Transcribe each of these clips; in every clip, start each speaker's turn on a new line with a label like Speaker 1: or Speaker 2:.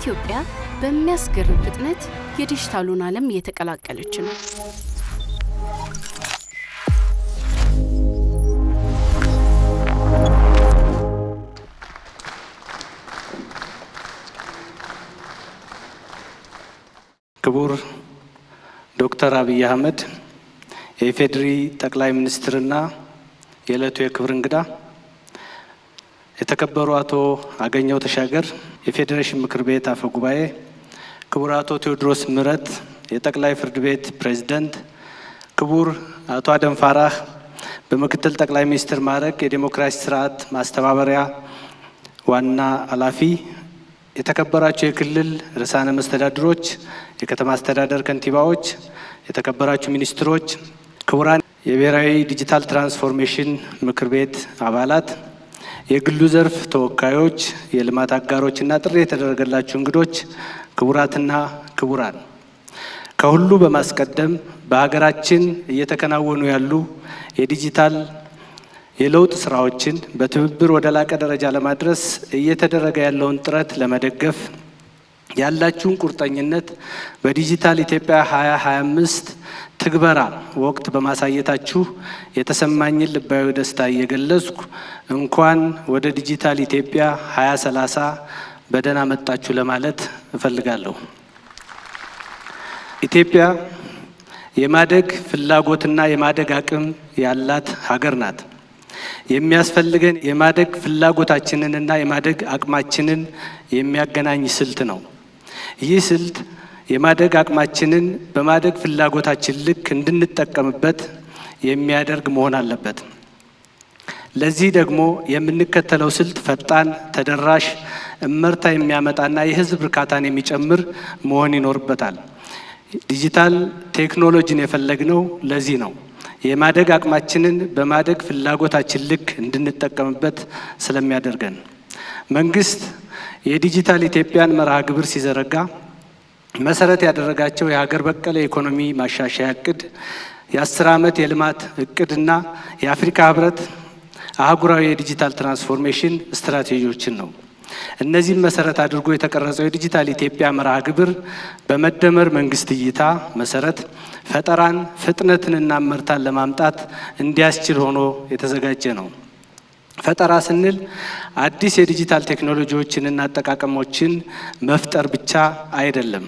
Speaker 1: ኢትዮጵያ በሚያስገርም ፍጥነት የዲጂታሉን ዓለም እየተቀላቀለች ነው።
Speaker 2: ክቡር ዶክተር አብይ አህመድ የኢፌዴሪ ጠቅላይ ሚኒስትርና የዕለቱ የክብር እንግዳ፣ የተከበሩ አቶ አገኘሁ ተሻገር የፌዴሬሽን ምክር ቤት አፈ ጉባኤ፣ ክቡር አቶ ቴዎድሮስ ምህረት የጠቅላይ ፍርድ ቤት ፕሬዝዳንት፣ ክቡር አቶ አደም ፋራህ በምክትል ጠቅላይ ሚኒስትር ማዕረግ የዲሞክራሲ ስርዓት ማስተባበሪያ ዋና ኃላፊ፣ የተከበራችሁ የክልል ርዕሳነ መስተዳድሮች፣ የከተማ አስተዳደር ከንቲባዎች፣ የተከበራችሁ ሚኒስትሮች፣ ክቡራን የብሔራዊ ዲጂታል ትራንስፎርሜሽን ምክር ቤት አባላት፣ የግሉ ዘርፍ ተወካዮች፣ የልማት አጋሮችና ጥሪ የተደረገላችሁ እንግዶች፣ ክቡራትና ክቡራን፣ ከሁሉ በማስቀደም በሀገራችን እየተከናወኑ ያሉ የዲጂታል የለውጥ ስራዎችን በትብብር ወደ ላቀ ደረጃ ለማድረስ እየተደረገ ያለውን ጥረት ለመደገፍ ያላችሁን ቁርጠኝነት በዲጂታል ኢትዮጵያ 2025 ትግበራ ወቅት በማሳየታችሁ የተሰማኝን ልባዊ ደስታ እየገለጽኩ እንኳን ወደ ዲጂታል ኢትዮጵያ 2030 በደህና መጣችሁ ለማለት እፈልጋለሁ። ኢትዮጵያ የማደግ ፍላጎትና የማደግ አቅም ያላት ሀገር ናት። የሚያስፈልገን የማደግ ፍላጎታችንንና የማደግ አቅማችንን የሚያገናኝ ስልት ነው። ይህ ስልት የማደግ አቅማችንን በማደግ ፍላጎታችን ልክ እንድንጠቀምበት የሚያደርግ መሆን አለበት። ለዚህ ደግሞ የምንከተለው ስልት ፈጣን፣ ተደራሽ፣ እመርታ የሚያመጣና የሕዝብ እርካታን የሚጨምር መሆን ይኖርበታል። ዲጂታል ቴክኖሎጂን የፈለግነው ለዚህ ነው። የማደግ አቅማችንን በማደግ ፍላጎታችን ልክ እንድንጠቀምበት ስለሚያደርገን። መንግስት የዲጂታል ኢትዮጵያን መርሃ ግብር ሲዘረጋ መሰረት ያደረጋቸው የሀገር በቀል የኢኮኖሚ ማሻሻያ እቅድ፣ የ10 ዓመት የልማት እቅድና የአፍሪካ ህብረት አህጉራዊ የዲጂታል ትራንስፎርሜሽን ስትራቴጂዎችን ነው። እነዚህም መሰረት አድርጎ የተቀረጸው የዲጂታል ኢትዮጵያ መርሃ ግብር በመደመር መንግስት እይታ መሰረት ፈጠራን፣ ፍጥነትንና እመርታን ለማምጣት እንዲያስችል ሆኖ የተዘጋጀ ነው። ፈጠራ ስንል አዲስ የዲጂታል ቴክኖሎጂዎችንና አጠቃቀሞችን መፍጠር ብቻ አይደለም።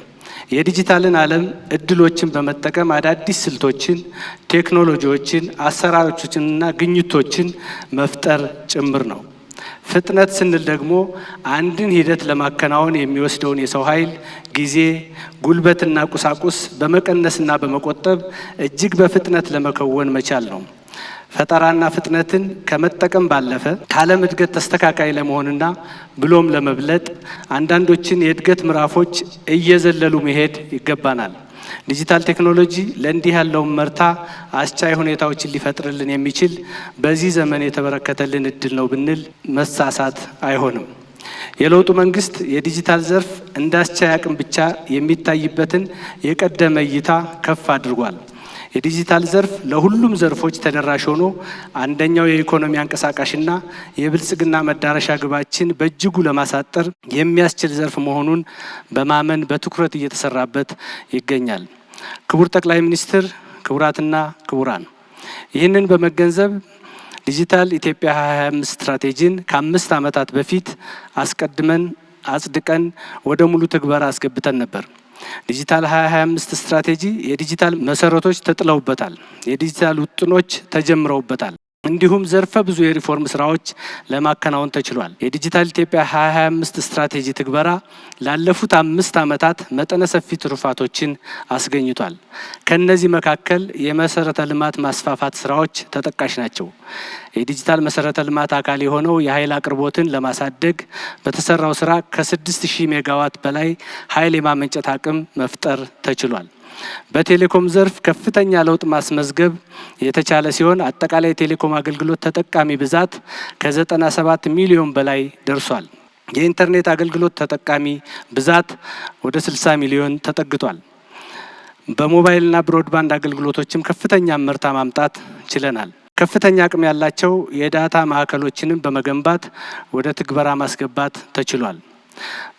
Speaker 2: የዲጂታልን ዓለም እድሎችን በመጠቀም አዳዲስ ስልቶችን፣ ቴክኖሎጂዎችን፣ አሰራሮችንና ግኝቶችን መፍጠር ጭምር ነው። ፍጥነት ስንል ደግሞ አንድን ሂደት ለማከናወን የሚወስደውን የሰው ኃይል፣ ጊዜ፣ ጉልበትና ቁሳቁስ በመቀነስና በመቆጠብ እጅግ በፍጥነት ለመከወን መቻል ነው። ፈጠራና ፍጥነትን ከመጠቀም ባለፈ ከዓለም እድገት ተስተካካይ ለመሆንና ብሎም ለመብለጥ አንዳንዶችን የእድገት ምዕራፎች እየዘለሉ መሄድ ይገባናል። ዲጂታል ቴክኖሎጂ ለእንዲህ ያለውን መርታ አስቻይ ሁኔታዎችን ሊፈጥርልን የሚችል በዚህ ዘመን የተበረከተልን እድል ነው ብንል መሳሳት አይሆንም። የለውጡ መንግስት የዲጂታል ዘርፍ እንደ አስቻይ አቅም ብቻ የሚታይበትን የቀደመ እይታ ከፍ አድርጓል። የዲጂታል ዘርፍ ለሁሉም ዘርፎች ተደራሽ ሆኖ አንደኛው የኢኮኖሚ አንቀሳቃሽና የብልጽግና መዳረሻ ግባችን በእጅጉ ለማሳጠር የሚያስችል ዘርፍ መሆኑን በማመን በትኩረት እየተሰራበት ይገኛል። ክቡር ጠቅላይ ሚኒስትር፣ ክቡራትና ክቡራን፣ ይህንን በመገንዘብ ዲጂታል ኢትዮጵያ 2025 ስትራቴጂን ከ5 ዓመታት በፊት አስቀድመን አጽድቀን ወደ ሙሉ ትግበራ አስገብተን ነበር። ዲጂታል 2025 ስትራቴጂ የዲጂታል መሰረቶች ተጥለውበታል። የዲጂታል ውጥኖች ተጀምረውበታል። እንዲሁም ዘርፈ ብዙ የሪፎርም ስራዎች ለማከናወን ተችሏል። የዲጂታል ኢትዮጵያ 2025 ስትራቴጂ ትግበራ ላለፉት 5 ዓመታት መጠነ ሰፊ ትሩፋቶችን አስገኝቷል። ከነዚህ መካከል የመሰረተ ልማት ማስፋፋት ስራዎች ተጠቃሽ ናቸው። የዲጂታል መሰረተ ልማት አካል የሆነው የኃይል አቅርቦትን ለማሳደግ በተሰራው ስራ ከ6000 ሜጋዋት በላይ ኃይል የማመንጨት አቅም መፍጠር ተችሏል። በቴሌኮም ዘርፍ ከፍተኛ ለውጥ ማስመዝገብ የተቻለ ሲሆን አጠቃላይ የቴሌኮም አገልግሎት ተጠቃሚ ብዛት ከ97 ሚሊዮን በላይ ደርሷል። የኢንተርኔት አገልግሎት ተጠቃሚ ብዛት ወደ 60 ሚሊዮን ተጠግቷል። በሞባይልና ብሮድባንድ አገልግሎቶችም ከፍተኛ ምርታ ማምጣት ችለናል። ከፍተኛ አቅም ያላቸው የዳታ ማዕከሎችንም በመገንባት ወደ ትግበራ ማስገባት ተችሏል።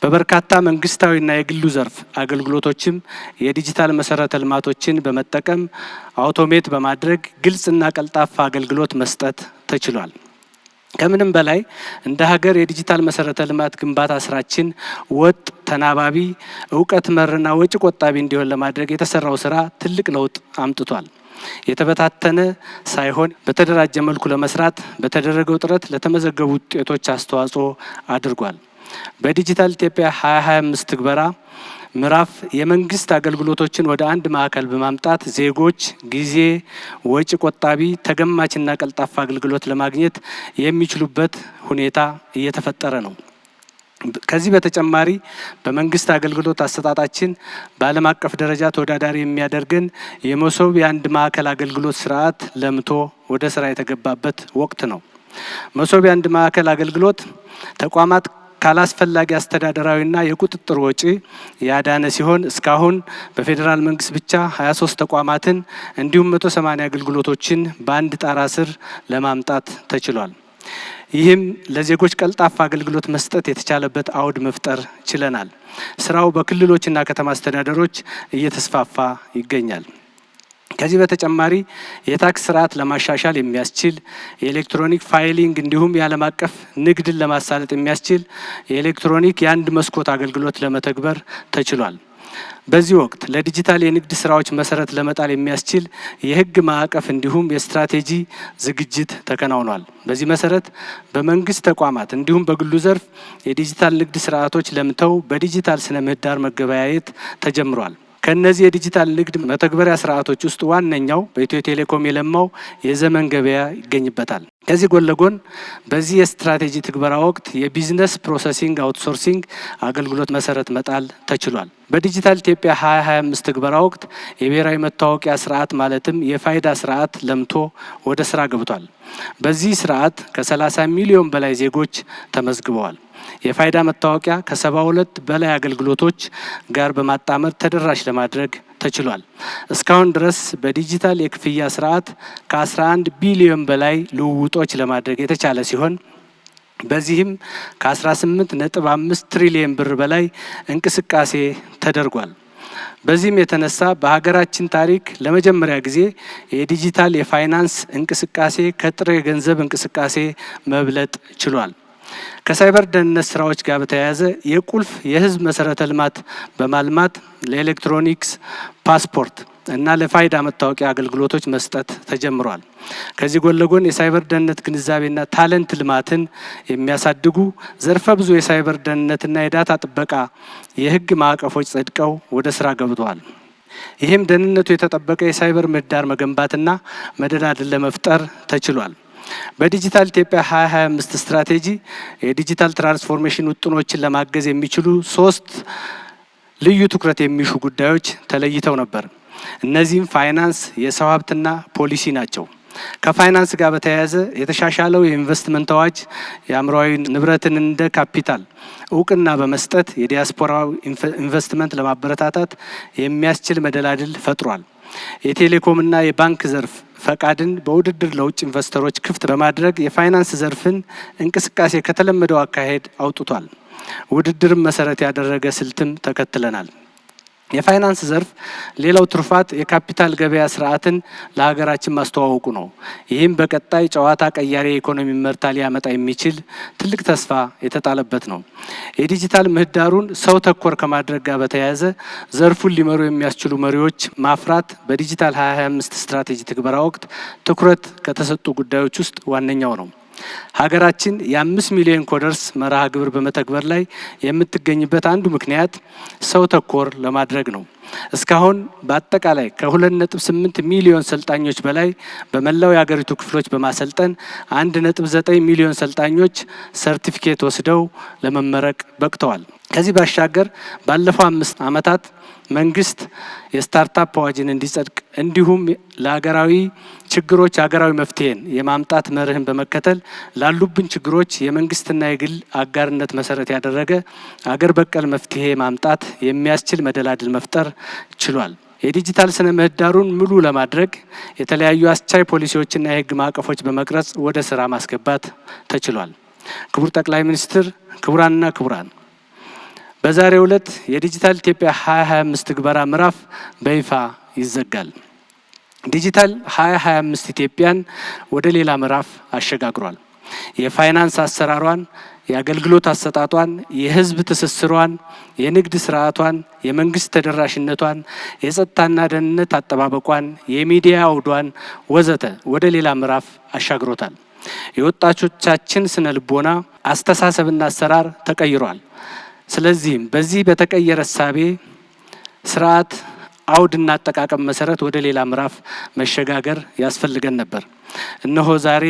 Speaker 2: በበርካታ መንግስታዊና የግሉ ዘርፍ አገልግሎቶችም የዲጂታል መሰረተ ልማቶችን በመጠቀም አውቶሜት በማድረግ ግልጽና ቀልጣፋ አገልግሎት መስጠት ተችሏል። ከምንም በላይ እንደ ሀገር የዲጂታል መሰረተ ልማት ግንባታ ስራችን ወጥ፣ ተናባቢ፣ እውቀት መርና ወጪ ቆጣቢ እንዲሆን ለማድረግ የተሰራው ስራ ትልቅ ለውጥ አምጥቷል። የተበታተነ ሳይሆን በተደራጀ መልኩ ለመስራት በተደረገው ጥረት ለተመዘገቡ ውጤቶች አስተዋጽኦ አድርጓል። በዲጂታል ኢትዮጵያ 2025 ትግበራ ምዕራፍ የመንግስት አገልግሎቶችን ወደ አንድ ማዕከል በማምጣት ዜጎች ጊዜ፣ ወጪ ቆጣቢ፣ ተገማችና ቀልጣፋ አገልግሎት ለማግኘት የሚችሉበት ሁኔታ እየተፈጠረ ነው። ከዚህ በተጨማሪ በመንግስት አገልግሎት አሰጣጣችን በዓለም አቀፍ ደረጃ ተወዳዳሪ የሚያደርገን የመሶብ የአንድ ማዕከል አገልግሎት ስርዓት ለምቶ ወደ ስራ የተገባበት ወቅት ነው። መሶብ የአንድ ማዕከል አገልግሎት ተቋማት ካላስፈላጊ አስተዳደራዊና የቁጥጥር ወጪ ያዳነ ሲሆን እስካሁን በፌዴራል መንግስት ብቻ 23 ተቋማትን እንዲሁም 180 አገልግሎቶችን በአንድ ጣራ ስር ለማምጣት ተችሏል። ይህም ለዜጎች ቀልጣፋ አገልግሎት መስጠት የተቻለበት አውድ መፍጠር ችለናል። ስራው በክልሎችና ከተማ አስተዳደሮች እየተስፋፋ ይገኛል። ከዚህ በተጨማሪ የታክስ ስርዓት ለማሻሻል የሚያስችል የኤሌክትሮኒክ ፋይሊንግ እንዲሁም የዓለም አቀፍ ንግድን ለማሳለጥ የሚያስችል የኤሌክትሮኒክ የአንድ መስኮት አገልግሎት ለመተግበር ተችሏል። በዚህ ወቅት ለዲጂታል የንግድ ስራዎች መሰረት ለመጣል የሚያስችል የህግ ማዕቀፍ እንዲሁም የስትራቴጂ ዝግጅት ተከናውኗል። በዚህ መሰረት በመንግስት ተቋማት እንዲሁም በግሉ ዘርፍ የዲጂታል ንግድ ስርዓቶች ለምተው በዲጂታል ስነ ምህዳር መገበያየት ተጀምሯል። ከነዚህ የዲጂታል ንግድ መተግበሪያ ስርዓቶች ውስጥ ዋነኛው በኢትዮ ቴሌኮም የለማው የዘመን ገበያ ይገኝበታል። ከዚህ ጎን ለጎን በዚህ የስትራቴጂ ትግበራ ወቅት የቢዝነስ ፕሮሰሲንግ አውትሶርሲንግ አገልግሎት መሰረት መጣል ተችሏል። በዲጂታል ኢትዮጵያ 2025 ትግበራ ወቅት የብሔራዊ መታወቂያ ስርዓት ማለትም የፋይዳ ስርዓት ለምቶ ወደ ስራ ገብቷል። በዚህ ስርዓት ከ30 ሚሊዮን በላይ ዜጎች ተመዝግበዋል። የፋይዳ መታወቂያ ከ72 በላይ አገልግሎቶች ጋር በማጣመር ተደራሽ ለማድረግ ተችሏል። እስካሁን ድረስ በዲጂታል የክፍያ ስርዓት ከ11 ቢሊዮን በላይ ልውውጦች ለማድረግ የተቻለ ሲሆን በዚህም ከ18.5 ትሪሊዮን ብር በላይ እንቅስቃሴ ተደርጓል። በዚህም የተነሳ በሀገራችን ታሪክ ለመጀመሪያ ጊዜ የዲጂታል የፋይናንስ እንቅስቃሴ ከጥሬ ገንዘብ እንቅስቃሴ መብለጥ ችሏል። ከሳይበር ደህንነት ስራዎች ጋር በተያያዘ የቁልፍ የህዝብ መሰረተ ልማት በማልማት ለኤሌክትሮኒክስ ፓስፖርት እና ለፋይዳ መታወቂያ አገልግሎቶች መስጠት ተጀምሯል። ከዚህ ጎን ለጎን የሳይበር ደህንነት ግንዛቤና ታለንት ልማትን የሚያሳድጉ ዘርፈ ብዙ የሳይበር ደህንነትና የዳታ ጥበቃ የህግ ማዕቀፎች ጸድቀው ወደ ስራ ገብተዋል። ይህም ደህንነቱ የተጠበቀ የሳይበር ምህዳር መገንባትና መደላድል ለመፍጠር ተችሏል። በዲጂታል ኢትዮጵያ 2025 ስትራቴጂ የዲጂታል ትራንስፎርሜሽን ውጥኖችን ለማገዝ የሚችሉ 3 ልዩ ትኩረት የሚሹ ጉዳዮች ተለይተው ነበር። እነዚህም ፋይናንስ፣ የሰው ሀብትና ፖሊሲ ናቸው። ከፋይናንስ ጋር በተያያዘ የተሻሻለው የኢንቨስትመንት አዋጅ የአእምሯዊ ንብረትን እንደ ካፒታል እውቅና በመስጠት የዲያስፖራዊ ኢንቨስትመንት ለማበረታታት የሚያስችል መደላድል ፈጥሯል። የቴሌኮምና የባንክ ዘርፍ ፈቃድን በውድድር ለውጭ ኢንቨስተሮች ክፍት በማድረግ የፋይናንስ ዘርፍን እንቅስቃሴ ከተለመደው አካሄድ አውጥቷል። ውድድርን መሰረት ያደረገ ስልትም ተከትለናል። የፋይናንስ ዘርፍ ሌላው ትሩፋት የካፒታል ገበያ ስርዓትን ለሀገራችን ማስተዋወቁ ነው። ይህም በቀጣይ ጨዋታ ቀያሪ የኢኮኖሚ መርታ ሊያመጣ የሚችል ትልቅ ተስፋ የተጣለበት ነው። የዲጂታል ምህዳሩን ሰው ተኮር ከማድረግ ጋር በተያያዘ ዘርፉን ሊመሩ የሚያስችሉ መሪዎች ማፍራት በዲጂታል 2025 ስትራቴጂ ትግበራ ወቅት ትኩረት ከተሰጡ ጉዳዮች ውስጥ ዋነኛው ነው። ሀገራችን የ5 ሚሊዮን ኮደርስ መርሃ ግብር በመተግበር ላይ የምትገኝበት አንዱ ምክንያት ሰው ተኮር ለማድረግ ነው። እስካሁን በአጠቃላይ ከ2.8 ሚሊዮን ሰልጣኞች በላይ በመላው የሀገሪቱ ክፍሎች በማሰልጠን 1.9 ሚሊዮን ሰልጣኞች ሰርቲፊኬት ወስደው ለመመረቅ በቅተዋል። ከዚህ ባሻገር ባለፈው 5 ዓመታት መንግስት የስታርታፕ አዋጅን እንዲጸድቅ እንዲሁም ለሀገራዊ ችግሮች ሀገራዊ መፍትሄን የማምጣት መርህን በመከተል ላሉብን ችግሮች የመንግስትና የግል አጋርነት መሰረት ያደረገ አገር በቀል መፍትሄ ማምጣት የሚያስችል መደላድል መፍጠር ችሏል። የዲጂታል ስነ ምህዳሩን ሙሉ ለማድረግ የተለያዩ አስቻይ ፖሊሲዎችና የህግ ማዕቀፎች በመቅረጽ ወደ ስራ ማስገባት ተችሏል። ክቡር ጠቅላይ ሚኒስትር፣ ክቡራንና ክቡራን፣ በዛሬው ዕለት የዲጂታል ኢትዮጵያ 2025 ትግበራ ምዕራፍ በይፋ ይዘጋል። ዲጂታል 2025 ኢትዮጵያን ወደ ሌላ ምዕራፍ አሸጋግሯል። የፋይናንስ አሰራሯን፣ የአገልግሎት አሰጣጧን፣ የህዝብ ትስስሯን፣ የንግድ ስርዓቷን፣ የመንግስት ተደራሽነቷን፣ የጸጥታና ደህንነት አጠባበቋን፣ የሚዲያ አውዷን ወዘተ ወደ ሌላ ምዕራፍ አሻግሮታል። የወጣቶቻችን ስነ ልቦና፣ አስተሳሰብና አሰራር ተቀይሯል። ስለዚህም በዚህ በተቀየረ እሳቤ ስርዓት አውድና አጠቃቀም መሰረት ወደ ሌላ ምዕራፍ መሸጋገር ያስፈልገን ነበር። እነሆ ዛሬ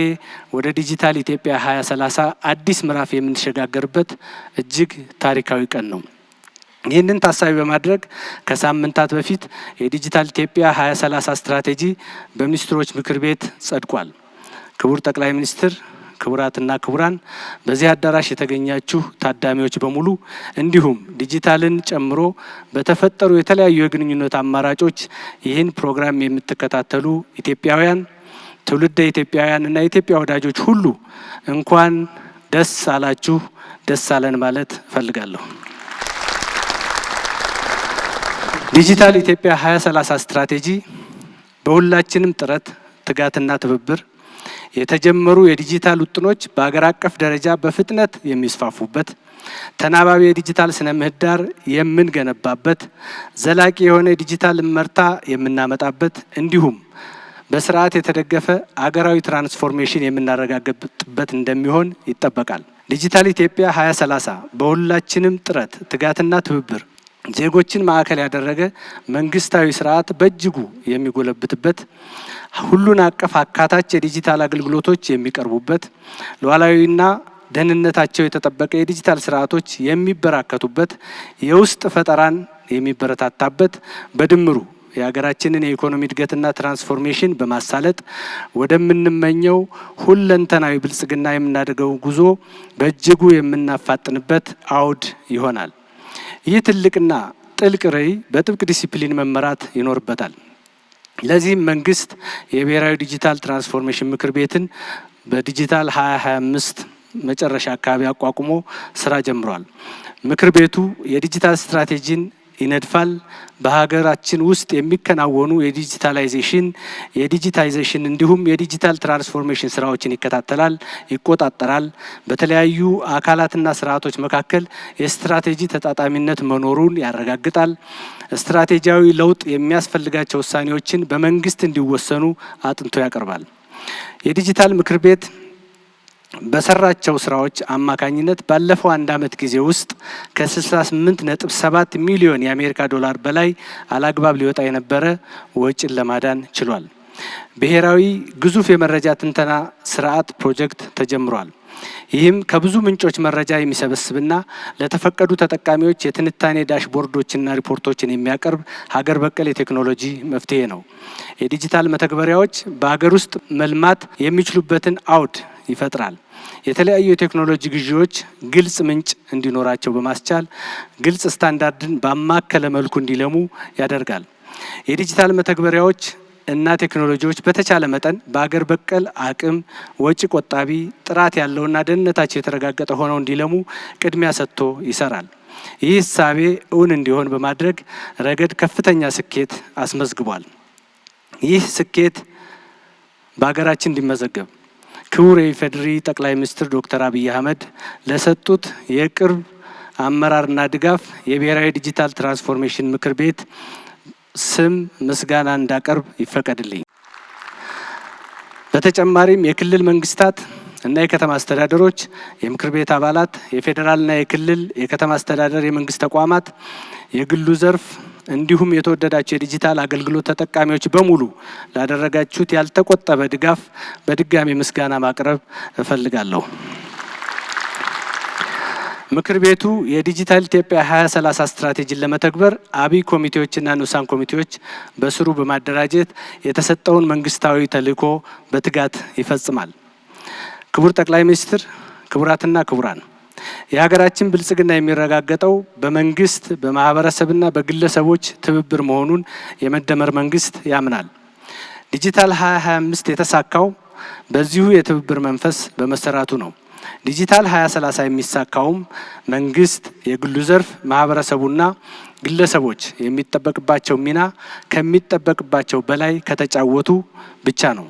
Speaker 2: ወደ ዲጂታል ኢትዮጵያ 2030 አዲስ ምዕራፍ የምንሸጋገርበት እጅግ ታሪካዊ ቀን ነው። ይህንን ታሳቢ በማድረግ ከሳምንታት በፊት የዲጂታል ኢትዮጵያ 2030 ስትራቴጂ በሚኒስትሮች ምክር ቤት ጸድቋል። ክቡር ጠቅላይ ሚኒስትር፣ ክቡራትና ክቡራን፣ በዚህ አዳራሽ የተገኛችሁ ታዳሚዎች በሙሉ እንዲሁም ዲጂታልን ጨምሮ በተፈጠሩ የተለያዩ የግንኙነት አማራጮች ይህን ፕሮግራም የምትከታተሉ ኢትዮጵያውያን፣ ትውልደ ኢትዮጵያውያን እና የኢትዮጵያ ወዳጆች ሁሉ እንኳን ደስ አላችሁ፣ ደስ አለን ማለት እፈልጋለሁ። ዲጂታል ኢትዮጵያ 2030 ስትራቴጂ በሁላችንም ጥረት፣ ትጋትና ትብብር የተጀመሩ የዲጂታል ውጥኖች በአገር አቀፍ ደረጃ በፍጥነት የሚስፋፉበት፣ ተናባቢ የዲጂታል ስነ ምህዳር የምንገነባበት፣ ዘላቂ የሆነ የዲጂታል እመርታ የምናመጣበት እንዲሁም በስርዓት የተደገፈ አገራዊ ትራንስፎርሜሽን የምናረጋግጥበት እንደሚሆን ይጠበቃል። ዲጂታል ኢትዮጵያ 2030 በሁላችንም ጥረት፣ ትጋትና ትብብር ዜጎችን ማዕከል ያደረገ መንግስታዊ ስርዓት በእጅጉ የሚጎለብትበት፣ ሁሉን አቀፍ አካታች የዲጂታል አገልግሎቶች የሚቀርቡበት፣ ሉዓላዊና ደህንነታቸው የተጠበቀ የዲጂታል ስርዓቶች የሚበራከቱበት፣ የውስጥ ፈጠራን የሚበረታታበት፣ በድምሩ የሀገራችንን የኢኮኖሚ እድገትና ትራንስፎርሜሽን በማሳለጥ ወደምንመኘው ሁለንተናዊ ብልጽግና የምናደርገው ጉዞ በእጅጉ የምናፋጥንበት አውድ ይሆናል። ይህ ትልቅና ጥልቅ ራዕይ በጥብቅ ዲሲፕሊን መመራት ይኖርበታል። ለዚህም መንግስት የብሔራዊ ዲጂታል ትራንስፎርሜሽን ምክር ቤትን በዲጂታል 2025 መጨረሻ አካባቢ አቋቁሞ ስራ ጀምሯል። ምክር ቤቱ የዲጂታል ስትራቴጂን ይነድፋል። በሀገራችን ውስጥ የሚከናወኑ የዲጂታይዜሽን እንዲሁም የዲጂታል ትራንስፎርሜሽን ስራዎችን ይከታተላል፣ ይቆጣጠራል። በተለያዩ አካላትና ስርዓቶች መካከል የስትራቴጂ ተጣጣሚነት መኖሩን ያረጋግጣል። ስትራቴጂያዊ ለውጥ የሚያስፈልጋቸው ውሳኔዎችን በመንግስት እንዲወሰኑ አጥንቶ ያቀርባል። የዲጂታል ምክር ቤት በሰራቸው ስራዎች አማካኝነት ባለፈው 1 ዓመት ጊዜ ውስጥ ከ68.7 ሚሊዮን የአሜሪካ ዶላር በላይ አላግባብ ሊወጣ የነበረ ወጪን ለማዳን ችሏል። ብሔራዊ ግዙፍ የመረጃ ትንተና ስርዓት ፕሮጀክት ተጀምሯል። ይህም ከብዙ ምንጮች መረጃ የሚሰበስብና ለተፈቀዱ ተጠቃሚዎች የትንታኔ ዳሽቦርዶችና ሪፖርቶችን የሚያቀርብ ሀገር በቀል የቴክኖሎጂ መፍትሄ ነው። የዲጂታል መተግበሪያዎች በሀገር ውስጥ መልማት የሚችሉበትን አውድ ይፈጥራል። የተለያዩ የቴክኖሎጂ ግዢዎች ግልጽ ምንጭ እንዲኖራቸው በማስቻል ግልጽ ስታንዳርድን ባማከለ መልኩ እንዲለሙ ያደርጋል። የዲጂታል መተግበሪያዎች እና ቴክኖሎጂዎች በተቻለ መጠን በአገር በቀል አቅም፣ ወጪ ቆጣቢ፣ ጥራት ያለውና ደህንነታቸው የተረጋገጠ ሆነው እንዲለሙ ቅድሚያ ሰጥቶ ይሰራል። ይህ እሳቤ እውን እንዲሆን በማድረግ ረገድ ከፍተኛ ስኬት አስመዝግቧል። ይህ ስኬት በሀገራችን እንዲመዘገብ ክቡር የኢፌዴሪ ጠቅላይ ሚኒስትር ዶክተር አብይ አህመድ ለሰጡት የቅርብ አመራርና ድጋፍ የብሔራዊ ዲጂታል ትራንስፎርሜሽን ምክር ቤት ስም ምስጋና እንዳቀርብ ይፈቀድልኝ። በተጨማሪም የክልል መንግስታት እና የከተማ አስተዳደሮች የምክር ቤት አባላት፣ የፌዴራልና የክልል የከተማ አስተዳደር የመንግስት ተቋማት፣ የግሉ ዘርፍ እንዲሁም የተወደዳቸው የዲጂታል አገልግሎት ተጠቃሚዎች በሙሉ ላደረጋችሁት ያልተቆጠበ ድጋፍ በድጋሚ ምስጋና ማቅረብ እፈልጋለሁ። ምክር ቤቱ የዲጂታል ኢትዮጵያ 2030 ስትራቴጂን ለመተግበር አብይ ኮሚቴዎችና ንዑሳን ኮሚቴዎች በስሩ በማደራጀት የተሰጠውን መንግስታዊ ተልዕኮ በትጋት ይፈጽማል። ክቡር ጠቅላይ ሚኒስትር፣ ክቡራትና ክቡራን፣ የሀገራችን ብልጽግና የሚረጋገጠው በመንግስት በማህበረሰብና በግለሰቦች ትብብር መሆኑን የመደመር መንግስት ያምናል። ዲጂታል 2025 የተሳካው በዚሁ የትብብር መንፈስ በመሰራቱ ነው። ዲጂታል 2030 የሚሳካውም መንግስት፣ የግሉ ዘርፍ፣ ማህበረሰቡና ግለሰቦች የሚጠበቅባቸው ሚና ከሚጠበቅባቸው በላይ ከተጫወቱ ብቻ ነው።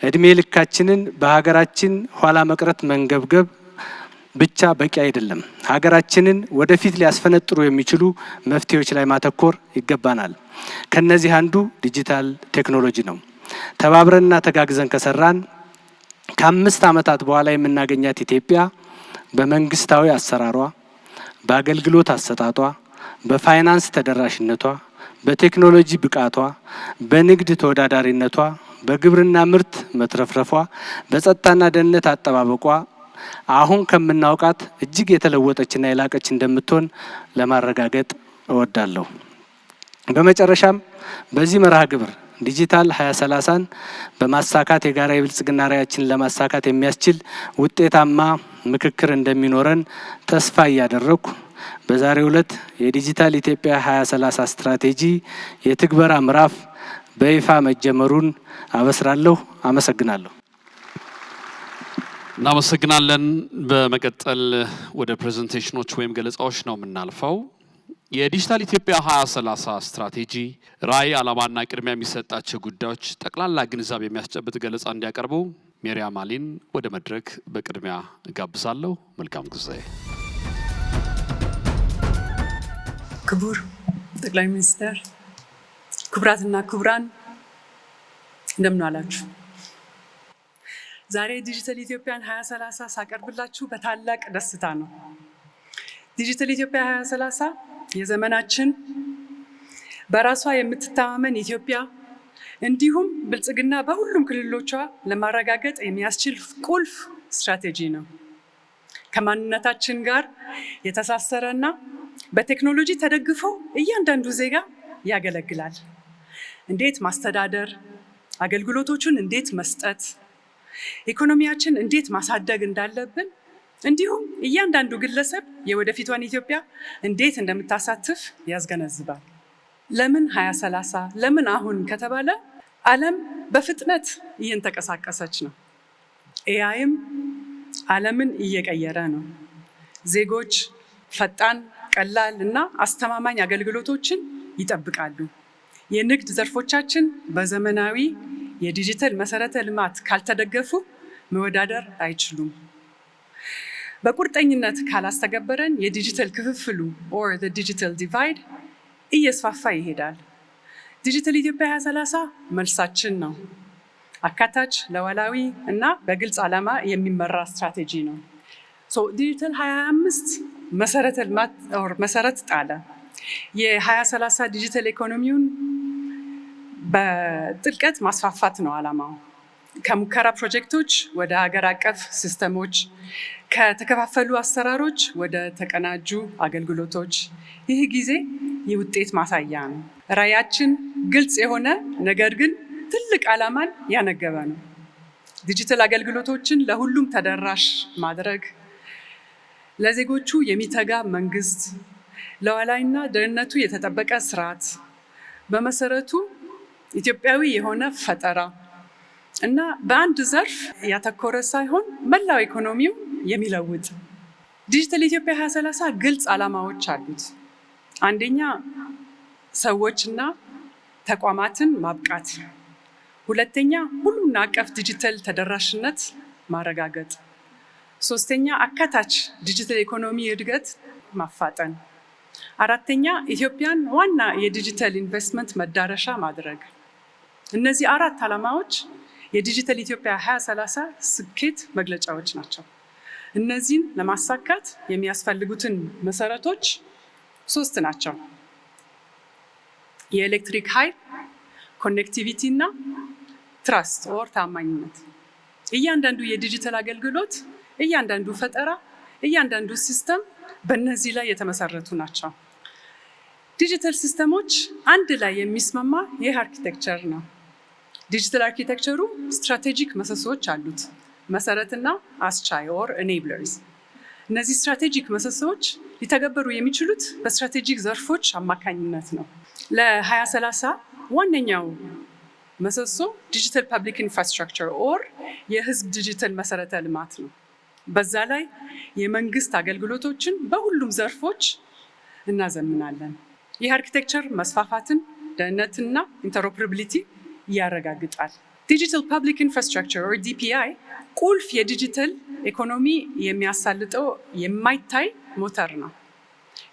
Speaker 2: እድሜ ልካችንን በሀገራችን ኋላ መቅረት መንገብገብ ብቻ በቂ አይደለም። ሀገራችንን ወደፊት ሊያስፈነጥሩ የሚችሉ መፍትሄዎች ላይ ማተኮር ይገባናል። ከነዚህ አንዱ ዲጂታል ቴክኖሎጂ ነው። ተባብረንና ተጋግዘን ከሰራን ከ5 ዓመታት በኋላ የምናገኛት ኢትዮጵያ በመንግስታዊ አሰራሯ፣ በአገልግሎት አሰጣጧ፣ በፋይናንስ ተደራሽነቷ፣ በቴክኖሎጂ ብቃቷ፣ በንግድ ተወዳዳሪነቷ፣ በግብርና ምርት መትረፍረፏ፣ በጸጥታና ደህንነት አጠባበቋ አሁን ከምናውቃት እጅግ የተለወጠችና የላቀች እንደምትሆን ለማረጋገጥ እወዳለሁ። በመጨረሻም በዚህ መርሃ ግብር ዲጂታል 2030ን በማሳካት የጋራ የብልጽግና ራዕያችንን ለማሳካት የሚያስችል ውጤታማ ምክክር እንደሚኖረን ተስፋ እያደረኩ በዛሬው ዕለት የዲጂታል ኢትዮጵያ 2030 ስትራቴጂ የትግበራ ምዕራፍ በይፋ መጀመሩን አበስራለሁ። አመሰግናለሁ።
Speaker 3: እናመሰግናለን። በመቀጠል ወደ ፕሬዘንቴሽኖች ወይም ገለጻዎች ነው የምናልፈው። የዲጂታል ኢትዮጵያ 2030 ስትራቴጂ ራዕይ፣ ዓላማና ቅድሚያ የሚሰጣቸው ጉዳዮች ጠቅላላ ግንዛቤ የሚያስጨብጥ ገለጻ እንዲያቀርቡ ሜሪያም አሊን ወደ መድረክ በቅድሚያ እጋብዛለሁ። መልካም ጊዜ።
Speaker 4: ክቡር ጠቅላይ ሚኒስትር፣ ክቡራትና ክቡራን እንደምን አላችሁ? ዛሬ ዲጂታል ኢትዮጵያን 2030 ሳቀርብላችሁ በታላቅ ደስታ ነው። ዲጂታል ኢትዮጵያ 2030 የዘመናችን በራሷ የምትተማመን ኢትዮጵያ እንዲሁም ብልጽግና በሁሉም ክልሎቿ ለማረጋገጥ የሚያስችል ቁልፍ ስትራቴጂ ነው። ከማንነታችን ጋር የተሳሰረና በቴክኖሎጂ ተደግፎ እያንዳንዱ ዜጋ ያገለግላል። እንዴት ማስተዳደር፣ አገልግሎቶቹን እንዴት መስጠት፣ ኢኮኖሚያችን እንዴት ማሳደግ እንዳለብን እንዲሁም እያንዳንዱ ግለሰብ የወደፊቷን ኢትዮጵያ እንዴት እንደምታሳትፍ ያስገነዝባል። ለምን 2030 ለምን አሁን ከተባለ ዓለም በፍጥነት እየተንቀሳቀሰች ነው። ኤአይም ዓለምን እየቀየረ ነው። ዜጎች ፈጣን፣ ቀላል እና አስተማማኝ አገልግሎቶችን ይጠብቃሉ። የንግድ ዘርፎቻችን በዘመናዊ የዲጂታል መሰረተ ልማት ካልተደገፉ መወዳደር አይችሉም። በቁርጠኝነት ካላስተገበረን የዲጂታል ክፍፍሉ or the digital divide እየስፋፋ ይሄዳል። ዲጂታል ኢትዮጵያ 2030 መልሳችን ነው። አካታች፣ ሉዓላዊ እና በግልጽ ዓላማ የሚመራ ስትራቴጂ ነው። ዲጂታል 2025 መሰረተ ልማት መሰረት ጣለ። የ2030 ዲጂታል ኢኮኖሚውን በጥልቀት ማስፋፋት ነው ዓላማው። ከሙከራ ፕሮጀክቶች ወደ ሀገር አቀፍ ሲስተሞች፣ ከተከፋፈሉ አሰራሮች ወደ ተቀናጁ አገልግሎቶች። ይህ ጊዜ የውጤት ማሳያ ነው። ራዕያችን ግልጽ የሆነ ነገር ግን ትልቅ ዓላማን ያነገበ ነው። ዲጂታል አገልግሎቶችን ለሁሉም ተደራሽ ማድረግ፣ ለዜጎቹ የሚተጋ መንግስት፣ ሉዓላዊና ደህንነቱ የተጠበቀ ስርዓት፣ በመሰረቱ ኢትዮጵያዊ የሆነ ፈጠራ እና በአንድ ዘርፍ ያተኮረ ሳይሆን መላው ኢኮኖሚው የሚለውጥ ዲጂታል ኢትዮጵያ 2030 ግልጽ ዓላማዎች አሉት። አንደኛ ሰዎችና ተቋማትን ማብቃት፣ ሁለተኛ ሁሉን አቀፍ ዲጂታል ተደራሽነት ማረጋገጥ፣ ሶስተኛ አካታች ዲጂታል ኢኮኖሚ እድገት ማፋጠን፣ አራተኛ ኢትዮጵያን ዋና የዲጂታል ኢንቨስትመንት መዳረሻ ማድረግ። እነዚህ 4 ዓላማዎች የዲጂታል ኢትዮጵያ 2030 ስኬት መግለጫዎች ናቸው። እነዚህን ለማሳካት የሚያስፈልጉትን መሰረቶች 3 ናቸው። የኤሌክትሪክ ኃይል፣ ኮኔክቲቪቲ እና ትራስት ኦር ታማኝነት። እያንዳንዱ የዲጂታል አገልግሎት፣ እያንዳንዱ ፈጠራ፣ እያንዳንዱ ሲስተም በእነዚህ ላይ የተመሰረቱ ናቸው። ዲጂታል ሲስተሞች አንድ ላይ የሚስማማ ይህ አርኪቴክቸር ነው። ዲጂታል አርኪቴክቸሩ ስትራቴጂክ ምሰሶዎች አሉት፣ መሰረትና አስቻይ ኦር ኤኔብለርስ። እነዚህ ስትራቴጂክ ምሰሶዎች ሊተገበሩ የሚችሉት በስትራቴጂክ ዘርፎች አማካኝነት ነው። ለ2030 ዋነኛው ምሰሶ ዲጂታል ፐብሊክ ኢንፍራስትራክቸር ኦር የህዝብ ዲጂታል መሰረተ ልማት ነው። በዛ ላይ የመንግስት አገልግሎቶችን በሁሉም ዘርፎች እናዘምናለን። ይህ አርኪቴክቸር መስፋፋትን፣ ደህንነትና ኢንተርኦፕራቢሊቲ ያረጋግጣል። ዲጂታል ፐብሊክ ኢንፍራስትራክቸር ኦር ዲፒአይ ቁልፍ የዲጂታል ኢኮኖሚ የሚያሳልጠው የማይታይ ሞተር ነው።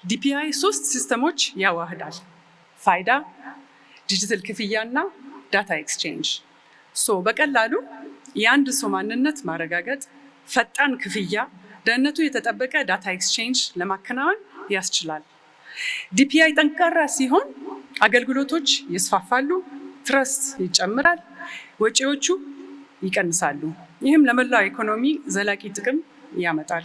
Speaker 4: ዲፒአይ 3 ሲስተሞች ያዋህዳል። ፋይዳ፣ ዲጂታል ክፍያና ዳታ ኤክስቼንጅ። በቀላሉ የአንድ ሰው ማንነት ማረጋገጥ፣ ፈጣን ክፍያ፣ ደህንነቱ የተጠበቀ ዳታ ኤክስቼንጅ ለማከናወን ያስችላል። ዲፒአይ ጠንካራ ሲሆን አገልግሎቶች ይስፋፋሉ፣ ትረስት ይጨምራል፣ ወጪዎቹ ይቀንሳሉ። ይህም ለመላው ኢኮኖሚ ዘላቂ ጥቅም ያመጣል።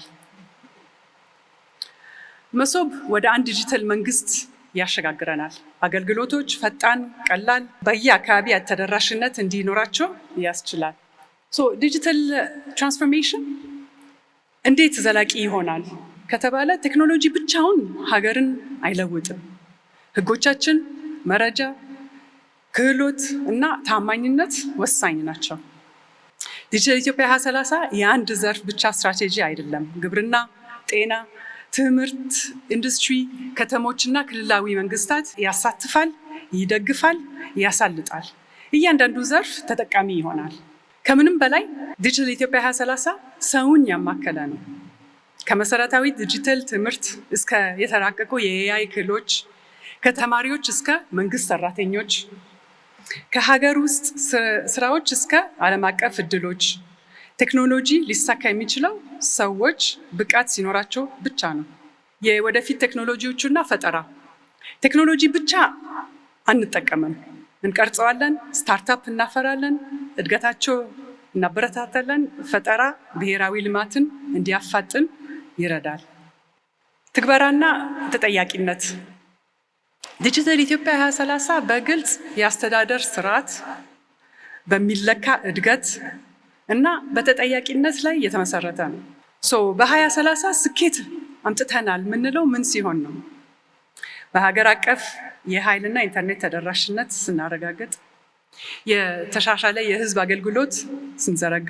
Speaker 4: መሶብ ወደ አንድ ዲጂታል መንግስት ያሸጋግረናል። አገልግሎቶች ፈጣን፣ ቀላል፣ በየአካባቢ ተደራሽነት እንዲኖራቸው ያስችላል። ዲጂታል ትራንስፎርሜሽን እንዴት ዘላቂ ይሆናል ከተባለ ቴክኖሎጂ ብቻውን ሀገርን አይለውጥም። ህጎቻችን፣ መረጃ፣ ክህሎት እና ታማኝነት ወሳኝ ናቸው። ዲጂታል ኢትዮጵያ 2030 የአንድ ዘርፍ ብቻ ስትራቴጂ አይደለም። ግብርና፣ ጤና፣ ትምህርት፣ ኢንዱስትሪ፣ ከተሞችና ክልላዊ መንግስታት ያሳትፋል፣ ይደግፋል፣ ያሳልጣል። እያንዳንዱ ዘርፍ ተጠቃሚ ይሆናል። ከምንም በላይ ዲጂታል ኢትዮጵያ 2030 ሰውን ያማከለ ነው። ከመሰረታዊ ዲጂታል ትምህርት እስከ የተራቀቁ የኤአይ ክህሎች፣ ከተማሪዎች እስከ መንግስት ሰራተኞች፣ ከሀገር ውስጥ ስራዎች እስከ ዓለም አቀፍ እድሎች፣ ቴክኖሎጂ ሊሳካ የሚችለው ሰዎች ብቃት ሲኖራቸው ብቻ ነው። የወደፊት ቴክኖሎጂዎቹና ፈጠራ ቴክኖሎጂ ብቻ አንጠቀምም፣ እንቀርጸዋለን፣ ስታርታፕ እናፈራለን፣ እድገታቸው እናበረታታለን። ፈጠራ ብሔራዊ ልማትን እንዲያፋጥን ይረዳል። ትግበራና ተጠያቂነት ዲጂታል ኢትዮጵያ 2030 በግልጽ የአስተዳደር ስርዓት፣ በሚለካ እድገት እና በተጠያቂነት ላይ የተመሰረተ ነው። በ2030 ስኬት አምጥተናል የምንለው ምን ሲሆን ነው? በሀገር አቀፍ የኃይልና ኢንተርኔት ተደራሽነት ስናረጋግጥ፣ የተሻሻለ የህዝብ አገልግሎት ስንዘረጋ፣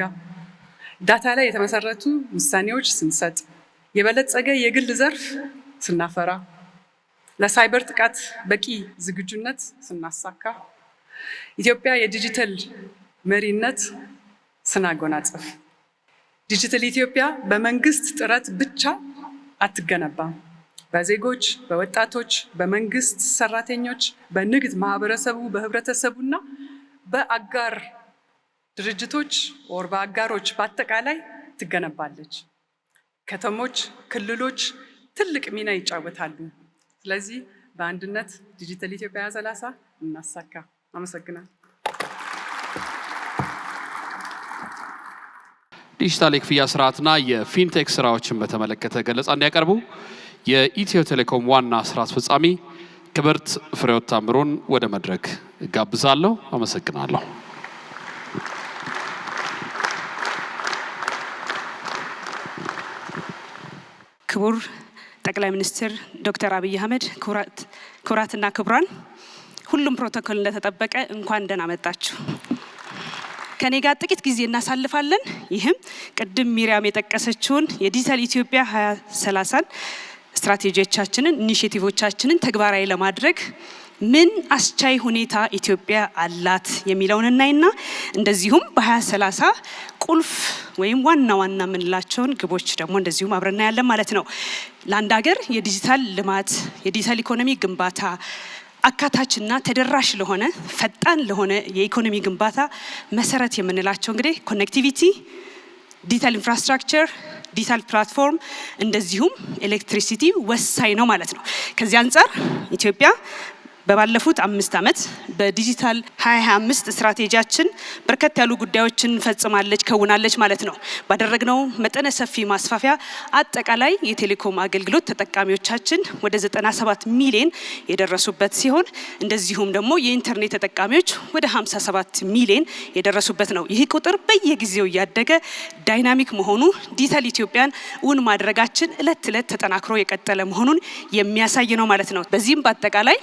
Speaker 4: ዳታ ላይ የተመሰረቱ ውሳኔዎች ስንሰጥ፣ የበለጸገ የግል ዘርፍ ስናፈራ፣ ለሳይበር ጥቃት በቂ ዝግጁነት ስናሳካ፣ ኢትዮጵያ የዲጂታል መሪነት ስናጎናጽፍ። ዲጂታል ኢትዮጵያ በመንግስት ጥረት ብቻ አትገነባም። በዜጎች፣ በወጣቶች፣ በመንግስት ሰራተኞች፣ በንግድ ማህበረሰቡ፣ በህብረተሰቡና በአጋር ድርጅቶች በአጋሮች በአጠቃላይ ትገነባለች። ከተሞች፣ ክልሎች ትልቅ ሚና ይጫወታሉ። ስለዚህ በአንድነት ዲጂታል ኢትዮጵያ 2030 እናሳካ። አመሰግናለሁ።
Speaker 3: ዲጂታል የክፍያ ስርዓትና የፊንቴክ ስራዎችን በተመለከተ ገለጻ እንዲያቀርቡ የኢትዮ ቴሌኮም ዋና ስራ አስፈጻሚ ክብርት ፍሬሕይወት ታምሩን ወደ መድረክ ጋብዛለሁ። አመሰግናለሁ።
Speaker 5: ክቡር ጠቅላይ ሚኒስትር ዶክተር አብይ አህመድ፣ ክቡራትና ክቡራን፣ ሁሉም ፕሮቶኮል እንደተጠበቀ እንኳን ደህና መጣችሁ። ከኔ ጋር ጥቂት ጊዜ እናሳልፋለን። ይህም ቅድም ሚሪያም የጠቀሰችውን የዲጂታል ኢትዮጵያ 2030 ስትራቴጂዎቻችንን፣ ኢኒሼቲቮቻችንን ተግባራዊ ለማድረግ ምን አስቻይ ሁኔታ ኢትዮጵያ አላት የሚለውን እናይና እንደዚሁም በ2030 ቁልፍ ወይም ዋና ዋና የምንላቸውን ግቦች ደግሞ እንደዚሁም አብረና ያለን ማለት ነው። ለአንድ ሀገር የዲጂታል ልማት፣ የዲጂታል ኢኮኖሚ ግንባታ አካታችና ተደራሽ ለሆነ ፈጣን ለሆነ የኢኮኖሚ ግንባታ መሰረት የምንላቸው እንግዲህ ኮኔክቲቪቲ፣ ዲጂታል ኢንፍራስትራክቸር፣ ዲጂታል ፕላትፎርም እንደዚሁም ኤሌክትሪሲቲ ወሳኝ ነው ማለት ነው። ከዚህ አንጻር ኢትዮጵያ በባለፉት 5 ዓመት በዲጂታል 2025 ስትራቴጂያችን በርከት ያሉ ጉዳዮችን ፈጽማለች፣ ከውናለች ማለት ነው። ባደረግነው መጠነ ሰፊ ማስፋፊያ አጠቃላይ የቴሌኮም አገልግሎት ተጠቃሚዎቻችን ወደ 97 ሚሊዮን የደረሱበት ሲሆን እንደዚሁም ደግሞ የኢንተርኔት ተጠቃሚዎች ወደ 57 ሚሊዮን የደረሱበት ነው። ይህ ቁጥር በየጊዜው እያደገ ዳይናሚክ መሆኑ ዲጂታል ኢትዮጵያን እውን ማድረጋችን እለት ተጠናክሮ የቀጠለ መሆኑን የሚያሳይ ነው ማለት ነው። በዚህም በአጠቃላይ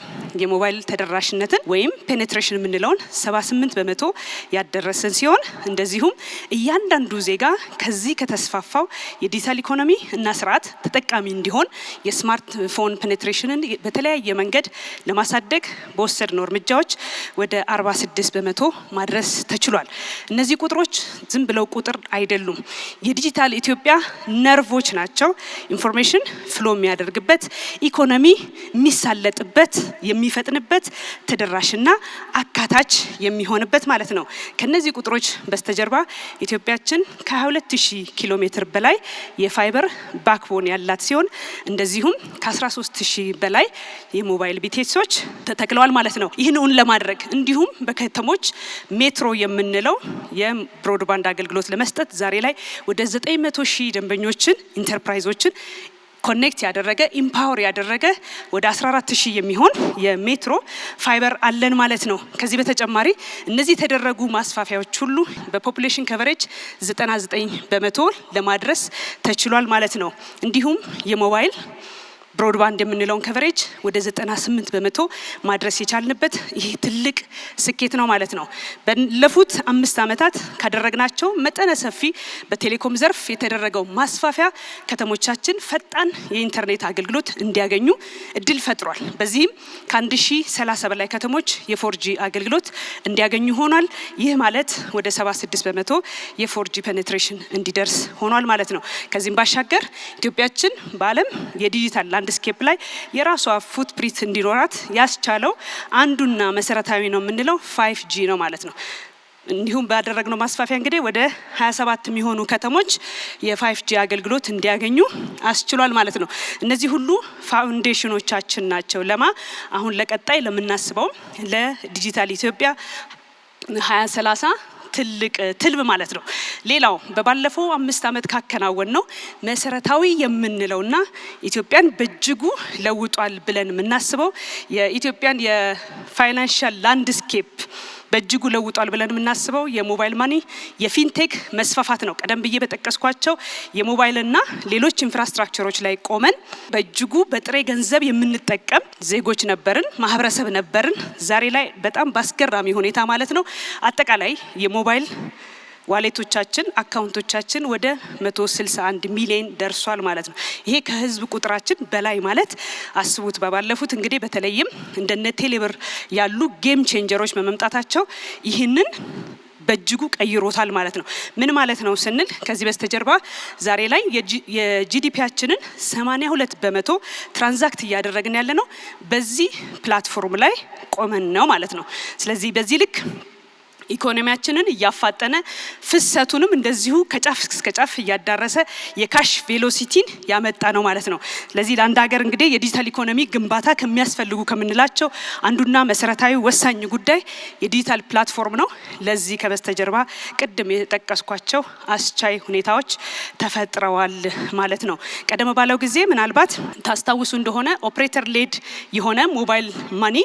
Speaker 5: የሞባይል ተደራሽነትን ወይም ፔኔትሬሽን የምንለውን 78% ያደረሰን ሲሆን እንደዚሁም እያንዳንዱ ዜጋ ከዚህ ከተስፋፋው የዲጂታል ኢኮኖሚ እና ስርዓት ተጠቃሚ እንዲሆን የስማርትፎን ፔኔትሬሽንን በተለያየ መንገድ ለማሳደግ በወሰድነው እርምጃዎች ወደ 46% ማድረስ ተችሏል። እነዚህ ቁጥሮች ዝም ብለው ቁጥር አይደሉም። የዲጂታል ኢትዮጵያ ነርቮች ናቸው። ኢንፎርሜሽን ፍሎ የሚያደርግበት ኢኮኖሚ የሚሳለጥበት የሚፈጥንበት ተደራሽና አካታች የሚሆንበት ማለት ነው። ከነዚህ ቁጥሮች በስተጀርባ ኢትዮጵያችን ከ22000 ኪሎ ሜትር በላይ የፋይበር ባክቦን ያላት ሲሆን እንደዚሁም ከ13000 በላይ የሞባይል ቢቴሶች ተተክለዋል ማለት ነው። ይህንን ለማድረግ እንዲሁም በከተሞች ሜትሮ የምንለው የብሮድባንድ አገልግሎት ለመስጠት ዛሬ ላይ ወደ 900,000 ደንበኞችን ኢንተርፕራይዞችን ኮኔክት ያደረገ ኢምፓወር ያደረገ ወደ 14000 የሚሆን የሜትሮ ፋይበር አለን ማለት ነው። ከዚህ በተጨማሪ እነዚህ የተደረጉ ማስፋፊያዎች ሁሉ በፖፑሌሽን ከቨሬጅ 99% ለማድረስ ተችሏል ማለት ነው። እንዲሁም የሞባይል ብሮድባንድ የምንለውን ከቨሬጅ ወደ 98% ማድረስ የቻልንበት ይህ ትልቅ ስኬት ነው ማለት ነው። ባለፉት 5 ዓመታት ካደረግናቸው መጠነ ሰፊ በቴሌኮም ዘርፍ የተደረገው ማስፋፊያ ከተሞቻችን ፈጣን የኢንተርኔት አገልግሎት እንዲያገኙ እድል ፈጥሯል። በዚህም ከ1030 በላይ ከተሞች የ4G አገልግሎት እንዲያገኙ ሆኗል። ይህ ማለት ወደ 76% የ4G ፔኔትሬሽን እንዲደርስ ሆኗል ማለት ነው። ከዚህም ባሻገር ኢትዮጵያችን በዓለም የዲጂታል ላንድስኬፕ ላይ የራሷ ፉትፕሪንት እንዲኖራት ያስቻለው አንዱና መሰረታዊ ነው የምንለው 5G ነው ማለት ነው። እንዲሁም ባደረግነው ማስፋፊያ እንግዲህ ወደ 27 የሚሆኑ ከተሞች የ5G አገልግሎት እንዲያገኙ አስችሏል ማለት ነው። እነዚህ ሁሉ ፋውንዴሽኖቻችን ናቸው አሁን ለቀጣይ ለምናስበው ለዲጂታል ኢትዮጵያ 2030 ትልቅ ትልም ማለት ነው። ሌላው በባለፈው 5 ዓመት ካከናወን ነው መሰረታዊ የምንለውና ኢትዮጵያን በእጅጉ ለውጧል ብለን የምናስበው የኢትዮጵያን የፋይናንሻል ላንድስኬፕ በእጅጉ ለውጧል ብለን የምናስበው የሞባይል ማኒ የፊንቴክ መስፋፋት ነው። ቀደም ብዬ በጠቀስኳቸው የሞባይልና ሌሎች ኢንፍራስትራክቸሮች ላይ ቆመን በእጅጉ በጥሬ ገንዘብ የምንጠቀም ዜጎች ነበርን፣ ማህበረሰብ ነበርን። ዛሬ ላይ በጣም ባስገራሚ ሁኔታ ማለት ነው አጠቃላይ የሞባይል ዋሌቶቻችን አካውንቶቻችን ወደ 161 ሚሊዮን ደርሷል ማለት ነው። ይሄ ከህዝብ ቁጥራችን በላይ ማለት አስቡት። ባለፉት እንግዲህ በተለይም እንደነ ቴሌብር ያሉ ጌም ቼንጀሮች በመምጣታቸው ይህንን በእጅጉ ቀይሮታል ማለት ነው። ምን ማለት ነው ስንል ከዚህ በስተጀርባ ዛሬ ላይ የጂዲፒያችንን 82% ትራንዛክት እያደረግን ያለ ነው በዚህ ፕላትፎርም ላይ ቆመን ነው ማለት ነው። ስለዚህ በዚህ ልክ ኢኮኖሚያችንን እያፋጠነ ፍሰቱንም እንደዚሁ ከጫፍ እስከ ጫፍ እያዳረሰ የካሽ ቬሎሲቲን ያመጣ ነው ማለት ነው። ስለዚህ ለአንድ ሀገር እንግዲህ የዲጂታል ኢኮኖሚ ግንባታ ከሚያስፈልጉ ከምንላቸው አንዱና መሰረታዊ ወሳኝ ጉዳይ የዲጂታል ፕላትፎርም ነው። ለዚህ ከበስተጀርባ ቅድም የጠቀስኳቸው አስቻይ ሁኔታዎች ተፈጥረዋል ማለት ነው። ቀደም ባለው ጊዜ ምናልባት ታስታውሱ እንደሆነ ኦፕሬተር ሌድ የሆነ ሞባይል ማኒ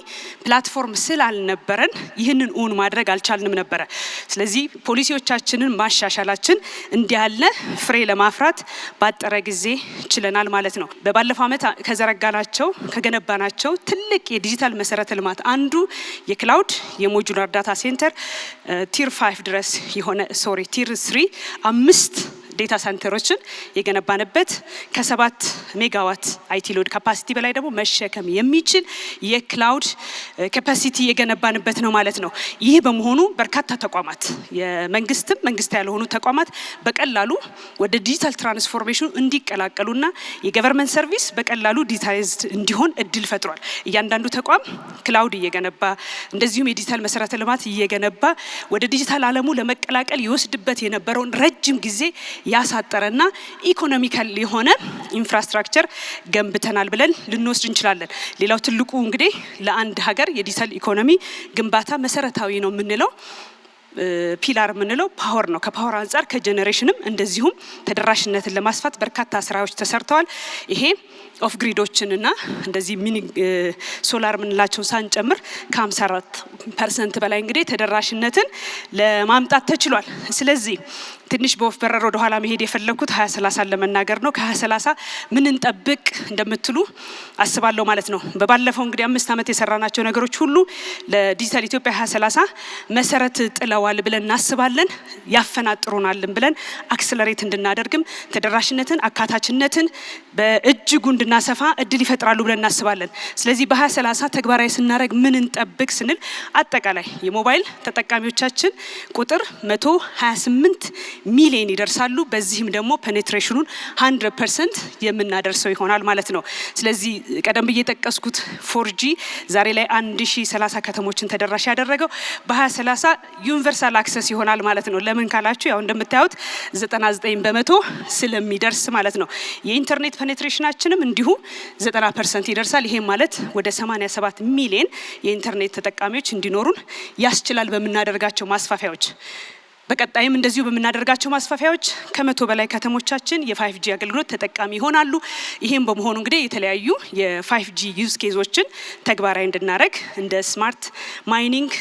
Speaker 5: ፕላትፎርም ስላልነበረን ይህንን ኡን ማድረግ አልቻልንም ነበረ። ስለዚህ ፖሊሲዎቻችንን ማሻሻላችን እንዲያለ ፍሬ ለማፍራት ባጠረ ጊዜ ችለናል ማለት ነው። በባለፈው ዓመት ከዘረጋናቸው ከገነባናቸው ትልቅ የዲጂታል መሰረተ ልማት አንዱ የክላውድ የሞጁላር ዳታ ሴንተር ቲር 5 ድረስ የሆነ ቲር 3 5 ዴታ ሰንተሮችን የገነባንበት ከ7 ሜጋዋት አይቲ ሎድ ካፓሲቲ በላይ ደግሞ መሸከም የሚችል የክላውድ ካፓሲቲ የገነባንበት ነው ማለት ነው። ይህ በመሆኑ በርካታ ተቋማት የመንግስትም መንግስት ያልሆኑ ተቋማት በቀላሉ ወደ ዲጂታል ትራንስፎርሜሽኑ እንዲቀላቀሉና የገቨርንመንት ሰርቪስ በቀላሉ ዲጂታይዝድ እንዲሆን እድል ፈጥሯል። እያንዳንዱ ተቋም ክላውድ እየገነባ እንደዚሁም የዲጂታል መሰረተ ልማት እየገነባ ወደ ዲጂታል ዓለሙ ለመቀላቀል ይወስድበት የነበረውን ረጅም ጊዜ ያሳጠረና ኢኮኖሚካል የሆነ ኢንፍራስትራክቸር ገንብተናል ብለን ልንወስድ እንችላለን። ሌላው ትልቁ እንግዲህ ለአንድ ሀገር የዲጂታል ኢኮኖሚ ግንባታ መሰረታዊ ነው የምንለው ፒላር የምንለው ፓወር ነው። ከፓወር አንጻር ከጀነሬሽንም እንደዚሁም ተደራሽነትን ለማስፋት በርካታ ስራዎች ተሰርተዋል። ይሄ ኦፍ ግሪዶችንና እንደዚህ ሚኒ ሶላር ምንላቸው ሳንጨምር ከ54% በላይ እንግዲህ ተደራሽነትን ለማምጣት ተችሏል። ስለዚህ ትንሽ በወፍ በረር ወደ ኋላ መሄድ የፈለኩት 2030 ለመናገር ነው። ከ2030 ምን እንጠብቅ እንደምትሉ አስባለሁ ማለት ነው። በባለፈው እንግዲህ 5 ዓመት የሰራናቸው ነገሮች ሁሉ ለዲጂታል ኢትዮጵያ 2030 መሰረት ጥለዋል ብለን እናስባለን። ያፈናጥሩናልን ብለን አክሰለሬት እንድናደርግም ተደራሽነትን፣ አካታችነትን በእጅጉ እንድናሰፋ እድል ይፈጥራሉ ብለን እናስባለን። ስለዚህ በ2030 ተግባራዊ ስናደርግ ምን እንጠብቅ ስንል አጠቃላይ የሞባይል ተጠቃሚዎቻችን ቁጥር 128 ሚሊዮን ይደርሳሉ። በዚህም ደግሞ ፔኔትሬሽኑን 100% የምናደርሰው ይሆናል ማለት ነው። ስለዚህ ቀደም ብዬ ጠቀስኩት 4G ዛሬ ላይ 1030 ከተሞችን ተደራሽ ያደረገው በ2030 ዩኒቨርሳል አክሰስ ይሆናል ማለት ነው። ለምን ካላችሁ ያው እንደምታዩት 99% ስለሚደርስ ማለት ነው። የኢንተርኔት ፔኔትሬሽናችንም እንዲሁ 90% ይደርሳል። ይሄ ማለት ወደ 87 ሚሊዮን የኢንተርኔት ተጠቃሚዎች እንዲኖሩን ያስችላል በመናደርጋቸው ማስፋፊያዎች። በቀጣይም እንደዚሁ በመናደርጋቸው ማስፋፊያዎች ከ100 በላይ ከተሞቻችን የ5G አገልግሎት ተጠቃሚ ይሆናሉ። ይሄም በመሆኑ እንግዲህ የተለያዩ የ5G ዩዝ ኬዞችን ተግባራዊ እንድናደርግ እንደ ስማርት ማይኒንግ፣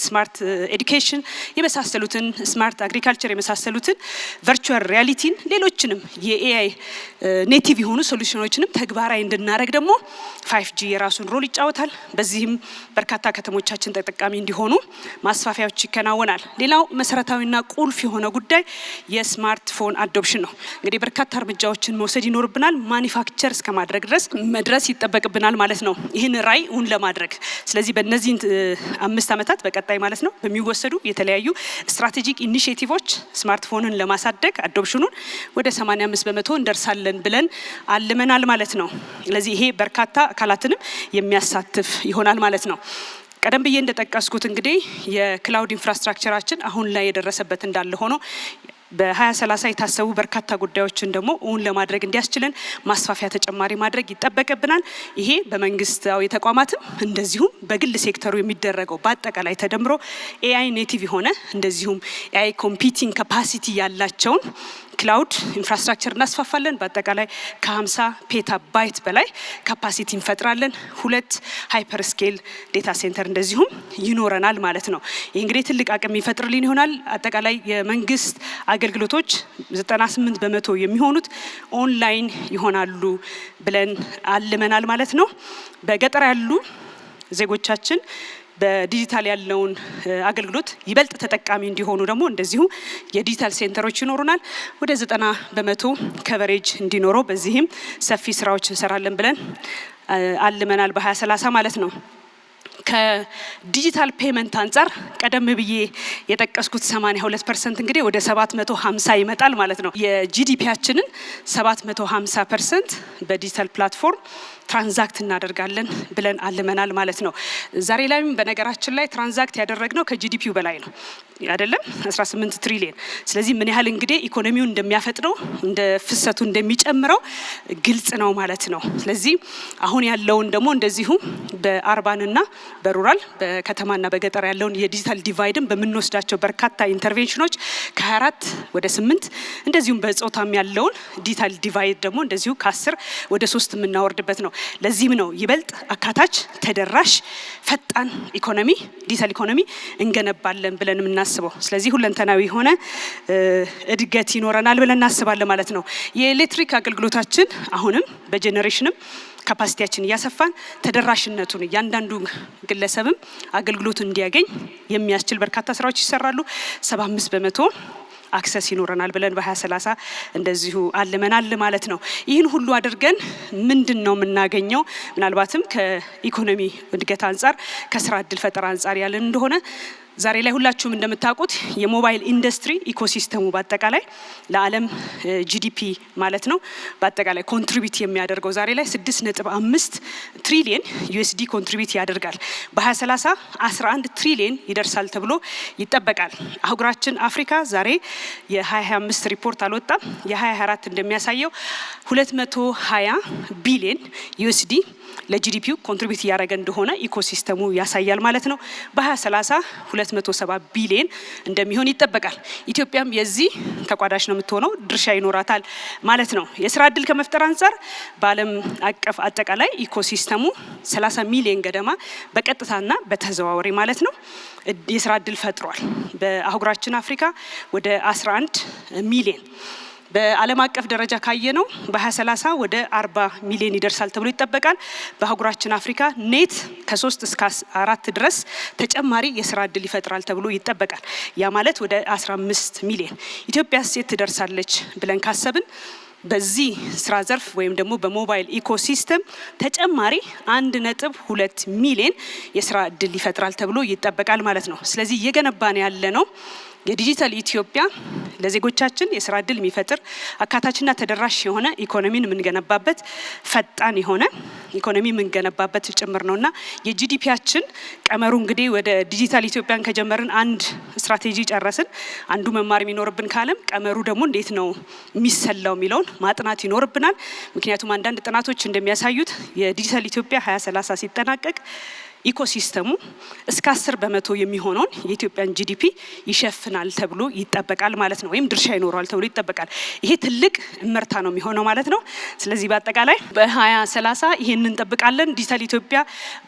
Speaker 5: ስማርት ኤዱኬሽን የመሳሰሉትን ስማርት አግሪካልቸር የመሳሰሉትን ቨርቹዋል ሪያሊቲን ሌሎችንም የኤአይ ኔቲቭ የሆኑ ሶሉሽኖችንም ተግባራዊ እንድናደርግ ደግሞ 5G የራሱን ሮል ይጫወታል። በዚህም በርካታ ከተሞቻችን ተጠቃሚ እንዲሆኑ ማስፋፊያዎች ይከናወናል። ሌላው መሰረታዊና ቁልፍ የሆነ ጉዳይ የስማርትፎን አዶፕሽን ነው። እንግዲህ በርካታ እርምጃዎችን መውሰድ ይኖርብናል። ማኒፋክቸር እስከ ማድረግ ድረስ መድረስ ይጠበቅብናል ማለት ነው ይህን ራዕይ እውን ለማድረግ። ስለዚህ በእነዚህ 5 ዓመታት በቀጣይ ማለት ነው በሚወሰዱ የተለያዩ ስትራቴጂክ ኢኒሼቲቮች ስማርትፎንን ለማሳደግ አዶፕሽኑን ወደ 85% እንደርሳለን ብለን አልመናል ማለት ነው። ስለዚህ ይሄ በርካታ አካላትንም የሚያሳትፍ ይሆናል ማለት ነው። ቀደም ብዬ እንደጠቀስኩት እንግዲህ የክላውድ ኢንፍራስትራክቸራችን አሁን ላይ የደረሰበት እንዳለ ሆኖ በ2030 የታሰቡ በርካታ ጉዳዮችን ደግሞ እውን ለማድረግ እንዲያስችለን ማስፋፊያ ተጨማሪ ማድረግ ይጠበቅብናል። ይሄ በመንግስታዊ ተቋማትም እንደዚሁም በግል ሴክተሩ የሚደረገው በአጠቃላይ ተደምሮ ኤአይ ኔቲቭ የሆነ እንደዚሁም ኤአይ ኮምፒቲንግ ካፓሲቲ ያላቸውን ክላውድ ኢንፍራስትራክቸር እናስፋፋለን። በአጠቃላይ ከ50 ፔታባይት በላይ ካፓሲቲ እንፈጥራለን። 2 ሃይፐር ስኬል ዴታ ሴንተር እንደዚሁም ይኖረናል ማለት ነው። ይህ እንግዲህ ትልቅ አቅም ይፈጥርልን ይሆናል። አጠቃላይ የመንግስት አገልግሎቶች 98% የሚሆኑት ኦንላይን ይሆናሉ ብለን አልመናል ማለት ነው። በገጠር ያሉ ዜጎቻችን በዲጂታል ያለውን አገልግሎት ይበልጥ ተጠቃሚ እንዲሆኑ ደግሞ እንደዚሁ የዲጂታል ሴንተሮች ይኖሩናል። ወደ 90% ከቨሬጅ እንዲኖረው በዚህም ሰፊ ስራዎች እንሰራለን ብለን አልመናል በ2030 ማለት ነው። ከዲጂታል ፔመንት አንጻር ቀደም ብዬ የጠቀስኩት 82% እንግዲህ ወደ 750 ይመጣል ማለት ነው። የጂዲፒያችንን 750% በዲጂታል ፕላትፎርም ትራንዛክት እናደርጋለን ብለን አልመናል ማለት ነው። ዛሬ ላይም በነገራችን ላይ ትራንዛክት ያደረግነው ከጂዲፒው በላይ ነው አይደለም 18 ትሪሊየን። ስለዚህ ምን ያህል እንግዲህ ኢኮኖሚውን እንደሚያፈጥነው እንደ ፍሰቱ እንደሚጨምረው ግልጽ ነው ማለት ነው። ስለዚህ አሁን ያለውን ደግሞ እንደዚሁ በአርባንና በሩራል በከተማና በገጠር ያለውን የዲጂታል ዲቫይድን በምንወስዳቸው በርካታ ኢንተርቬንሽኖች ከ24 ወደ 8 እንደዚሁም በጾታም ያለውን ዲጂታል ዲቫይድ ደግሞ እንደዚሁ ከ10 ወደ 3 የምናወርድበት ነው። ለዚህም ነው ይበልጥ አካታች፣ ተደራሽ፣ ፈጣን ኢኮኖሚ ዲጂታል ኢኮኖሚ እንገነባለን ብለን የምናስበው። ስለዚህ ሁለንተናዊ የሆነ እድገት ይኖረናል ብለን እናስባለን ማለት ነው። የኤሌክትሪክ አገልግሎታችን አሁንም በጄኔሬሽንም ካፓሲቲያችን እያሰፋን ተደራሽነቱን እያንዳንዱ ግለሰብም አገልግሎቱን እንዲያገኝ የሚያስችል በርካታ ስራዎች ይሰራሉ። 75% አክሰስ ይኖረናል ብለን በ2030 እንደዚሁ አልመናል ማለት ነው። ይህን ሁሉ አድርገን ምንድን ነው የምናገኘው? ምናልባትም ከኢኮኖሚ እድገት አንጻር ከስራ እድል ፈጠራ አንጻር ያለን እንደሆነ ዛሬ ላይ ሁላችሁም እንደምታውቁት የሞባይል ኢንዱስትሪ ኢኮሲስተሙ በአጠቃላይ ለዓለም ጂዲፒ ማለት ነው በአጠቃላይ ኮንትሪቢዩት የሚያደርገው ዛሬ ላይ 6.5 ትሪሊየን ዩኤስዲ ኮንትሪቢዩት ያደርጋል። በ2030 11 ትሪሊየን ይደርሳል ተብሎ ይጠበቃል። አህጉራችን አፍሪካ ዛሬ የ2025 ሪፖርት አልወጣም። የ2024 እንደሚያሳየው 220 ቢሊየን ዩኤስዲ ለጂዲፒው ኮንትሪቢዩት እያደረገ እንደሆነ ኢኮሲስተሙ ያሳያል ማለት ነው። በ2030 270 ቢሊዮን እንደሚሆን ይጠበቃል። ኢትዮጵያም የዚህ ተቋዳሽ ነው የምትሆነው፣ ድርሻ ይኖራታል ማለት ነው። የስራ እድል ከመፍጠር አንጻር በዓለም አቀፍ አጠቃላይ ኢኮሲስተሙ 30 ሚሊዮን ገደማ በቀጥታና በተዘዋዋሪ ማለት ነው የስራ እድል ፈጥሯል። በአህጉራችን አፍሪካ ወደ 11 ሚሊዮን በዓለም አቀፍ ደረጃ ካየነው በ2030 ወደ 40 ሚሊዮን ይደርሳል ተብሎ ይጠበቃል። በአህጉራችን አፍሪካ ኔት ከ3 እስከ 4 ድረስ ተጨማሪ የስራ እድል ይፈጥራል ተብሎ ይጠበቃል። ያ ማለት ወደ 15 ሚሊዮን። ኢትዮጵያ ሴት ትደርሳለች ብለን ካሰብን በዚህ ስራ ዘርፍ ወይም ደግሞ በሞባይል ኢኮሲስተም ተጨማሪ 1.2 ሚሊዮን የስራ እድል ይፈጥራል ተብሎ ይጠበቃል ማለት ነው። ስለዚህ እየገነባን ያለ ነው የዲጂታል ኢትዮጵያ ለዜጎቻችን የስራ እድል የሚፈጥር አካታችና ተደራሽ የሆነ ኢኮኖሚን የምንገነባበት ፈጣን የሆነ ኢኮኖሚ የምንገነባበት ጭምር ነውና የጂዲፒያችን ቀመሩ እንግዲህ ወደ ዲጂታል ኢትዮጵያን ከጀመርን አንድ ስትራቴጂ ጨረስን። አንዱ መማር የሚኖርብን ካለም ቀመሩ ደግሞ እንዴት ነው የሚሰላው የሚለውን ማጥናት ይኖርብናል። ምክንያቱም አንዳንድ ጥናቶች እንደሚያሳዩት የዲጂታል ኢትዮጵያ 2030 ሲጠናቀቅ ኢኮሲስተሙ እስከ 10% የሚሆነውን የኢትዮጵያን ጂዲፒ ይሸፍናል ተብሎ ይጠበቃል ማለት ነው፣ ወይም ድርሻ ይኖረዋል ተብሎ ይጠበቃል። ይሄ ትልቅ እመርታ ነው የሚሆነው ማለት ነው። ስለዚህ በአጠቃላይ በ2030 ይሄንን እንጠብቃለን። ዲጂታል ኢትዮጵያ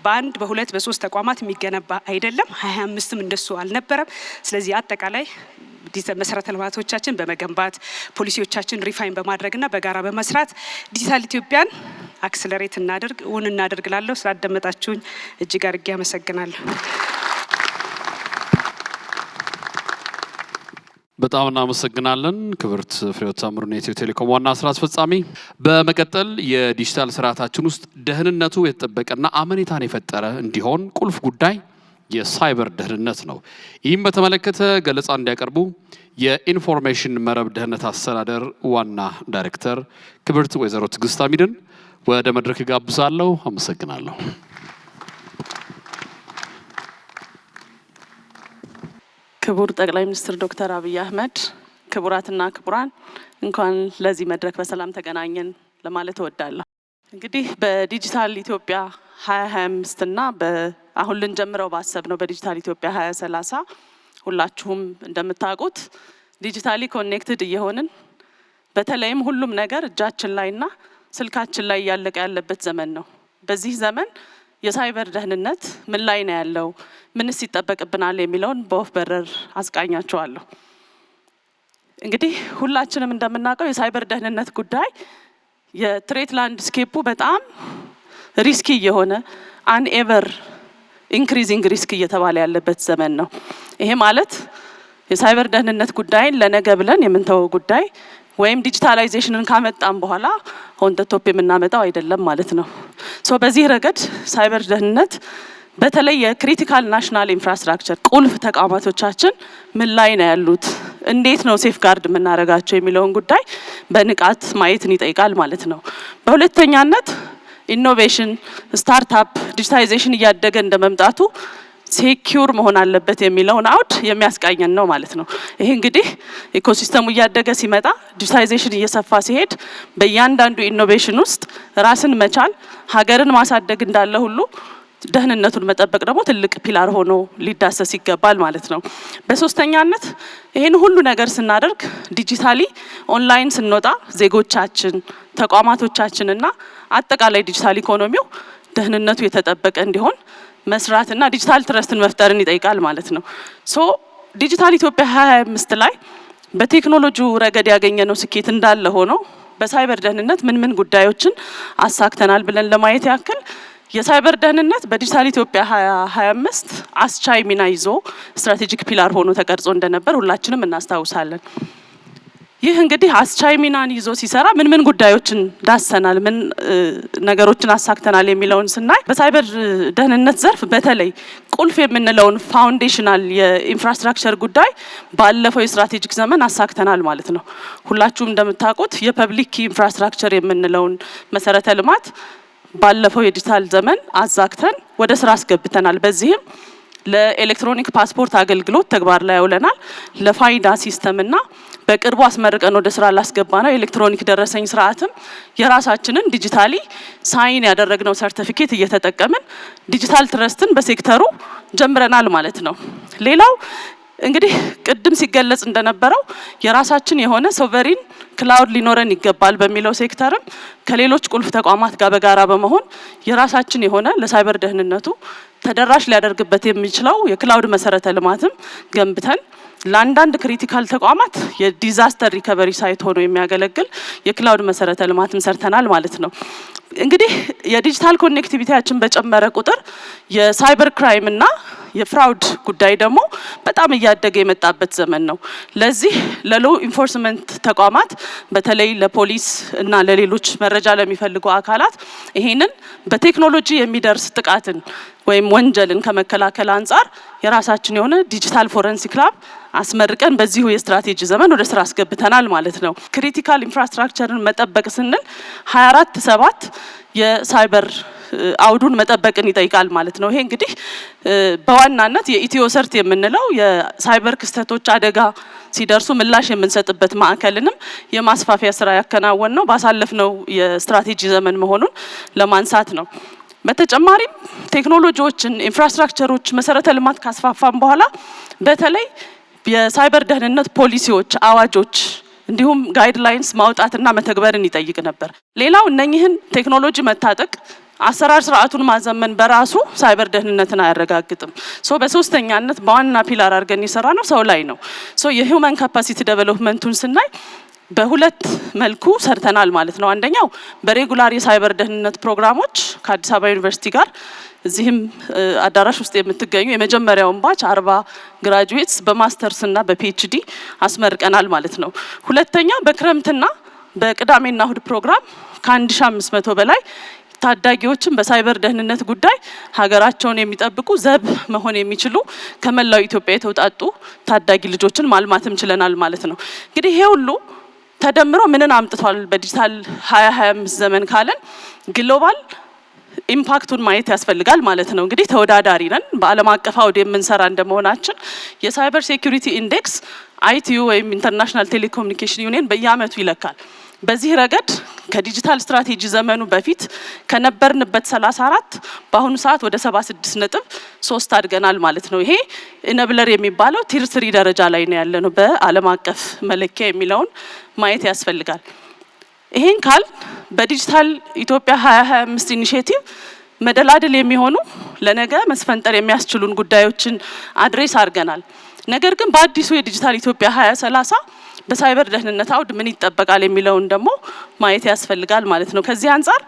Speaker 5: በአንድ በሁለት በሶስት ተቋማት የሚገነባ አይደለም። 25ም እንደሱ አልነበረም። ስለዚህ አጠቃላይ መሰረተ ልማቶቻችን በመገንባት ፖሊሲዎቻችን ሪፋይን በማድረግና በጋራ በመስራት ዲጂታል ኢትዮጵያን አክሰለሬት እናደርግ ላለሁ ስላደመጣችሁኝ እጅግ አድርጌ አመሰግናለሁ።
Speaker 3: በጣም እናመሰግናለን ክብርት ፍሬሕይወት ታምሩ የኢትዮ ቴሌኮም ዋና ስራ አስፈጻሚ። በመቀጠል የዲጂታል ስርዓታችን ውስጥ ደህንነቱ የተጠበቀና አመኔታን የፈጠረ እንዲሆን ቁልፍ ጉዳይ የሳይበር ደህንነት ነው። ይህም በተመለከተ ገለጻ እንዲያቀርቡ የኢንፎርሜሽን መረብ ደህንነት አስተዳደር ዋና ዳይሬክተር ክብርት ወይዘሮ ትዕግስት አሚድን ወደ መድረክ ጋብዛለሁ። አመሰግናለሁ።
Speaker 6: ክቡር ጠቅላይ ሚኒስትር ዶክተር አብይ አህመድ፣ ክቡራትና ክቡራን እንኳን ለዚህ መድረክ በሰላም ተገናኘን ለማለት እወዳለሁ። እንግዲህ በዲጂታል ኢትዮጵያ 2025 እና አሁን ልንጀምረው ባሰብነው በዲጂታል ኢትዮጵያ 2030 ሁላችሁም እንደምታውቁት ዲጂታሊ ኮኔክትድ እየሆንን በተለይም ሁሉም ነገር እጃችን ላይና ስልካችን ላይ እያለቀ ያለበት ዘመን ነው። በዚህ ዘመን የሳይበር ደህንነት ምን ላይ ነው ያለው፣ ምንስ ይጠበቅብናል የሚለውን በወፍ በረር አስቃኛቸዋለሁ። እንግዲህ ሁላችንም እንደምናውቀው የሳይበር ደህንነት ጉዳይ የትሬት ላንድስኬፑ በጣም ሪስኪ የሆነ አንኤቨር ኢንክሪዚንግ ሪስክ እየተባለ ያለበት ዘመን ነው። ይሄ ማለት የሳይበር ደህንነት ጉዳይን ለነገ ብለን የምንተወው ጉዳይ ወይም ዲጂታላይዜሽንን ካመጣን በኋላ ኦን ዘ ቶፕ የምናመጣው አይደለም ማለት ነው። ሶ በዚህ ረገድ ሳይበር ደህንነት በተለይ የክሪቲካል ናሽናል ኢንፍራስትራክቸር ቁልፍ ተቋማቶቻችን ምን ላይ ነው ያሉት፣ እንዴት ነው ሴፍ ጋርድ የምናደርጋቸው የሚለውን ጉዳይ በንቃት ማየትን ይጠይቃል ማለት ነው። በሁለተኛነት ኢኖቬሽን፣ ስታርታፕ፣ ዲጂታይዜሽን እያደገ እንደመምጣቱ ሴኪዩር መሆን አለበት የሚለውን አውድ የሚያስቃኘን ነው ማለት ነው። ይሄ እንግዲህ ኢኮሲስተሙ እያደገ ሲመጣ ዲጂታይዜሽን እየሰፋ ሲሄድ በእያንዳንዱ ኢኖቬሽን ውስጥ ራስን መቻል ሀገርን ማሳደግ እንዳለ ሁሉ ደህንነቱን መጠበቅ ደግሞ ትልቅ ፒላር ሆኖ ሊዳሰስ ይገባል ማለት ነው። በሶስተኛነት ይሄን ሁሉ ነገር ስናደርግ ዲጂታሊ ኦንላይን ስንወጣ ዜጎቻችን፣ ተቋማቶቻችንና አጠቃላይ ዲጂታል ኢኮኖሚው ደህንነቱ የተጠበቀ እንዲሆን መስራትና ዲጂታል ትረስትን መፍጠርን ይጠይቃል ማለት ነው። ሶ ዲጂታል ኢትዮጵያ 2025 ላይ በቴክኖሎጂው ረገድ ያገኘነው ስኬት እንዳለ ሆኖ በሳይበር ደህንነት ምን ጉዳዮችን አሳክተናል ብለን ለማየት ያክል የሳይበር ደህንነት በዲጂታል ኢትዮጵያ 2025 አስቻይ ሚና ይዞ ስትራቴጂክ ፒላር ሆኖ ተቀርጾ እንደነበር ሁላችንም እናስታውሳለን። ይህ እንግዲህ አስቻይ ሚናን ይዞ ሲሰራ ምን ጉዳዮችን ዳሰናል፣ ምን ነገሮችን አሳክተናል የሚለውን ስናይ በሳይበር ደህንነት ዘርፍ በተለይ ቁልፍ የምንለውን ፋውንዴሽናል የኢንፍራስትራክቸር ጉዳይ ባለፈው የስትራቴጂክ ዘመን አሳክተናል ማለት ነው። ሁላችሁም እንደምታውቁት የፐብሊክ ኢንፍራስትራክቸር የምንለውን መሰረተ ልማት ባለፈው የዲጂታል ዘመን አዛክተን ወደ ስራ አስገብተናል። በዚህም ለኤሌክትሮኒክ ፓስፖርት አገልግሎት ተግባር ላይ ያውለናል። ለፋይዳ ሲስተምና በቅርቡ አስመርቀን ወደ ስራ ላስገባ ነው ኤሌክትሮኒክ ደረሰኝ ስርዓትም የራሳችንን ዲጂታሊ ሳይን ያደረግነው ሰርቲፊኬት እየተጠቀምን ዲጂታል ትረስትን በሴክተሩ ጀምረናል ማለት ነው። ሌላው እንግዲህ ቅድም ሲገለጽ እንደነበረው የራሳችን የሆነ ሶቨሪን ክላውድ ሊኖረን ይገባል በሚለው ሴክተርም ከሌሎች ቁልፍ ተቋማት ጋር በጋራ በመሆን የራሳችን የሆነ ለሳይበር ደህንነቱ ተደራሽ ሊያደርግበት የሚችለው የክላውድ መሰረተ ልማትም ገንብተን ለአንዳንድ ክሪቲካል ተቋማት የዲዛስተር ሪከቨሪ ሳይት ሆኖ የሚያገለግል የክላውድ መሰረተ ልማትም ሰርተናል ማለት ነው። እንግዲህ የዲጂታል ኮኔክቲቪቲያችን በጨመረ ቁጥር የሳይበር ክራይም እና የፍራውድ ጉዳይ ደግሞ በጣም እያደገ የመጣበት ዘመን ነው። ለዚህ ለሎ ኢንፎርስመንት ተቋማት በተለይ ለፖሊስ እና ለሌሎች መረጃ ለሚፈልጉ አካላት ይሄንን በቴክኖሎጂ የሚደርስ ጥቃትን ወይም ወንጀልን ከመከላከል አንጻር የራሳችን የሆነ ዲጂታል ፎረንሲክ ላብ አስመርቀን በዚሁ የስትራቴጂ ዘመን ወደ ስራ አስገብተናል ማለት ነው። ክሪቲካል ኢንፍራስትራክቸርን መጠበቅ ስንል 24/7 የሳይበር አውዱን መጠበቅን ይጠይቃል ማለት ነው። ይሄ እንግዲህ በዋናነት የኢትዮ ሰርት የምንለው የሳይበር ክስተቶች አደጋ ሲደርሱ ምላሽ የምንሰጥበት ማዕከልንም የማስፋፊያ ስራ ያከናወን ነው ባሳለፍነው የስትራቴጂ ዘመን መሆኑን ለማንሳት ነው። በተጨማሪም ቴክኖሎጂዎችን ኢንፍራስትራክቸሮች መሰረተ ልማት ካስፋፋን በኋላ በተለይ የሳይበር ደህንነት ፖሊሲዎች፣ አዋጆች እንዲሁም ጋይድላይንስ ማውጣትና መተግበርን ይጠይቅ ነበር። ሌላው እነኚህን ቴክኖሎጂ መታጠቅ አሰራር ስርዓቱን ማዘመን በራሱ ሳይበር ደህንነትን አያረጋግጥም። በሶስተኛነት በዋና ፒላር አድርገን የሰራ ነው ሰው ላይ ነው። የሂውመን ካፓሲቲ ዴቨሎፕመንቱን ስናይ በሁለት መልኩ ሰርተናል ማለት ነው። አንደኛው በሬጉላር የሳይበር ደህንነት ፕሮግራሞች ከአዲስ አበባ ዩኒቨርሲቲ ጋር እዚህም አዳራሽ ውስጥ የምትገኙ የመጀመሪያውን ባች 40 ግራጁዌትስ በማስተርስ እና በፒኤችዲ አስመርቀናል ማለት ነው። ሁለተኛው በክረምትና በቅዳሜና እሁድ ፕሮግራም ከ1500 በላይ ታዳጊዎችን በሳይበር ደህንነት ጉዳይ ሀገራቸውን የሚጠብቁ ዘብ መሆን የሚችሉ ከመላው ኢትዮጵያ የተውጣጡ ታዳጊ ልጆችን ማልማትም ችለናል ማለት ነው። እንግዲህ ይሄ ሁሉ ተደምሮ ምንን አምጥቷል በዲጂታል 2025 ዘመን ካለን ግሎባል ኢምፓክቱን ማየት ያስፈልጋል ማለት ነው። እንግዲህ ተወዳዳሪ ነን በዓለም አቀፍ አውድ የምንሰራ እንደመሆናችን የሳይበር ሴኩሪቲ ኢንዴክስ አይቲዩ ወይም ኢንተርናሽናል ቴሌኮሙኒኬሽን ዩኒየን በየአመቱ ይለካል። በዚህ ረገድ ከዲጂታል ስትራቴጂ ዘመኑ በፊት ከነበርንበት 34 በአሁኑ ሰዓት ወደ 76.3 አድገናል ማለት ነው። ይሄ ኢነብለር የሚባለው ቲር 3 ደረጃ ላይ ነው ያለነው በዓለም አቀፍ መለኪያ የሚለውን ማየት ያስፈልጋል። ይሄን ካል በዲጂታል ኢትዮጵያ 2025 ኢኒሼቲቭ መደላድል የሚሆኑ ለነገ መስፈንጠር የሚያስችሉን ጉዳዮችን አድሬስ አድርገናል። ነገር ግን በአዲሱ የዲጂታል ኢትዮጵያ 2030 በሳይበር ደህንነት አውድ ምን ይጠበቃል የሚለውን ደግሞ ማየት ያስፈልጋል ማለት ነው። ከዚህ አንጻር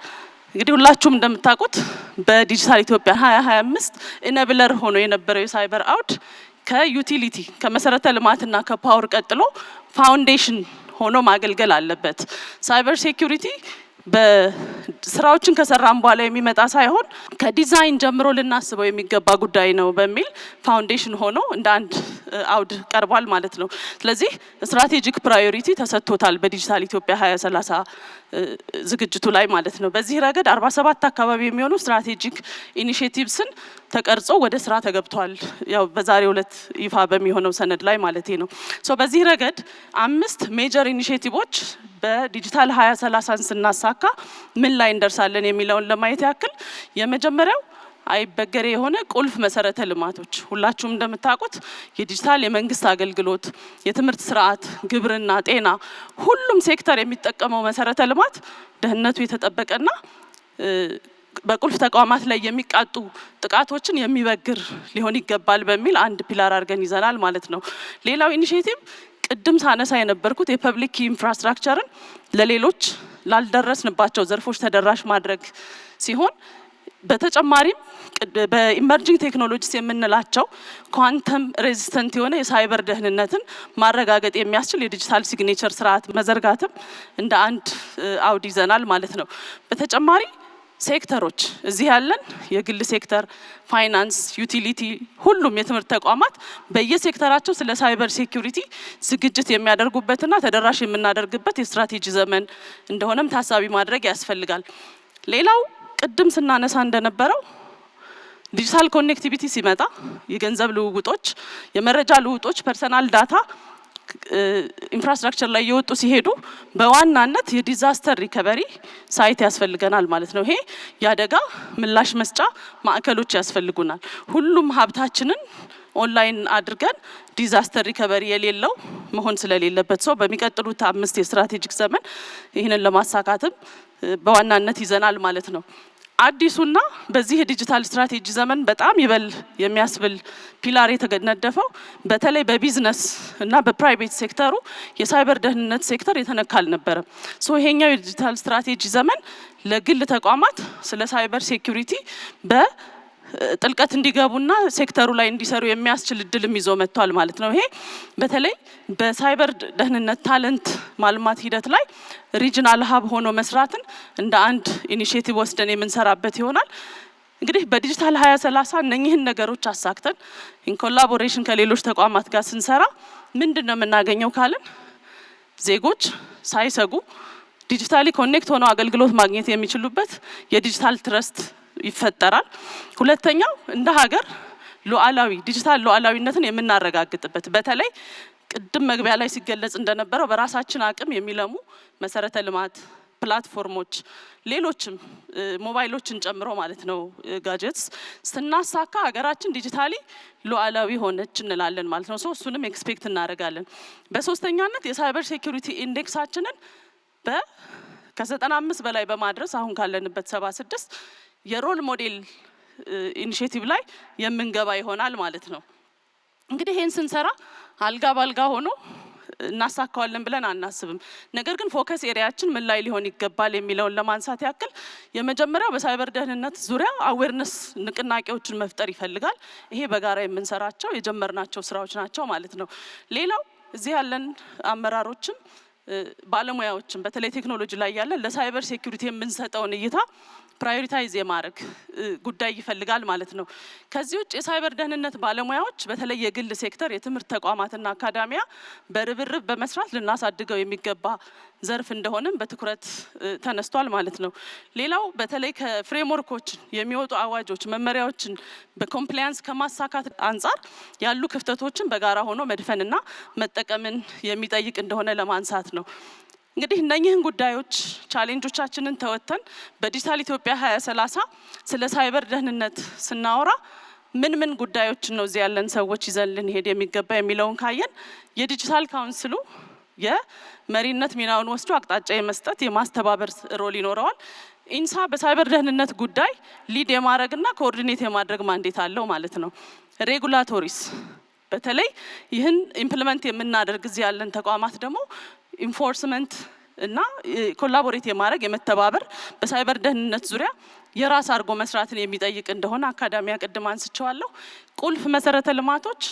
Speaker 6: እንግዲህ ሁላችሁም እንደምታውቁት በዲጂታል ኢትዮጵያ 2025 ኢነብለር ሆኖ የነበረው የሳይበር አውድ ከዩቲሊቲ ከመሰረተ ልማትና ከፓወር ቀጥሎ ፋውንዴሽን ሆኖ ማገልገል አለበት። ሳይበር ሴኩሪቲ በስራዎችን ከሰራን በኋላ የሚመጣ ሳይሆን ከዲዛይን ጀምሮ ልናስበው የሚገባ ጉዳይ ነው በሚል ፋውንዴሽን ሆኖ እንደ አንድ አውድ ቀርቧል ማለት ነው። ስለዚህ ስትራቴጂክ ፕራዮሪቲ ተሰጥቶታል በዲጂታል ኢትዮጵያ 2030 ዝግጅቱ ላይ ማለት ነው። በዚህ ረገድ 47 አካባቢ የሚሆኑ ስትራቴጂክ ኢኒሼቲቭስን ተቀርጾ ወደ ስራ ተገብቷል። ያው በዛሬው ዕለት ይፋ በሚሆነው ሰነድ ላይ ማለት ነው። በዚህ ረገድ 5 ሜጀር ኢኒሼቲቮች በዲጂታል 2030 ስናሳካ ምን ላይ እንደርሳለን የሚለውን ለማየት ያክል የመጀመሪያው አይበገሬ የሆነ ቁልፍ መሰረተ ልማቶች ሁላችሁም እንደምታውቁት የዲጂታል የመንግስት አገልግሎት፣ የትምህርት ስርዓት፣ ግብርና፣ ጤና ሁሉም ሴክተር የሚጠቀመው መሰረተ ልማት ደህንነቱ የተጠበቀና በቁልፍ ተቋማት ላይ የሚቃጡ ጥቃቶችን የሚበግር ሊሆን ይገባል በሚል አንድ ፒላር አድርገን ይዘናል ማለት ነው። ሌላው ኢኒሼቲቭ ቅድም ሳነሳ የነበርኩት የፐብሊክ ኢንፍራስትራክቸርን ለሌሎች ላልደረስንባቸው ዘርፎች ተደራሽ ማድረግ ሲሆን በተጨማሪም በኢመርጂንግ ቴክኖሎጂስ የምንላቸው ኳንተም ሬዚስተንት የሆነ የሳይበር ደህንነትን ማረጋገጥ የሚያስችል የዲጂታል ሲግኔቸር ስርዓት መዘርጋትም እንደ አንድ አውድ ይዘናል ማለት ነው። በተጨማሪ ሴክተሮች እዚህ ያለን የግል ሴክተር፣ ፋይናንስ፣ ዩቲሊቲ ሁሉም የትምህርት ተቋማት በየሴክተራቸው ስለ ሳይበር ሴኩሪቲ ዝግጅት የሚያደርጉበትና ተደራሽ የምናደርግበት የስትራቴጂ ዘመን እንደሆነም ታሳቢ ማድረግ ያስፈልጋል። ሌላው ቅድም ስናነሳ እንደነበረው ዲጂታል ኮኔክቲቪቲ ሲመጣ የገንዘብ ልውውጦች፣ የመረጃ ልውውጦች፣ ፐርሰናል ዳታ ኢንፍራስትራክቸር ላይ የወጡ ሲሄዱ በዋናነት የዲዛስተር ሪከቨሪ ሳይት ያስፈልገናል ማለት ነው። ይሄ የአደጋ ምላሽ መስጫ ማዕከሎች ያስፈልጉናል። ሁሉም ሀብታችንን ኦንላይን አድርገን ዲዛስተር ሪከቨሪ የሌለው መሆን ስለሌለበት ሰው በሚቀጥሉት 5 የስትራቴጂክ ዘመን ይህንን ለማሳካትም በዋናነት ይዘናል ማለት ነው። አዲሱና በዚህ የዲጂታል ስትራቴጂ ዘመን በጣም ይበል የሚያስብል ፒላር የተነደፈው በተለይ በቢዝነስ እና በፕራይቬት ሴክተሩ የሳይበር ደህንነት ሴክተር የተነካ አልነበረም። ሶ ይሄኛው የዲጂታል ስትራቴጂ ዘመን ለግል ተቋማት ስለ ሳይበር ሴኩሪቲ በጥልቀት እንዲገቡና ሴክተሩ ላይ እንዲሰሩ የሚያስችል እድልም ይዞ መጥቷል ማለት ነው። ይሄ በተለይ በሳይበር ደህንነት ታለንት ማልማት ሂደት ላይ ሪጅናል ሀብ ሆኖ መስራትን እንደ አንድ ኢኒሼቲቭ ወስደን የምንሰራበት ይሆናል። እንግዲህ በዲጂታል 2030 እነኚህን ነገሮች አሳክተን ኢን ኮላቦሬሽን ከሌሎች ተቋማት ጋር ስንሰራ ምንድነው የምናገኘው ካልን ዜጎች ሳይሰጉ ዲጂታሊ ኮኔክት ሆነው አገልግሎት ማግኘት የሚችሉበት የዲጂታል ትረስት ይፈጠራል። ሁለተኛው እንደ ሀገር ሉዓላዊ ዲጂታል ሉዓላዊነትን የምናረጋግጥበት በተለይ ቅድም መግቢያ ላይ ሲገለጽ እንደነበረው በራሳችን አቅም የሚለሙ መሰረተ ልማት ፕላትፎርሞች ሌሎችም ሞባይሎችን ጨምሮ ማለት ነው ጋጀትስ ስናሳካ ሀገራችን ዲጂታሊ ሉዓላዊ ሆነች እንላለን ማለት ነው። እሱንም ኤክስፔክት እናደርጋለን። በሶስተኛነት የሳይበር ሴኩሪቲ ኢንዴክሳችንን ከ95 በላይ በማድረስ አሁን ካለንበት 76 የሮል ሞዴል ኢኒሼቲቭ ላይ የምንገባ ይሆናል ማለት ነው። እንግዲህ ይሄን ስንሰራ አልጋ ባልጋ ሆኖ እናሳካዋለን ብለን አናስብም። ነገር ግን ፎከስ ኤሪያችን ምን ላይ ሊሆን ይገባል የሚለውን ለማንሳት ያክል የመጀመሪያው በሳይበር ደህንነት ዙሪያ አዌርነስ ንቅናቄዎችን መፍጠር ይፈልጋል። ይሄ በጋራ የምንሰራቸው የጀመርናቸው ስራዎች ናቸው ማለት ነው። ሌላው እዚህ ያለን አመራሮችም ባለሙያዎችም በተለይ ቴክኖሎጂ ላይ ያለን ለሳይበር ሴኩሪቲ የምንሰጠውን እይታ ፕራዮሪታይዝ የማድረግ ጉዳይ ይፈልጋል ማለት ነው። ከዚህ ውጭ የሳይበር ደህንነት ባለሙያዎች በተለይ የግል ሴክተር የትምህርት ተቋማትና አካዳሚያ በርብርብ በመስራት ልናሳድገው የሚገባ ዘርፍ እንደሆነም በትኩረት ተነስቷል ማለት ነው። ሌላው በተለይ ከፍሬምወርኮች የሚወጡ አዋጆች መመሪያዎችን በኮምፕላያንስ ከማሳካት አንጻር ያሉ ክፍተቶችን በጋራ ሆኖ መድፈንና መጠቀምን የሚጠይቅ እንደሆነ ለማንሳት ነው። እንግዲህ እነኚህን ጉዳዮች ቻሌንጆቻችንን ተወጥተን በዲጂታል ኢትዮጵያ 2030 ስለ ሳይበር ደህንነት ስናወራ ምን ጉዳዮችን ነው እዚህ ያለን ሰዎች ይዘን ልንሄድ የሚገባ የሚለውን ካየን የዲጂታል ካውንስሉ የመሪነት ሚናውን ወስዶ አቅጣጫ የመስጠት የማስተባበር ሮል ይኖረዋል። ኢንሳ በሳይበር ደህንነት ጉዳይ ሊድ የማድረግና ኮኦርዲኔት የማድረግ ማንዴት አለው ማለት ነው። ሬጉላቶሪስ በተለይ ይህን ኢምፕሊመንት የምናደርግ እዚህ ያለን ተቋማት ደግሞ ኢንፎርስመንት እና ኮላቦሬት የማድረግ የመተባበር በሳይበር ደህንነት ዙሪያ የራስ አድርጎ መስራትን የሚጠይቅ እንደሆነ አካዳሚያ ቅድም አንስቼዋለሁ። ቁልፍ መሰረተ ልማቶች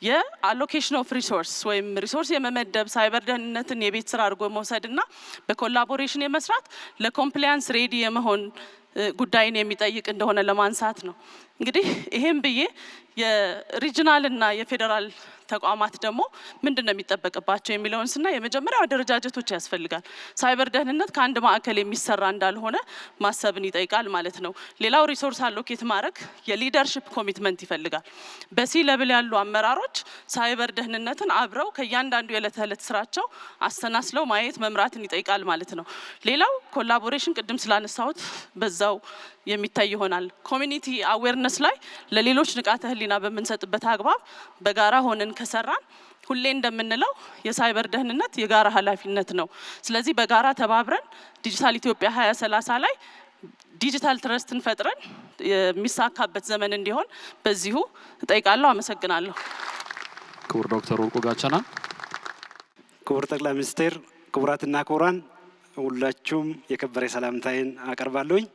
Speaker 6: የአሎኬሽን ኦፍ ሪሶርስ ወይም ሪሶርስ የመመደብ ሳይበር ደህንነትን የቤት ስራ አድርጎ መውሰድና በኮላቦሬሽን የመስራት ለኮምፕላያንስ ሬዲ የመሆን ጉዳይን የሚጠይቅ እንደሆነ ለማንሳት ነው። እንግዲህ ይሄን ብዬ የሪጂናል እና የፌዴራል ተቋማት ደግሞ ምንድነው የሚጠበቅባቸው የሚለውን ስና የመጀመሪያው አደረጃጀቶች ያስፈልጋል። ሳይበር ደህንነት ከአንድ ማዕከል የሚሰራ እንዳልሆነ ማሰብን ይጠይቃል ማለት ነው። ሌላው ሪሶርስ አሎኬት ማድረግ የሊደርሺፕ ኮሚትመንት ይፈልጋል። በሲ ለብል ያሉ አመራሮች ሳይበር ደህንነትን አብረው ከእያንዳንዱ የዕለት ተዕለት ስራቸው አስተናስለው ማየት መምራትን ይጠይቃል ማለት ነው። ሌላው ኮላቦሬሽን ቅድም ስላነሳሁት በዛው የሚታይ ይሆናል። ኮሚኒቲ አዌርነስ ላይ ለሌሎች ንቃተ ህሊና በምንሰጥበት አግባብ በጋራ ሆነን ከሰራን ሁሌ እንደምንለው የሳይበር ደህንነት የጋራ ኃላፊነት ነው። ስለዚህ በጋራ ተባብረን ዲጂታል ኢትዮጵያ 2030 ላይ ዲጂታል ትረስትን ፈጥረን የሚሳካበት ዘመን እንዲሆን በዚሁ እጠይቃለሁ። አመሰግናለሁ።
Speaker 3: ክቡር ዶክተር ወርቁ ጋቸና።
Speaker 2: ክቡር ጠቅላይ ሚኒስትር፣ ክቡራትና ክቡራን ሁላችሁም የከበረ ሰላምታዬን አቀርባለሁኝ።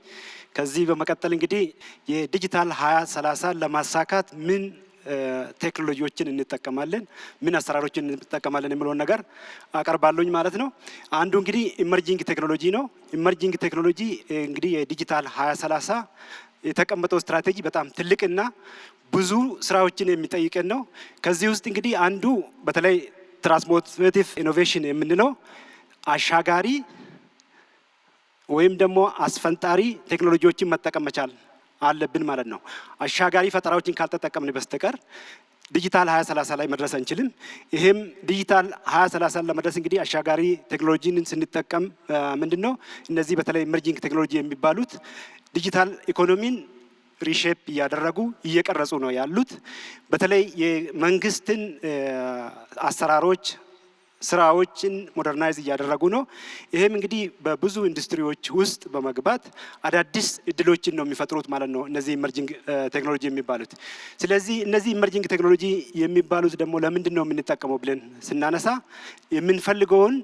Speaker 2: ከዚህ በመቀጠል እንግዲህ የዲጂታል 2030 ለማሳካት ምን ቴክኖሎጂዎችን እንጠቀማለን፣ ምን አሰራሮችን እንጠቀማለን የሚለውን ነገር አቀርባለሁኝ ማለት ነው። አንዱ እንግዲህ ኢመርጂንግ ቴክኖሎጂ ነው። ኢመርጂንግ ቴክኖሎጂ እንግዲህ የዲጂታል 2030 የተቀመጠው ስትራቴጂ በጣም ትልቅና ብዙ ስራዎችን የሚጠይቀን ነው። ከዚህ ውስጥ እንግዲህ አንዱ በተለይ ትራንስፎርሜቲቭ ኢኖቬሽን የምንለው አሻጋሪ ወይም ደግሞ አስፈንጣሪ ቴክኖሎጂዎችን መጠቀም መቻል
Speaker 7: አለብን ማለት ነው። አሻጋሪ ፈጠራዎችን ካልተጠቀምን በስተቀር ዲጂታል 2030 ላይ መድረስ አንችልም። ይሄም ዲጂታል 2030 ለመድረስ እንግዲህ አሻጋሪ ቴክኖሎጂን ስንጠቀም ምንድነው እነዚህ በተለይ ኢመርጂንግ ቴክኖሎጂ የሚባሉት ዲጂታል ኢኮኖሚን ሪሼፕ እያደረጉ እየቀረጹ ነው ያሉት። በተለይ የመንግስትን አሰራሮች ስራዎችን ሞደርናይዝ እያደረጉ ነው። ይሄም እንግዲህ በብዙ ኢንዱስትሪዎች ውስጥ በመግባት አዳዲስ እድሎችን ነው የሚፈጥሩት ማለት ነው እነዚህ ኢመርጂንግ ቴክኖሎጂ የሚባሉት። ስለዚህ እነዚህ ኢመርጂንግ ቴክኖሎጂ የሚባሉት ደግሞ ለምንድን ነው የምንጠቀመው ብለን ስናነሳ የምንፈልገውን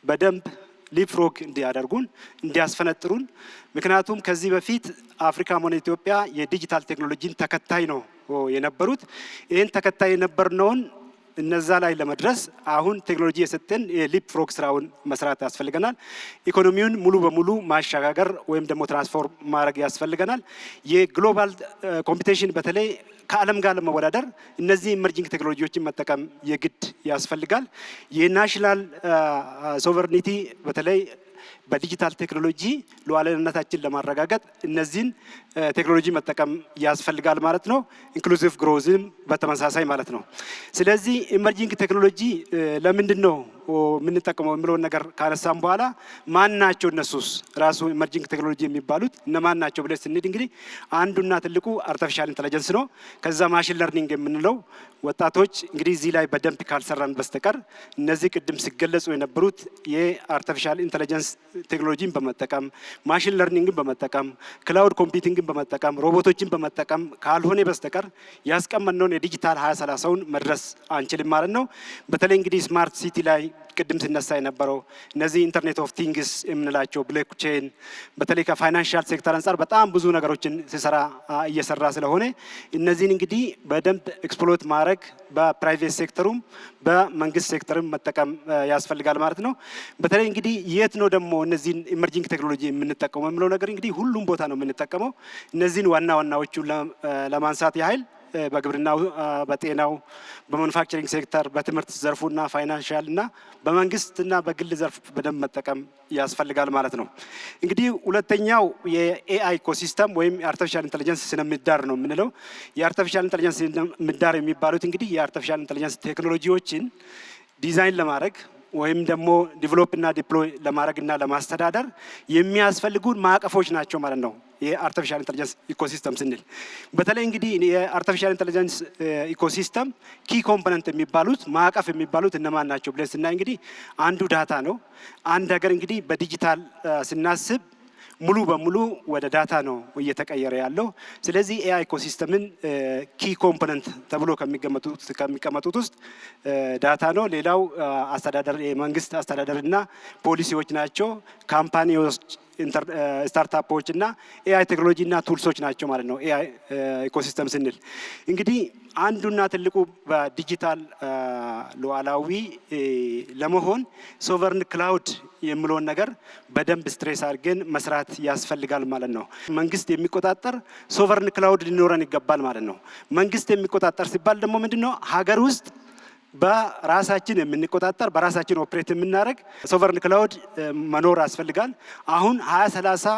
Speaker 7: በደንብ ሊፕፍሮግ እንዲያደርጉን እንዲያስፈነጥሩን። ምክንያቱም ከዚህ በፊት አፍሪካም ሆነ ኢትዮጵያ የዲጂታል ቴክኖሎጂን ተከታይ ነው የነበሩት። ይህን ተከታይ የነበርነውን እነዛ ላይ ለመድረስ አሁን ቴክኖሎጂ የሰጠን የሊፕፍሮግ ስራውን መስራት ያስፈልገናል። ኢኮኖሚውን ሙሉ በሙሉ ማሸጋገር ወይም ደግሞ ትራንስፎርም ማድረግ ያስፈልገናል። የግሎባል ኮምፒቲሽን በተለይ ከዓለም ጋር ለመወዳደር እነዚህ ኢመርጂንግ ቴክኖሎጂዎችን መጠቀም የግድ ያስፈልጋል። የናሽናል ሶቨርኒቲ በተለይ በዲጂታል ቴክኖሎጂ ሉዓላዊነታችን ለማረጋገጥ እነዚህን ቴክኖሎጂ መጠቀም ያስፈልጋል ማለት ነው። ኢንክሉሲቭ ግሮዝም በተመሳሳይ ማለት ነው። ስለዚህ ኢመርጂንግ ቴክኖሎጂ ለምንድን ነው የምንጠቀመው የሚለውን ነገር ካነሳም በኋላ ማን ናቸው እነሱስ ራሱ ኢመርጂንግ ቴክኖሎጂ የሚባሉት እነማን ናቸው ብለን ስንሄድ እንግዲህ አንዱና ትልቁ አርቲፊሻል ኢንተለጀንስ ነው። ከዛ ማሽን ለርኒንግ የምንለው ወጣቶች እንግዲህ እዚህ ላይ በደንብ ካልሰራን በስተቀር እነዚህ ቅድም ሲገለጹ የነበሩት የአርቲፊሻል ኢንተለጀንስ ቴክኖሎጂን በመጠቀም ማሽን ለርኒንግን በመጠቀም ክላውድ ኮምፒውቲንግን በመጠቀም ሮቦቶችን በመጠቀም ካልሆነ በስተቀር ያስቀመጥነውን የዲጂታል 2030ውን መድረስ አንችልም ማለት ነው። በተለይ እንግዲህ ስማርት ሲቲ ላይ ቅድም ሲነሳ የነበረው እነዚህ ኢንተርኔት ኦፍ ቲንግስ የምንላቸው ብሎክቼን በተለይ ከፋይናንሻል ሴክተር አንጻር በጣም ብዙ ነገሮችን እየሰራ ስለሆነ እነዚህን እንግዲህ በደንብ ኤክስፕሎት ማድረግ በፕራይቬት ሴክተሩም በመንግስት ሴክተርም መጠቀም ያስፈልጋል ማለት ነው። በተለይ እንግዲህ የት ነው ደግሞ እነዚህን ኢመርጂንግ ቴክኖሎጂ የምንጠቀመው የሚለው ነገር እንግዲህ ሁሉም ቦታ ነው የምንጠቀመው። እነዚህን ዋና ዋናዎቹን ለማንሳት ያህል በግብርናው፣ በጤናው፣ በማኑፋክቸሪንግ ሴክተር፣ በትምህርት ዘርፉና ፋይናንሻል እና በመንግስትና በግል ዘርፍ በደንብ መጠቀም ያስፈልጋል ማለት ነው። እንግዲህ ሁለተኛው የኤአይ ኢኮሲስተም ወይም የአርቲፊሻል ኢንተለጀንስ ስነ ምህዳር ነው የምንለው። የአርቲፊሻል ኢንተለጀንስ ስነ ምህዳር የሚባሉት እንግዲህ የአርቲፊሻል ኢንተለጀንስ ቴክኖሎጂዎችን ዲዛይን ለማድረግ ወይም ደግሞ ዲቨሎፕ እና ዲፕሎይ ለማድረግ እና ለማስተዳደር የሚያስፈልጉን ማዕቀፎች ናቸው ማለት ነው። የአርቲፊሻል ኢንተለጀንስ ኢኮሲስተም ስንል በተለይ እንግዲህ የአርቲፊሻል ኢንተለጀንስ ኢኮሲስተም ኪ ኮምፖነንት የሚባሉት ማዕቀፍ የሚባሉት እነማን ናቸው ብለን ስናይ እንግዲህ አንዱ ዳታ ነው። አንድ ሀገር እንግዲህ በዲጂታል ስናስብ ሙሉ በሙሉ ወደ ዳታ ነው እየተቀየረ ያለው። ስለዚህ ኤአይ ኢኮሲስተምን ኪ ኮምፖነንት ተብሎ ከሚቀመጡት ውስጥ ዳታ ነው። ሌላው አስተዳደር፣ የመንግስት አስተዳደርና ፖሊሲዎች ናቸው። ካምፓኒዎች፣ ስታርታፖች እና ኤአይ ቴክኖሎጂ እና ቱልሶች ናቸው ማለት ነው። ኤአይ ኢኮሲስተም ስንል እንግዲህ አንዱና ትልቁ በዲጂታል ሉዓላዊ ለመሆን ሶቨርን ክላውድ የሚለውን ነገር በደንብ ስትሬስ አድርገን መስራት ያስፈልጋል ማለት ነው። መንግስት የሚቆጣጠር ሶቨርን ክላውድ ሊኖረን ይገባል ማለት ነው። መንግስት የሚቆጣጠር ሲባል ደግሞ ምንድነው? ሀገር ውስጥ በራሳችን የምንቆጣጠር በራሳችን ኦፕሬት የምናደርግ ሶቨርን ክላውድ መኖር ያስፈልጋል። አሁን 2030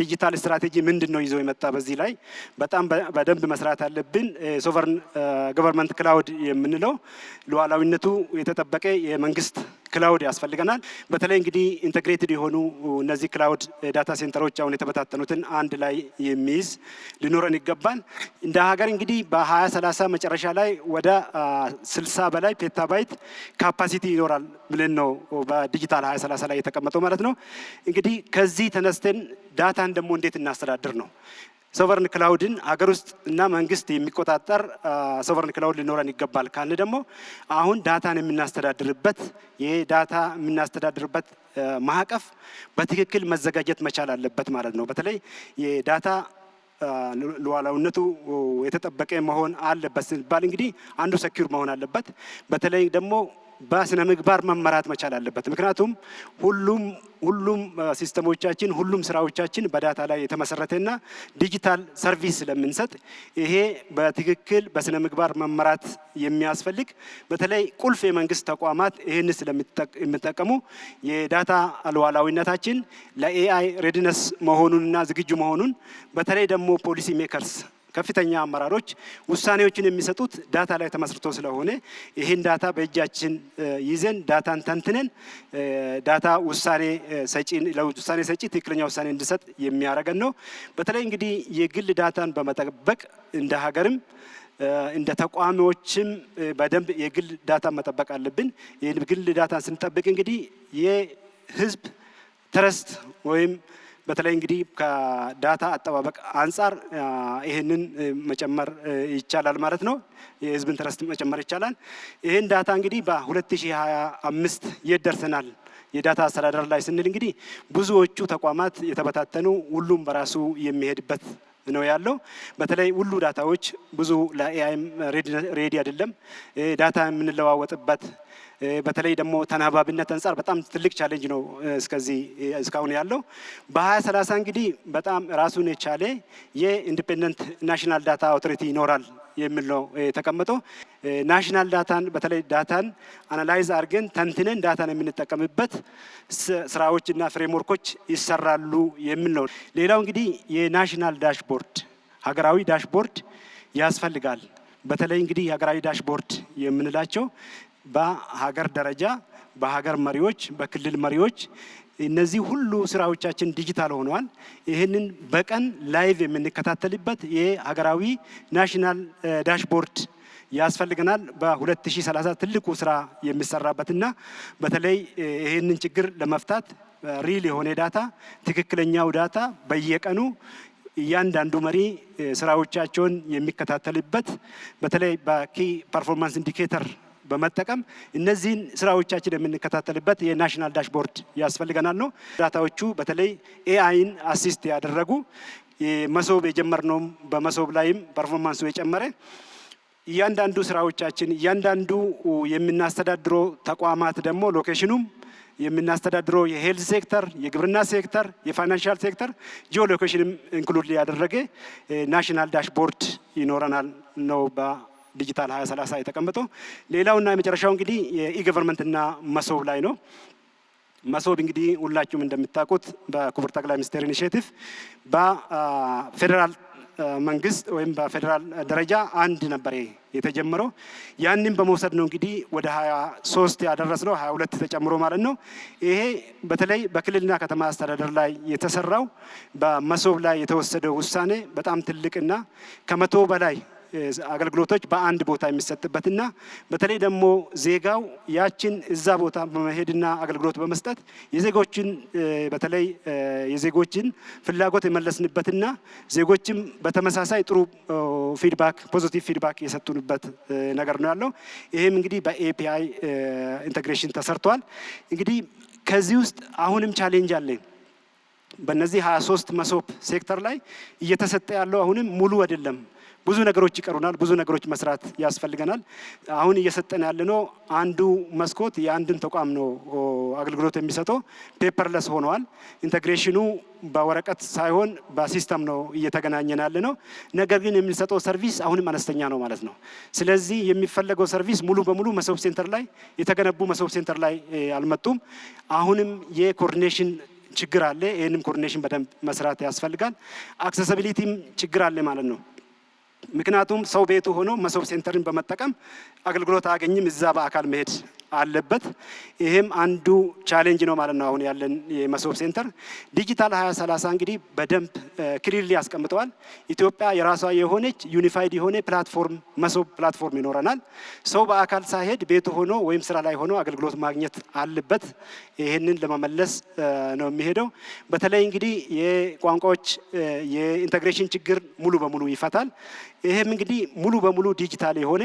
Speaker 7: ዲጂታል ስትራቴጂ ምንድን ነው ይዞ የመጣ? በዚህ ላይ በጣም በደንብ መስራት አለብን። ሶቨርን ገቨርንመንት ክላውድ የምንለው ሉዓላዊነቱ የተጠበቀ የመንግስት ክላውድ ያስፈልገናል። በተለይ እንግዲህ ኢንተግሬትድ የሆኑ እነዚህ ክላውድ ዳታ ሴንተሮች አሁን የተበታተኑትን አንድ ላይ የሚይዝ ሊኖረን ይገባል። እንደ ሀገር እንግዲህ በ2030 መጨረሻ ላይ ወደ 60 በላይ ፔታባይት ካፓሲቲ ይኖራል ብለን ነው በዲጂታል 2030 ላይ የተቀመጠው ማለት ነው። እንግዲህ ከዚህ ተነስተን ዳታን ደግሞ እንዴት እናስተዳድር ነው። ሶቨርን ክላውድን ሀገር ውስጥ እና መንግስት የሚቆጣጠር ሶቨርን ክላውድ ሊኖረን ይገባል ካለ ደግሞ አሁን ዳታን የምናስተዳድርበት የዳታ የምናስተዳድርበት ማዕቀፍ በትክክል መዘጋጀት መቻል አለበት ማለት ነው። በተለይ የዳታ ሉዓላዊነቱ የተጠበቀ መሆን አለበት ሲባል እንግዲህ አንዱ ሰኪዩር መሆን አለበት። በተለይ ደግሞ በስነ ምግባር መመራት መቻል አለበት። ምክንያቱም ሁሉም ሲስተሞቻችን ሁሉም ስራዎቻችን በዳታ ላይ የተመሰረተና ዲጂታል ሰርቪስ ስለምንሰጥ ይሄ በትክክል በስነ ምግባር መመራት የሚያስፈልግ በተለይ ቁልፍ የመንግስት ተቋማት ይህን ስለሚጠቀሙ የዳታ ሉዓላዊነታችን ለኤአይ ሬዲነስ መሆኑንና ዝግጁ መሆኑን በተለይ ደግሞ ፖሊሲ ሜከርስ ከፍተኛ አመራሮች ውሳኔዎችን የሚሰጡት ዳታ ላይ ተመስርቶ ስለሆነ ይህን ዳታ በእጃችን ይዘን ዳታን ተንትነን ዳታ ውሳኔ ሰጪ ትክክለኛ ውሳኔ እንዲሰጥ የሚያደርገን ነው። በተለይ እንግዲህ የግል ዳታን በመጠበቅ እንደ ሀገርም እንደ ተቋሚዎችም በደንብ የግል ዳታ መጠበቅ አለብን። የግል ዳታን ስንጠብቅ እንግዲህ የህዝብ ትረስት ወይም በተለይ እንግዲህ ከዳታ አጠባበቅ አንጻር ይህንን መጨመር ይቻላል ማለት ነው። የህዝብን ትረስት መጨመር ይቻላል። ይህን ዳታ እንግዲህ በ2025 የት ደርሰናል የዳታ አስተዳደር ላይ ስንል እንግዲህ ብዙዎቹ ተቋማት የተበታተኑ ሁሉም በራሱ የሚሄድበት ነው ያለው። በተለይ ሁሉ ዳታዎች ብዙ ለኤአይም ሬዲ አይደለም። ዳታ የምንለዋወጥበት በተለይ ደግሞ ተናባቢነት አንጻር በጣም ትልቅ ቻሌንጅ ነው እስካሁን ያለው። በ2030 እንግዲህ በጣም ራሱን የቻለ የኢንዲፔንደንት ናሽናል ዳታ አውቶሪቲ ይኖራል የሚል ነው የተቀመጠው። ናሽናል ዳታን በተለይ ዳታን አናላይዝ አድርገን ተንትነን ዳታን የምንጠቀምበት ስራዎችና ፍሬምወርኮች ይሰራሉ የሚል ነው። ሌላው እንግዲህ የናሽናል ዳሽቦርድ ሀገራዊ ዳሽቦርድ ያስፈልጋል። በተለይ እንግዲህ ሀገራዊ ዳሽቦርድ የምንላቸው በሀገር ደረጃ በሀገር መሪዎች በክልል መሪዎች እነዚህ ሁሉ ስራዎቻችን ዲጂታል ሆነዋል። ይህንን በቀን ላይቭ የምንከታተልበት የሀገራዊ ናሽናል ዳሽቦርድ ያስፈልገናል። በ2030 ትልቁ ስራ የሚሰራበትና በተለይ ይህንን ችግር ለመፍታት ሪል የሆነ ዳታ ትክክለኛው ዳታ በየቀኑ እያንዳንዱ መሪ ስራዎቻቸውን የሚከታተልበት በተለይ በኪ ፐርፎርማንስ ኢንዲኬተር በመጠቀም እነዚህን ስራዎቻችን የምንከታተልበት የናሽናል ዳሽቦርድ ያስፈልገናል ነው። ዳታዎቹ በተለይ ኤአይን አሲስት ያደረጉ መሶብ የጀመርነውም በመሶብ ላይም ፐርፎርማንሱ የጨመረ እያንዳንዱ ስራዎቻችን እያንዳንዱ የምናስተዳድረው ተቋማት ደግሞ ሎኬሽኑም የምናስተዳድረው የሄልዝ ሴክተር፣ የግብርና ሴክተር፣ የፋይናንሻል ሴክተር ጂኦ ሎኬሽንም ኢንክሉድ ያደረገ ናሽናል ዳሽቦርድ ይኖረናል ነው ዲጂታል 2030 የተቀመጠው። ሌላውና የመጨረሻው እንግዲህ የኢገቨርንመንትና መሶብ ላይ ነው። መሶብ እንግዲህ ሁላችሁም እንደምታውቁት በክቡር ጠቅላይ ሚኒስትር ኢኒሼቲቭ በፌዴራል መንግስት ወይም በፌዴራል ደረጃ አንድ ነበር የተጀመረው። ያንን በመውሰድ ነው እንግዲህ ወደ 23 ያደረስነው 22 ተጨምሮ ማለት ነው። ይሄ በተለይ በክልልና ከተማ አስተዳደር ላይ የተሰራው በመሶብ ላይ የተወሰደው ውሳኔ በጣም ትልቅና ከመቶ በላይ አገልግሎቶች በአንድ ቦታ የሚሰጥበትና በተለይ ደግሞ ዜጋው ያችን እዛ ቦታ በመሄድና አገልግሎት በመስጠት የዜጎችን በተለይ የዜጎችን ፍላጎት የመለስንበትና ዜጎችም በተመሳሳይ ጥሩ ፊድባክ ፖዚቲቭ ፊድባክ የሰጡንበት ነገር ነው ያለው። ይሄም እንግዲህ በኤፒአይ ኢንተግሬሽን ተሰርቷል። እንግዲህ ከዚህ ውስጥ አሁንም ቻሌንጅ አለን። በእነዚህ 23 መሶብ ሴክተር ላይ እየተሰጠ ያለው አሁንም ሙሉ አይደለም። ብዙ ነገሮች ይቀሩናል። ብዙ ነገሮች መስራት ያስፈልገናል። አሁን እየሰጠን ያለነው አንዱ መስኮት የአንድን ተቋም ነው አገልግሎት የሚሰጠው ፔፐርለስ ሆነዋል። ኢንተግሬሽኑ በወረቀት ሳይሆን በሲስተም ነው እየተገናኘን ያለ ነው። ነገር ግን የምንሰጠው ሰርቪስ አሁንም አነስተኛ ነው ማለት ነው። ስለዚህ የሚፈለገው ሰርቪስ ሙሉ በሙሉ መሶብ ሴንተር ላይ የተገነቡ መሶብ ሴንተር ላይ አልመጡም። አሁንም የኮኦርዲኔሽን ችግር አለ። ይህንም ኮኦርዲኔሽን በደንብ መስራት ያስፈልጋል። አክሰሲቢሊቲም ችግር አለ ማለት ነው። ምክንያቱም ሰው ቤቱ ሆኖ መሶብ ሴንተርን በመጠቀም አገልግሎት አያገኝም። እዛ በአካል መሄድ አለበት። ይሄም አንዱ ቻሌንጅ ነው ማለት ነው። አሁን ያለን የመሶብ ሴንተር ዲጂታል 2030 እንግዲህ በደንብ ክሊርሊ ያስቀምጠዋል። ኢትዮጵያ የራሷ የሆነች ዩኒፋይድ የሆነ ፕላትፎርም መሶብ ፕላትፎርም ይኖረናል። ሰው በአካል ሳይሄድ ቤቱ ሆኖ ወይም ስራ ላይ ሆኖ አገልግሎት ማግኘት አለበት። ይሄንን ለመመለስ ነው የሚሄደው። በተለይ እንግዲህ የቋንቋዎች የኢንተግሬሽን ችግር ሙሉ በሙሉ ይፈታል። ይሄም እንግዲህ ሙሉ በሙሉ ዲጂታል የሆነ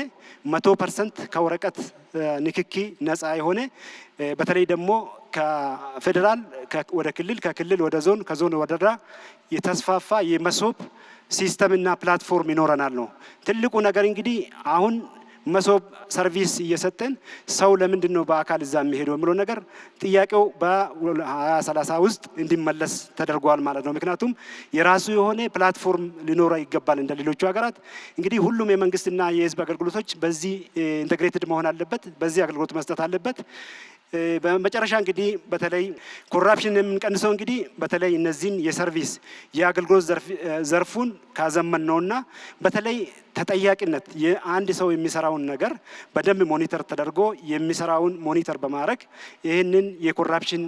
Speaker 7: 100% ከወረቀት ንክኪ ነፃ የሆነ በተለይ ደግሞ ከፌዴራል ወደ ክልል ከክልል ወደ ዞን ከዞን ወደ ወረዳ የተስፋፋ የመሶብ ሲስተምና ፕላትፎርም ይኖረናል ነው ትልቁ ነገር። እንግዲህ አሁን መሶብ ሰርቪስ እየሰጠን ሰው ለምንድን ነው በአካል እዛ የሚሄደው የሚለው ነገር ጥያቄው በ2030 ውስጥ እንዲመለስ ተደርጓል ማለት ነው። ምክንያቱም የራሱ የሆነ ፕላትፎርም ሊኖረው ይገባል እንደ ሌሎቹ ሀገራት። እንግዲህ ሁሉም የመንግስትና የህዝብ አገልግሎቶች በዚህ ኢንተግሬትድ መሆን አለበት፣ በዚህ አገልግሎት መስጠት አለበት። በመጨረሻ እንግዲህ በተለይ ኮራፕሽን የምንቀንሰው እንግዲህ በተለይ እነዚህን የሰርቪስ የአገልግሎት ዘርፉን ካዘመን ነውና በተለይ ተጠያቂነት የአንድ ሰው የሚሰራውን ነገር በደንብ ሞኒተር ተደርጎ የሚሰራውን ሞኒተር በማድረግ ይህንን የኮራፕሽን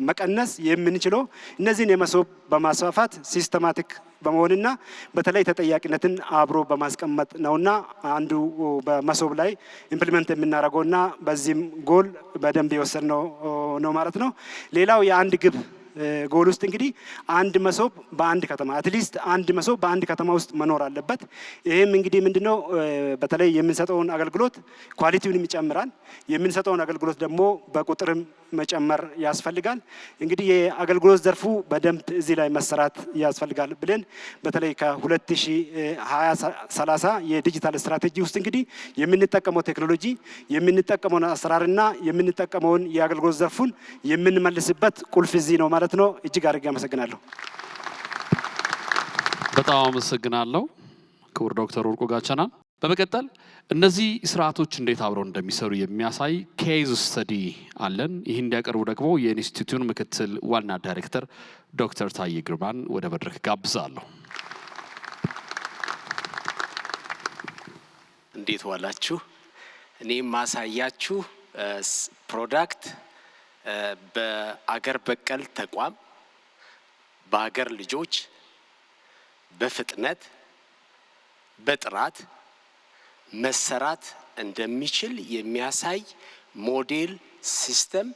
Speaker 7: መቀነስ የምንችለው እነዚህን የመሶብ በማስፋፋት ሲስተማቲክ በመሆንና በተለይ ተጠያቂነትን አብሮ በማስቀመጥ ነውና አንዱ በመሶብ ላይ ኢምፕሊመንት የምናደርገውና በዚህም ጎል በደንብ የወሰድነው ነው ማለት ነው። ሌላው የአንድ ግብ ጎል ውስጥ እንግዲህ አንድ መሶብ በአንድ ከተማ አትሊስት አንድ መሶብ በአንድ ከተማ ውስጥ መኖር አለበት። ይህም እንግዲህ ምንድነው በተለይ የምንሰጠውን አገልግሎት ኳሊቲውን ይጨምራል። የምንሰጠውን አገልግሎት ደግሞ በቁጥርም መጨመር ያስፈልጋል። እንግዲህ የአገልግሎት ዘርፉ በደንብ እዚህ ላይ መሰራት ያስፈልጋል ብለን በተለይ ከ2030 የዲጂታል ስትራቴጂ ውስጥ እንግዲህ የምንጠቀመው ቴክኖሎጂ የምንጠቀመውን አሰራርና የምንጠቀመውን የአገልግሎት ዘርፉን የምንመልስበት ቁልፍ እዚህ ነው ማለት ነው። እጅግ አድርጌ አመሰግናለሁ።
Speaker 3: በጣም አመሰግናለሁ ክቡር ዶክተር ወርቁ ጋቸና። በመቀጠል እነዚህ ስርዓቶች እንዴት አብረው እንደሚሰሩ የሚያሳይ ኬዝ ስተዲ አለን። ይህ እንዲያቀርቡ ደግሞ የኢንስቲትዩቱን ምክትል ዋና ዳይሬክተር ዶክተር ታዬ ግርማን ወደ መድረክ ጋብዛለሁ።
Speaker 8: እንዴት ዋላችሁ? እኔ ማሳያችሁ ፕሮዳክት በአገር በቀል ተቋም በአገር ልጆች በፍጥነት በጥራት መሰራት እንደሚችል የሚያሳይ ሞዴል ሲስተም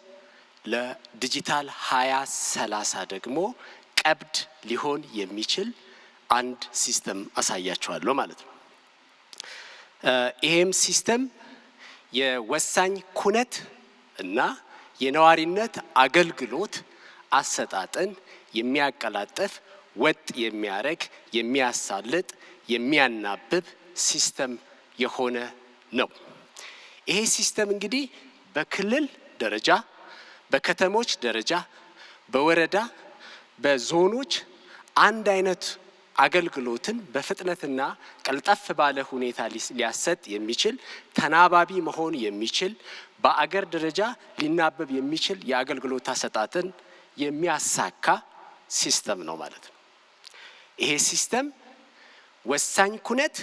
Speaker 8: ለዲጂታል 2030 ደግሞ ቀብድ ሊሆን የሚችል አንድ ሲስተም አሳያችኋለሁ ማለት ነው። ይሄም ሲስተም የወሳኝ ኩነት እና የነዋሪነት አገልግሎት አሰጣጥን የሚያቀላጥፍ ወጥ የሚያረግ የሚያሳልጥ የሚያናብብ ሲስተም የሆነ ነው። ይሄ ሲስተም እንግዲህ በክልል ደረጃ በከተሞች ደረጃ በወረዳ በዞኖች አንድ አይነት አገልግሎትን በፍጥነትና ቀልጠፍ ባለ ሁኔታ ሊያሰጥ የሚችል ተናባቢ መሆን የሚችል በአገር ደረጃ ሊናበብ የሚችል የአገልግሎት አሰጣጥን የሚያሳካ ሲስተም ነው ማለት ነው። ይሄ ሲስተም ወሳኝ ኩነት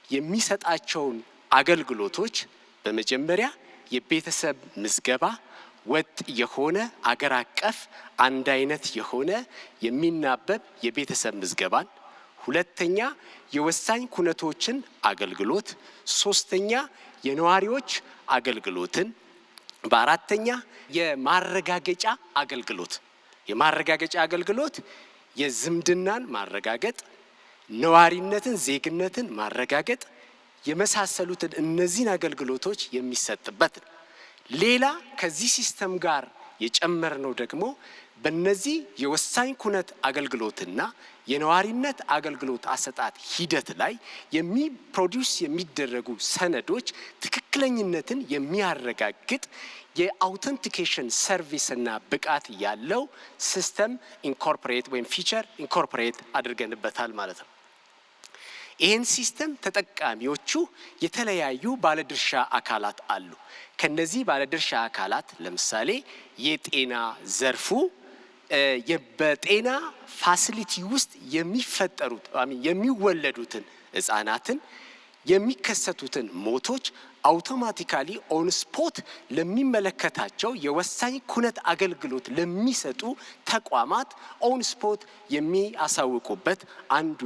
Speaker 8: የሚሰጣቸውን አገልግሎቶች በመጀመሪያ የቤተሰብ ምዝገባ ወጥ የሆነ አገር አቀፍ አንድ አይነት የሆነ የሚናበብ የቤተሰብ ምዝገባን፣ ሁለተኛ የወሳኝ ኩነቶችን አገልግሎት፣ ሶስተኛ የነዋሪዎች አገልግሎትን፣ በአራተኛ የማረጋገጫ አገልግሎት የማረጋገጫ አገልግሎት የዝምድናን ማረጋገጥ ነዋሪነትን ዜግነትን ማረጋገጥ የመሳሰሉትን እነዚህን አገልግሎቶች የሚሰጥበት ነው። ሌላ ከዚህ ሲስተም ጋር የጨመርነው ደግሞ በእነዚህ የወሳኝ ኩነት አገልግሎትና የነዋሪነት አገልግሎት አሰጣጥ ሂደት ላይ ፕሮዲውስ የሚደረጉ ሰነዶች ትክክለኝነትን የሚያረጋግጥ የአውተንቲኬሽን ሰርቪስ እና ብቃት ያለው ሲስተም ኢንኮርፖሬት ወይም ፊቸር ኢንኮርፖሬት አድርገንበታል ማለት ነው። ይህን ሲስተም ተጠቃሚዎቹ የተለያዩ ባለድርሻ አካላት አሉ። ከነዚህ ባለድርሻ አካላት ለምሳሌ የጤና ዘርፉ በጤና ፋሲሊቲ ውስጥ የሚፈጠሩት የሚወለዱትን ህፃናትን የሚከሰቱትን ሞቶች አውቶማቲካሊ ኦን ስፖት ለሚመለከታቸው የወሳኝ ኩነት አገልግሎት ለሚሰጡ ተቋማት ኦን ስፖት የሚያሳውቁበት አንዱ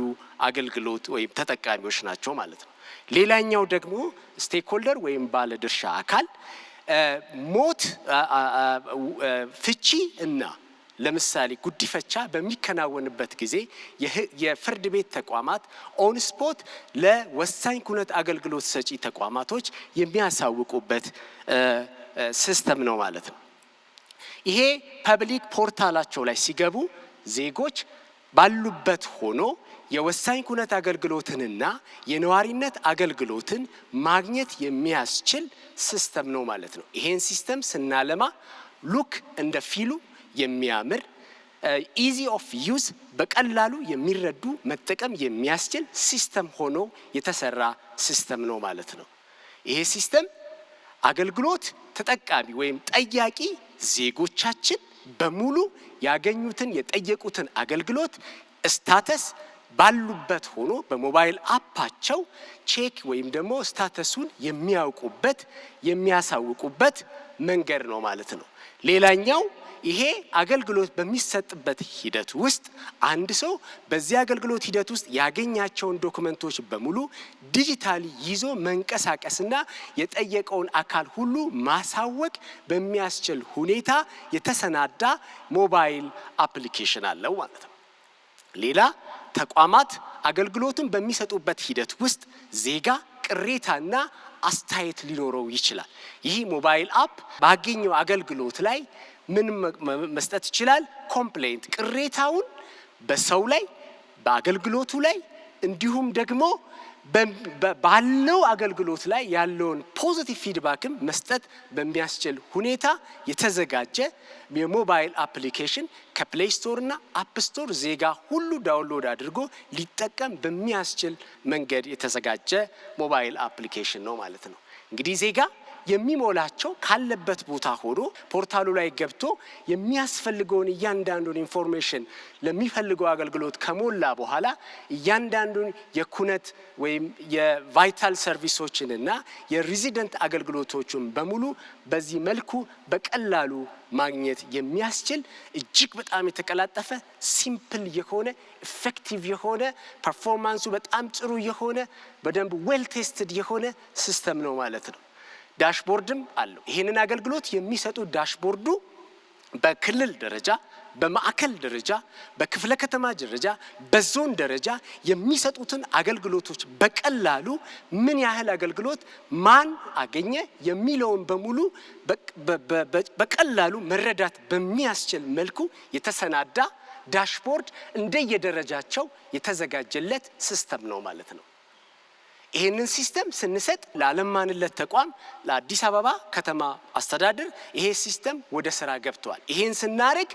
Speaker 8: አገልግሎት ወይም ተጠቃሚዎች ናቸው ማለት ነው። ሌላኛው ደግሞ ስቴክሆልደር ወይም ባለድርሻ አካል ሞት፣ ፍቺ እና ለምሳሌ ጉዲፈቻ በሚከናወንበት ጊዜ የፍርድ ቤት ተቋማት ኦን ስፖት ለወሳኝ ኩነት አገልግሎት ሰጪ ተቋማቶች የሚያሳውቁበት ሲስተም ነው ማለት ነው። ይሄ ፐብሊክ ፖርታላቸው ላይ ሲገቡ ዜጎች ባሉበት ሆኖ የወሳኝ ኩነት አገልግሎትንና የነዋሪነት አገልግሎትን ማግኘት የሚያስችል ሲስተም ነው ማለት ነው። ይሄን ሲስተም ስናለማ ሉክ እንደ ፊሉ የሚያምር ኢዚ ኦፍ ዩዝ በቀላሉ የሚረዱ መጠቀም የሚያስችል ሲስተም ሆኖ የተሰራ ሲስተም ነው ማለት ነው። ይሄ ሲስተም አገልግሎት ተጠቃሚ ወይም ጠያቂ ዜጎቻችን በሙሉ ያገኙትን የጠየቁትን አገልግሎት ስታተስ ባሉበት ሆኖ በሞባይል አፓቸው ቼክ ወይም ደግሞ ስታተሱን የሚያውቁበት የሚያሳውቁበት መንገድ ነው ማለት ነው። ሌላኛው ይሄ አገልግሎት በሚሰጥበት ሂደት ውስጥ አንድ ሰው በዚህ አገልግሎት ሂደት ውስጥ ያገኛቸውን ዶክመንቶች በሙሉ ዲጂታሊ ይዞ መንቀሳቀስና የጠየቀውን አካል ሁሉ ማሳወቅ በሚያስችል ሁኔታ የተሰናዳ ሞባይል አፕሊኬሽን አለው ማለት ነው። ሌላ ተቋማት አገልግሎቱን በሚሰጡበት ሂደት ውስጥ ዜጋ ቅሬታና አስተያየት ሊኖረው ይችላል። ይህ ሞባይል አፕ ባገኘው አገልግሎት ላይ ምን መስጠት ይችላል? ኮምፕሌንት ቅሬታውን በሰው ላይ በአገልግሎቱ ላይ እንዲሁም ደግሞ ባለው አገልግሎት ላይ ያለውን ፖዚቲቭ ፊድባክም መስጠት በሚያስችል ሁኔታ የተዘጋጀ የሞባይል አፕሊኬሽን ከፕሌይ ስቶር እና አፕ ስቶር ዜጋ ሁሉ ዳውንሎድ አድርጎ ሊጠቀም በሚያስችል መንገድ የተዘጋጀ ሞባይል አፕሊኬሽን ነው ማለት ነው። እንግዲህ ዜጋ የሚሞላቸው ካለበት ቦታ ሆኖ ፖርታሉ ላይ ገብቶ የሚያስፈልገውን እያንዳንዱን ኢንፎርሜሽን ለሚፈልገው አገልግሎት ከሞላ በኋላ እያንዳንዱን የኩነት ወይም የቫይታል ሰርቪሶችንና የሬዚደንት አገልግሎቶችን በሙሉ በዚህ መልኩ በቀላሉ ማግኘት የሚያስችል እጅግ በጣም የተቀላጠፈ ሲምፕል የሆነ ኢፌክቲቭ የሆነ ፐርፎርማንሱ በጣም ጥሩ የሆነ በደንብ ዌል ቴስትድ የሆነ ሲስተም ነው ማለት ነው። ዳሽቦርድም አለው። ይህንን አገልግሎት የሚሰጡ ዳሽቦርዱ በክልል ደረጃ፣ በማዕከል ደረጃ፣ በክፍለ ከተማ ደረጃ፣ በዞን ደረጃ የሚሰጡትን አገልግሎቶች በቀላሉ ምን ያህል አገልግሎት ማን አገኘ የሚለውን በሙሉ በቀላሉ መረዳት በሚያስችል መልኩ የተሰናዳ ዳሽቦርድ እንደየደረጃቸው የተዘጋጀለት ሲስተም ነው ማለት ነው። ይሄንን ሲስተም ስንሰጥ ለዓለማንለት ተቋም ለአዲስ አበባ ከተማ አስተዳደር ይሄ ሲስተም ወደ ስራ ገብቷል። ይሄን ስናደርግ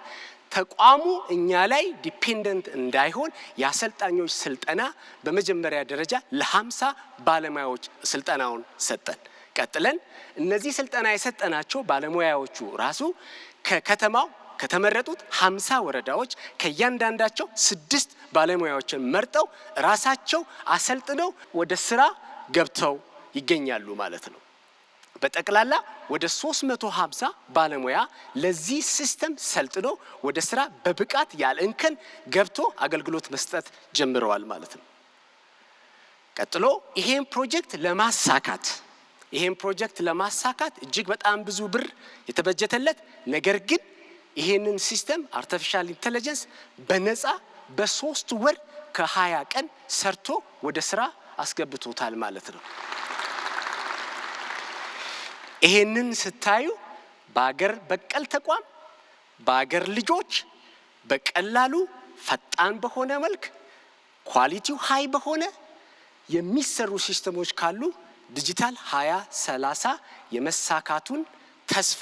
Speaker 8: ተቋሙ እኛ ላይ ዲፔንደንት እንዳይሆን የአሰልጣኞች ስልጠና በመጀመሪያ ደረጃ ለ50 ባለሙያዎች ስልጠናውን ሰጠን። ቀጥለን እነዚህ ስልጠና የሰጠናቸው ባለሙያዎቹ ራሱ ከከተማው ከተመረጡት 50 ወረዳዎች ከእያንዳንዳቸው 6 ባለሙያዎችን መርጠው ራሳቸው አሰልጥነው ወደ ስራ ገብተው ይገኛሉ ማለት ነው። በጠቅላላ ወደ 350 ባለሙያ ለዚህ ሲስተም ሰልጥኖ ወደ ስራ በብቃት ያለ እንከን ገብቶ አገልግሎት መስጠት ጀምረዋል ማለት ነው። ቀጥሎ ይሄን ፕሮጀክት ለማሳካት እጅግ በጣም ብዙ ብር የተበጀተለት ነገር ግን ይሄንን ሲስተም አርቲፊሻል ኢንተለጀንስ በነፃ በ3 ወር ከ20 ቀን ሰርቶ ወደ ስራ አስገብቶታል ማለት ነው። ይሄንን ስታዩ በአገር በቀል ተቋም በአገር ልጆች በቀላሉ ፈጣን በሆነ መልክ ኳሊቲው ሃይ በሆነ የሚሰሩ ሲስተሞች ካሉ ዲጂታል 2030 የመሳካቱን ተስፋ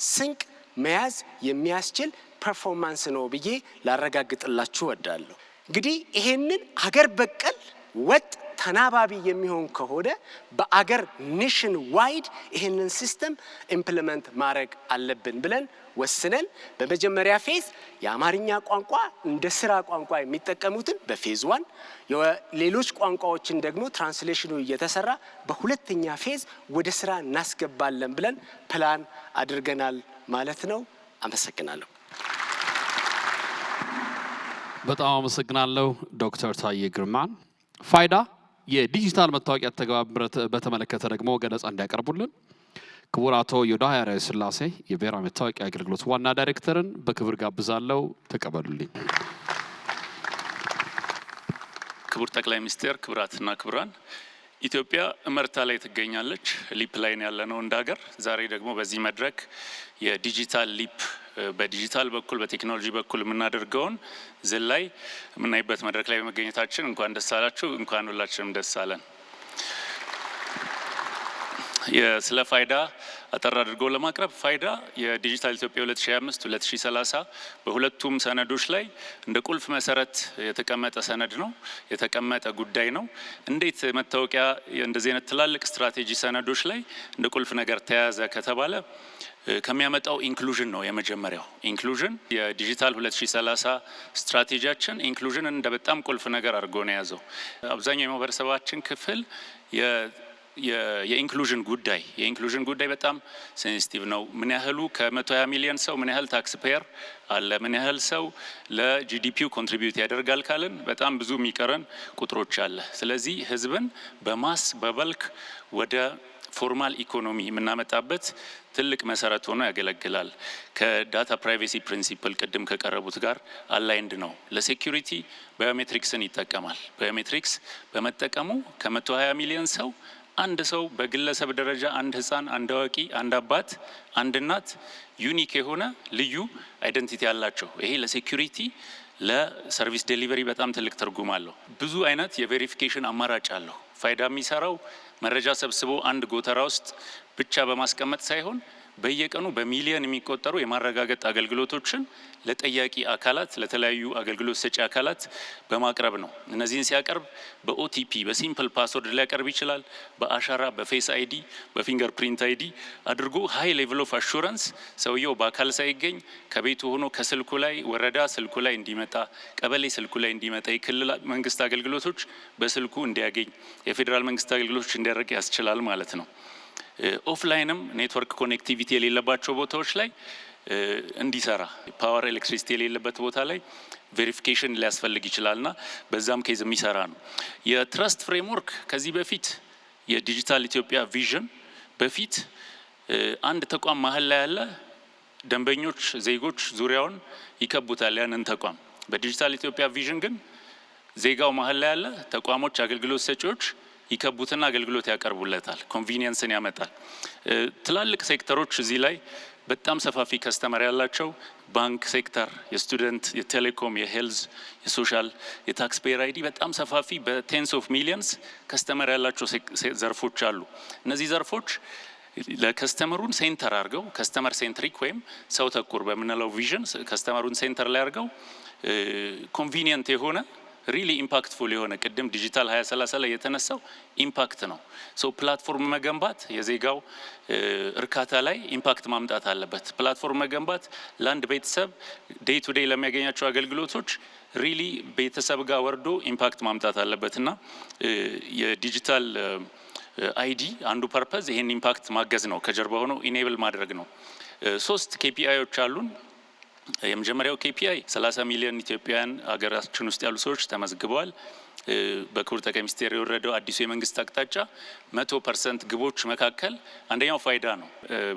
Speaker 8: ስንቅ መያዝ የሚያስችል ፐርፎርማንስ ነው ብዬ ላረጋግጥላችሁ እወዳለሁ። እንግዲህ ይሄንን አገር በቀል ወጥ ተናባቢ የሚሆን ከሆነ በአገር ኔሽን ዋይድ ይሄንን ሲስተም ኢምፕሊመንት ማድረግ አለብን ብለን ወስነን በመጀመሪያ ፌዝ የአማርኛ ቋንቋ እንደ ስራ ቋንቋ የሚጠቀሙትን በፌዝ 1 ሌሎች ቋንቋዎችን ደግሞ ትራንስሌሽኑ እየተሰራ በሁለተኛ ፌዝ ወደ ስራ እናስገባለን ብለን ፕላን አድርገናል ማለት ነው። አመሰግናለሁ።
Speaker 3: በጣም አመሰግናለሁ ዶክተር ታዬ ግርማን። ፋይዳ የዲጂታል መታወቂያ ተግባር በተመለከተ ደግሞ ገለጻ እንዲያቀርቡልን ክቡር አቶ ዮዳሄ ስላሴ የብሔራዊ መታወቂያ አገልግሎት ዋና ዳይሬክተርን በክብር ጋብዛለሁ። ተቀበሉልኝ።
Speaker 9: ክቡር ጠቅላይ ሚኒስትር፣ ክቡራትና ክቡራን፣ ኢትዮጵያ እመርታ ላይ ትገኛለች። ሊፕ ላይ ያለነው እንደ ሀገር ዛሬ ደግሞ በዚህ መድረክ የዲጂታል ሊፕ በዲጂታል በኩል በቴክኖሎጂ በኩል የምናደርገውን ዝላይ የምናይበት መድረክ ላይ በመገኘታችን እንኳን ደስ አላችሁ፣ እንኳን ሁላችንም ደስ አለን። ስለ ፋይዳ አጠር አድርጎ ለማቅረብ ፋይዳ የዲጂታል ኢትዮጵያ 2025-2030 በሁለቱም ሰነዶች ላይ እንደ ቁልፍ መሰረት የተቀመጠ ሰነድ ነው፣ የተቀመጠ ጉዳይ ነው። እንዴት መታወቂያ እንደዚህ አይነት ትላልቅ ስትራቴጂ ሰነዶች ላይ እንደ ቁልፍ ነገር ተያዘ ከተባለ ከሚያመጣው ኢንክሉዥን ነው። የመጀመሪያው ኢንክሉዥን የዲጂታል 2030 ስትራቴጂያችን ኢንክሉዥን እንደ በጣም ቁልፍ ነገር አድርጎ ነው የያዘው። አብዛኛው የማህበረሰባችን ክፍል የኢንክሉዥን ጉዳይ በጣም ሴንሲቲቭ ነው። ምን ያህሉ ከ120 ሚሊዮን ሰው ምን ያህል ታክስ ፔየር አለ፣ ምን ያህል ሰው ለጂዲፒው ኮንትሪቢዩት ያደርጋል ካልን በጣም ብዙ የሚቀረን ቁጥሮች አለ። ስለዚህ ህዝብን በማስ በበልክ ወደ ፎርማል ኢኮኖሚ የምናመጣበት ትልቅ መሰረት ሆኖ ያገለግላል። ከዳታ ፕራይቬሲ ፕሪንሲፕል ቅድም ከቀረቡት ጋር አላይንድ ነው። ለሴኩሪቲ ባዮሜትሪክስን ይጠቀማል። ባዮሜትሪክስ በመጠቀሙ ከ120 ሚሊዮን ሰው አንድ ሰው በግለሰብ ደረጃ አንድ ህፃን፣ አንድ አዋቂ፣ አንድ አባት፣ አንድ እናት ዩኒክ የሆነ ልዩ አይደንቲቲ ያላቸው። ይሄ ለሴኩሪቲ ለሰርቪስ ዴሊቨሪ በጣም ትልቅ ትርጉም አለው። ብዙ አይነት የቬሪፊኬሽን አማራጭ አለው። ፋይዳ የሚሰራው መረጃ ሰብስቦ አንድ ጎተራ ውስጥ ብቻ በማስቀመጥ ሳይሆን በየቀኑ በሚሊዮን የሚቆጠሩ የማረጋገጥ አገልግሎቶችን ለጠያቂ አካላት ለተለያዩ አገልግሎት ሰጪ አካላት በማቅረብ ነው። እነዚህን ሲያቀርብ በኦቲፒ በሲምፕል ፓስወርድ ሊያቀርብ ይችላል። በአሻራ በፌስ አይዲ በፊንገር ፕሪንት አይዲ አድርጎ ሃይ ሌቭል ኦፍ አሹራንስ ሰውየው በአካል ሳይገኝ ከቤቱ ሆኖ ከስልኩ ላይ ወረዳ ስልኩ ላይ እንዲመጣ፣ ቀበሌ ስልኩ ላይ እንዲመጣ፣ የክልል መንግስት አገልግሎቶች በስልኩ እንዲያገኝ፣ የፌዴራል መንግስት አገልግሎቶች እንዲያደርግ ያስችላል ማለት ነው። ኦፍላይንም ኔትወርክ ኮኔክቲቪቲ የሌለባቸው ቦታዎች ላይ እንዲሰራ ፓወር ኤሌክትሪሲቲ የሌለበት ቦታ ላይ ቬሪፊኬሽን ሊያስፈልግ ይችላልና በዛም ኬዝ የሚሰራ ነው። የትረስት ፍሬምወርክ ከዚህ በፊት የዲጂታል ኢትዮጵያ ቪዥን በፊት አንድ ተቋም መሀል ላይ ያለ ደንበኞች ዜጎች ዙሪያውን ይከቡታል ያንን ተቋም። በዲጂታል ኢትዮጵያ ቪዥን ግን ዜጋው መሀል ላይ ያለ ተቋሞች አገልግሎት ሰጪዎች ይከቡትና አገልግሎት ያቀርቡለታል። ኮንቪኒየንስን ያመጣል። ትላልቅ ሴክተሮች እዚህ ላይ በጣም ሰፋፊ ከስተመር ያላቸው ባንክ ሴክተር፣ የስቱደንት፣ የቴሌኮም፣ የሄልዝ፣ የሶሻል፣ የታክስ ፔየር አይዲ በጣም ሰፋፊ በቴንስ ኦፍ ሚሊየንስ ከስተመር ያላቸው ዘርፎች አሉ። እነዚህ ዘርፎች ለከስተመሩን ሴንተር አድርገው ከስተመር ሴንትሪክ ወይም ሰው ተኮር በምንለው ቪዥን ከስተመሩን ሴንተር ላይ አድርገው ኮንቪኒየንት የሆነ ሪሊ ኢምፓክትፉል የሆነ ቅድም ዲጂታል 2030 ላይ የተነሳው ኢምፓክት ነው። ሶ ፕላትፎርም መገንባት የዜጋው እርካታ ላይ ኢምፓክት ማምጣት አለበት። ፕላትፎርም መገንባት ለአንድ ቤተሰብ ዴይ ቱ ዴይ ለሚያገኛቸው አገልግሎቶች ሪሊ ቤተሰብ ጋር ወርዶ ኢምፓክት ማምጣት አለበት እና የዲጂታል አይዲ አንዱ ፐርፐዝ ይሄን ኢምፓክት ማገዝ ነው፣ ከጀርባ ሆኖ ኢኔብል ማድረግ ነው። 3 ኬፒአይዎች አሉን። የመጀመሪያው ኬፒአይ 30 ሚሊዮን ኢትዮጵያውያን ሀገራችን ውስጥ ያሉ ሰዎች ተመዝግበዋል። በክቡር ጠቅላይ ሚኒስትር የወረደው አዲሱ የመንግስት አቅጣጫ 100% ግቦች መካከል አንደኛው ፋይዳ ነው።